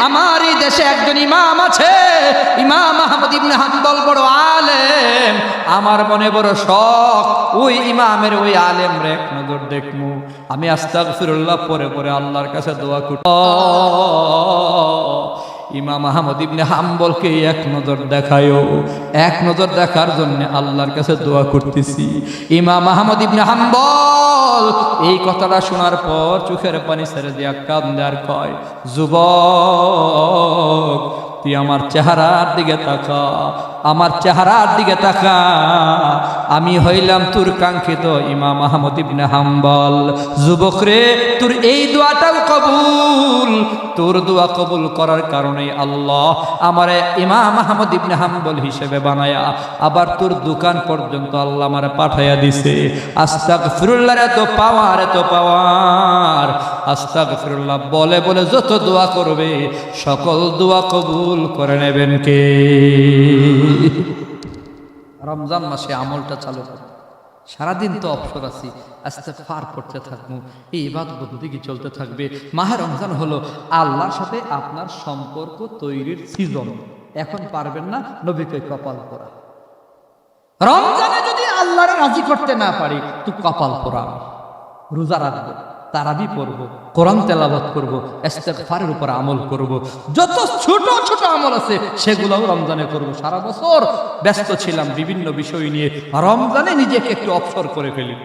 আমার এই দেশে একজন ইমাম আছে, ইমাম আহমদ ইবনে হাম্বল বড় আলেম। আমার মনে বড় শখ ওই ইমামের ওই আলেম রে এক নজর দেখমু। আমি আস্তাগফিরুল্লাহ পরে পরে আল্লাহর কাছে দোয়া করি, ইমাম আহমদ ইবনে হাম্বলকে এক নজর দেখায়ও। এক নজর দেখার জন্য আল্লাহর কাছে দোয়া করতেছি। ইমাম আহমদ ইবনে হাম্বল এই কথাটা শোনার পর চোখের পানি ছেড়ে দিয়া কান্দে আর কয়, যুবক তুই আমার চেহারার দিকে তাকা, আমার চেহারার দিকে তাকা, আমি হইলাম তোর কাঙ্ক্ষিত ইমাম আহমদ ইবনে হাম্বল। যুবক রে, তোর এই দোয়াটাও কবুল, তোর দোয়া কবুল করার কারণে আল্লাহ আমারে ইমাম আহমদ ইবনে হাম্বল হিসেবে বানায়া আবার তোর দোকান পর্যন্ত আল্লাহ আমারে পাঠাইয়া দিছে। আস্তাগফিরুল্লাহর এত পাওয়ার, আস্তাগফিরুল্লাহ বলে বলে যত দোয়া করবে সকল দোয়া কবুল করে নেবেন কে? রমজান মাসে আমলটা চালু করো। সারাদিন তো অবসর আছি, ইস্তেগফার করতে থাকবো, এই ইবাদত বন্দেগী চলতে থাকবে। মাহে রমজান হলো আল্লাহর সাথে আপনার সম্পর্ক তৈরির সিজন। এখন পারবেন না নবীকে কপাল পোড়া। রমজানে যদি আল্লাহরে রাজি করতে না পারি তো কপাল পোড়া। রোজা রাখবো, তারাবি পড়বো, কোরআন তেলাওয়াত করবো, ইস্তেগফারের উপর আমল করব, যত ছোট ছোট আমল আছে সেগুলোও রমজানে করব। সারা বছর ব্যস্ত ছিলাম বিভিন্ন বিষয় নিয়ে, রমজানে নিজেকে একটু অবসর করে ফেলি।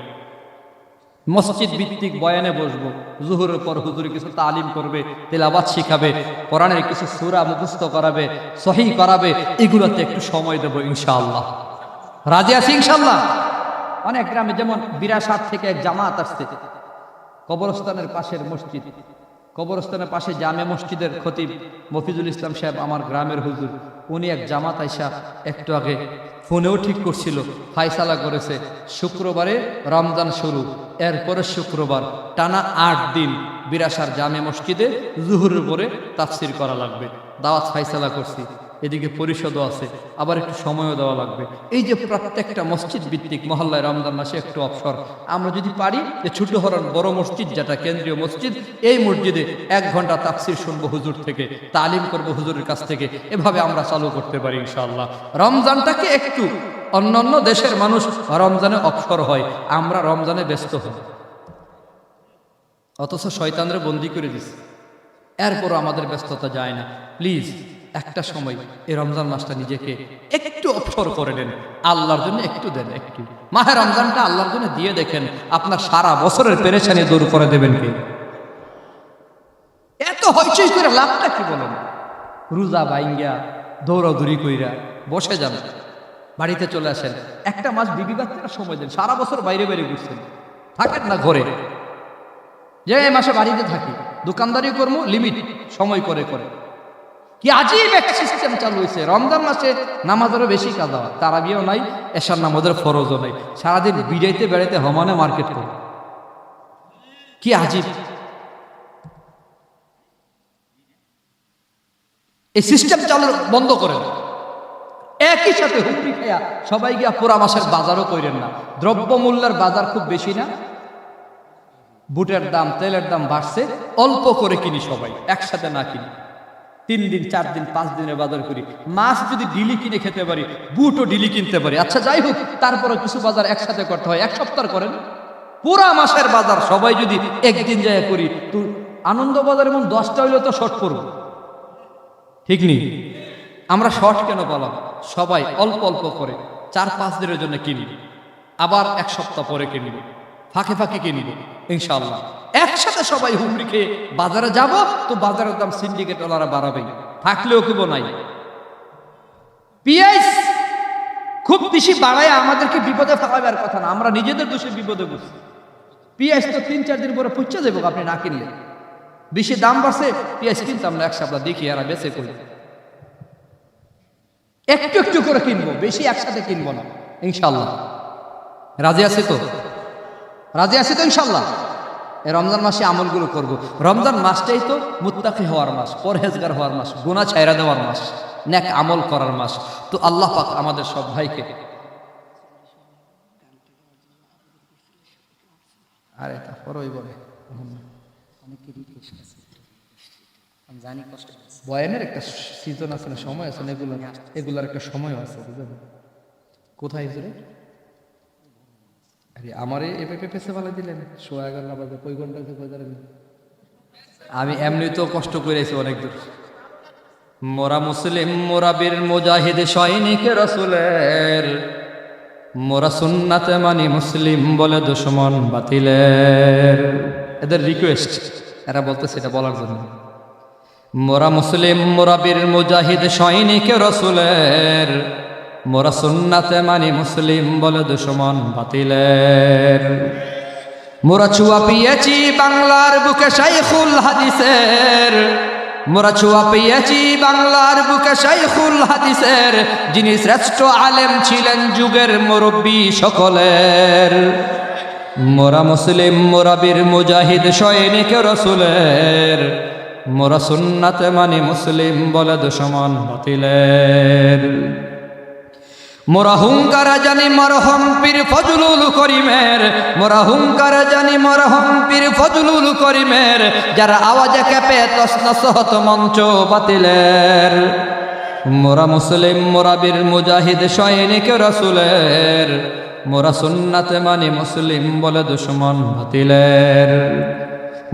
মসজিদ ভিত্তিক বয়ানে বসবো, জুহুরের পর হুজুর কিছু তালিম করবে, তেলাওয়াত শিখাবে, কোরআনের কিছু সূরা মুখস্থ করাবে, সহিহ করাবে, এগুলোতে একটু সময় দেব ইনশাআল্লাহ। রাজি আছি ইনশাআল্লাহ। অনেক গ্রামে যেমন বিরাসাত থেকে এক জামাত আসছে, কবরস্থানের পাশের মসজিদ, কবরস্থানের পাশে জামে মসজিদের খতিব মফিজুল ইসলাম সাহেব আমার গ্রামের হুজুর, উনি এক জামাত আইসা একটু আগে ফোনেও ঠিক করছিল, ফায়সালা করেছে শুক্রবারে রমজান শুরু, এরপরে শুক্রবার টানা 8 দিন বিরাসার জামে মসজিদে জুহুরের পরে তাফসির করা লাগবে। দাওয়াত ফায়সালা করছি, এদিকে পরিষদও আছে, আবার একটু সময়ও দেওয়া লাগবে। এই যে প্রত্যেকটা মসজিদ ভিত্তিক মহল্লায় রমজান মাসে একটু অবসর, আমরা যদি পারি যে ছোট হরণ বড় মসজিদ যেটা কেন্দ্রীয় মসজিদ, এই মসজিদে 1 ঘন্টা তাফসির শুনবো হুজুর থেকে, তালিম করবো হুজুরের কাছ থেকে, এভাবে আমরা চালু করতে পারি ইনশাআল্লাহ। রমজানটাকে একটু, অন্যান্য দেশের মানুষ রমজানে অবসর হয়, আমরা রমজানে ব্যস্ত হই, অথচ শয়তানরে বন্দি করে দিচ্ছে, এরপরও আমাদের ব্যস্ততা যায় না। প্লিজ একটা সময় এই রমজান মাসটা নিজেকে একটু অবসর করে নেন, আল্লাহর জন্য একটু দেন। একটু মাহে রমজানটা আল্লাহর জন্য দিয়ে দেখেন, আপনার সারা বছরের পেরেশানি দূর করে দেবেন কে? এত হইচই করে লাভটা কি বলেন? রোজা বাইঙ্গা দৌড়াদৌড়ি কইরা বসে যান, বাড়িতে চলে আসেন, একটা মাস বিবি বাচ্চারা সময় দেন। সারা বছর বাইরে বাইরে ঘুরছেন, থাকেন না ঘরে, যে এই মাসে বাড়িতে থাকি, দোকানদারি করবো লিমিট সময় করে করে। কি আজীব এক সিস্টেম চালু হয়েছে, রমজান মাসে নামাজেরও বেশি কাজা, তারাবিও নাই, এশার নামাজের ফরজও নাই, সারাদিন বিড়াইতে বেড়াইতে হমানে মার্কেট করে। কি আজীব এই সিস্টেম চালু বন্ধ করেন। একই সাথে হুমড়ি খায়া সবাই গিয়া পুরা মাসের বাজারও করেন না। দ্রব্যমূল্যের বাজার খুব বেশি না, বুটের দাম তেলের দাম বাড়ছে, অল্প করে কিনি সবাই, একসাথে না কিনি। 3 দিন 4 দিন 5 দিনের বাজার করি। মাছ যদি ডিলি কিনে খেতে পারি, বুটও ডিলি কিনতে পারি, আচ্ছা যাই হোক, তারপরে কিছু বাজার একসাথে করতে হয়, 1 সপ্তাহ করেন। পুরা মাসের বাজার সবাই যদি একদিন যায় করি, তো আনন্দ বাজার এমন 10টা হইলে তো শর্ট পড়ব, ঠিক নেই? আমরা শর্ট কেন বললাম? সবাই অল্প অল্প করে 4-5 দিনের জন্য কিনি, আবার 1 সপ্তাহ পরে কিনব, ফাঁকে ফাঁকে কিনবো ইনশাআল্লাহ। একসাথে সবাই হুমড়ি খেয়ে বাজারে যাব, তো বাজারের দাম সিন্ডিকেট ওনারা বাড়াবেই, থাকলেও কেব নাই। পেঁয়াজ খুব বেশি বাড়ায় আমাদেরকে বিপদে ফেলাবার কথা না, আমরা নিজেদের দোষে বিপদে বসছি। পেঁয়াজ তো 3-4 দিন পরে পচে যাবো আপনি না কিনলে। বেশি দাম বাড়ছে, পেঁয়াজ কিনতাম না, এক সপ্তাহ দেখি এরা বেঁচে করি, একটু একটু করে কিনবো, বেশি একসাথে কিনবো না ইনশাল্লাহ। রাজি আছি তো? রাজি আছি তো ইনশাল্লাহ? এই রমজান মাসে আমলগুলো করব। রমজান মাসটাই তো মুত্তাকি হওয়ার মাস, পরহেজগার হওয়ার মাস, গুনাহ ছাইরা দেওয়ার মাস, নেক আমল করার মাস। তো আল্লাহ পাক আমাদের সব ভাইকে, আরে তারপরই বলে জানি কষ্ট বয়ানের একটা সিজন আছে না, সময় আছে না, এগুলার একটা সময় আছে, বুঝলেন? কোথায় রে আরে আমারে এভাবে পেছে ফেলে দিলেন, 11:30 বাজে, কই ঘন্টা আমি এমনি তো কষ্ট করেছি অনেক দূর। মোরা মুসলিম, মোরা বীর মুজাহিদ সৈনিক রাসূলের, মোরা সুন্নাতে মানি মুসলিম বলে দুশমন বাতিলের। এদের রিকোয়েস্ট, এরা বলতেছে এটা বলার জন্য। মোরা মুসলিম, মোরা বীর মুজাহিদ সৈনিক রাসূলের, মোরা সুন্নাতে মানি মুসলিম বলে দুশমন বাতিলের। মোরা ছুয়া পেয়েছি বাংলার বুকে শাইখুল হাদিসের, মোরা ছুয়া পেয়েছি বাংলার বুকে শাইখুল হাদিসের, যিনি শ্রেষ্ঠ আলেম ছিলেন যুগের মুরব্বী সকলের। মোরা মুসলিম, মোরা বীর মুজাহিদ সৈনিক রাসূলের, মোরা সুন্নাতে মানি মুসলিম বলে দুশমন বাতিলের। মোরা হুঙ্কার জানি মরহম পীর ফজলুল করিমের, মোরা হুঙ্কার জানি মরহম পীর ফজলুল করিমের, যারা আওয়াজে কেঁপে তসনস হত মঞ্চ বাতিলের। মোরা মুসলিম, মোরা বীর মুজাহিদ সৈনিক রাসূলের, মোরা সুন্নাতে মানি মুসলিম বলে দুশমন বাতিলের।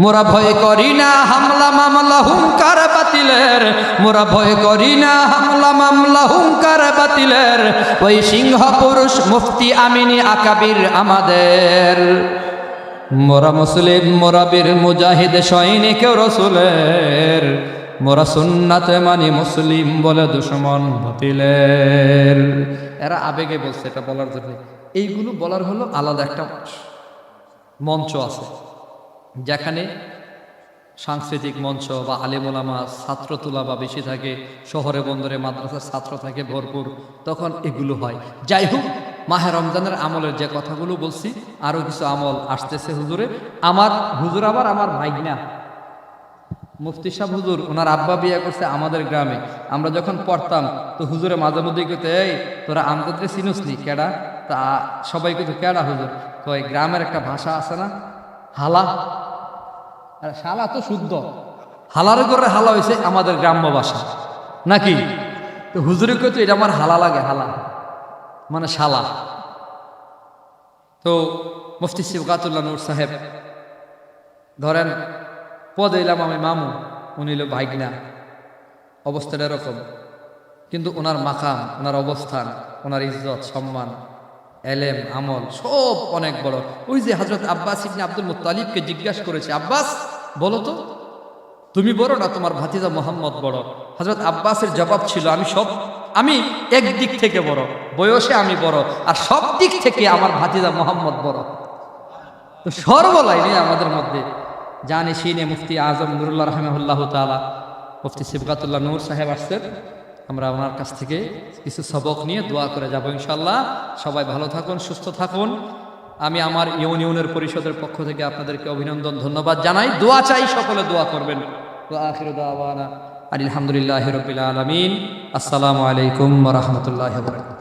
মোরা ভয় করি না হামলা মামলা হুঙ্কার বাতিলের, মোরা ভয় করি না হামলা মামলা হুঙ্কার বাতিলের। ওই সিংহ পুরুষ মুফতি আমিনী আকাবির আমাদের। মোরা মুসলিম, মোরা বীর মুজাহিদ সৈনিক রাসূলের, মোরা সুন্নাতে মানি মুসলিম বলে দুশমন বাতিলের। এরা আবেগে বলছে এটা বলার জন্য। এইগুলো বলার হলো আলাদা একটা মঞ্চ আছে, যেখানে সাংস্কৃতিক মঞ্চ বা আলেম ওলামা ছাত্র তোলা বা বেশি থাকে, শহরে বন্দরে মাদ্রাসার ছাত্র থাকে ভরপুর, তখন এগুলো হয়। যাই হোক, মাহে রমজানের আমলের যে কথাগুলো বলছি, আরও কিছু আমল আসতেছে হুজুরে। আমার হুজুর আবার আমার ভাইগনা মুফতি সাহেব হুজুর, ওনার আব্বা বিয়ে করছে আমাদের গ্রামে। আমরা যখন পড়তাম তো হুজুরে মাঝে মধ্যে কইতে, এই তোরা আমদাদরে চিনুসনি কেডা? তা সবাই কিন্তু কেডা হুজুর? কয় গ্রামের একটা ভাষা আছে না, হালা। আর শালা তো শুদ্ধ, হালার করে হালা হয়েছে আমাদের গ্রাম্য ভাষা নাকি? তো হুজুরে কইতো এটা আমার হালা লাগে, হালা মানে শালা। তো মুফতি সিবগাতুল্লাহ নূর সাহেব ধরেন পদ এলাম আমি মামু, উনি হলো ভাইগনা, অবস্থাটা এরকম। কিন্তু ওনার মাকাম, ওনার অবস্থান, ওনার ইজ্জত সম্মান, এলেম আমল সব অনেক বড়। ওই যে হযরত আব্বাস ইবনে আব্দুল মুত্তালিবকে জিজ্ঞাসা করেছে, আব্বাস বলো তো তুমি বড় না তোমার ভাতিজা মোহাম্মদ বড়? হযরত আব্বাসের জবাব ছিল, আমি একদিক থেকে বড়, বয়সে আমি বড়, আর সব দিক থেকে আমার ভাতিজা মোহাম্মদ বড়। তো সর্বলাই নেই আমাদের মধ্যে। জানি সিনে মুফতি আজম নুরুল্লাহ রাহিমাহুল্লাহ তাআলা, মুফতি সিবগাতুল্লাহ নূর সাহেব আসছেন। আমরা ওনার কাছ থেকে কিছু সবক নিয়ে দোয়া করে যাব ইনশাআল্লাহ। সবাই ভালো থাকুন, সুস্থ থাকুন। আমি আমার ইউনিয়নের পরিষদের পক্ষ থেকে আপনাদেরকে অভিনন্দন, ধন্যবাদ জানাই। দোয়া চাই, সকলে দোয়া করবেন। ওয়া আখিরু দাওয়ানা আলহামদুলিল্লাহি রাব্বিল আলামিন। আসসালামু আলাইকুম ওয়া রাহমাতুল্লাহি ওয়া বারাকাতুহু।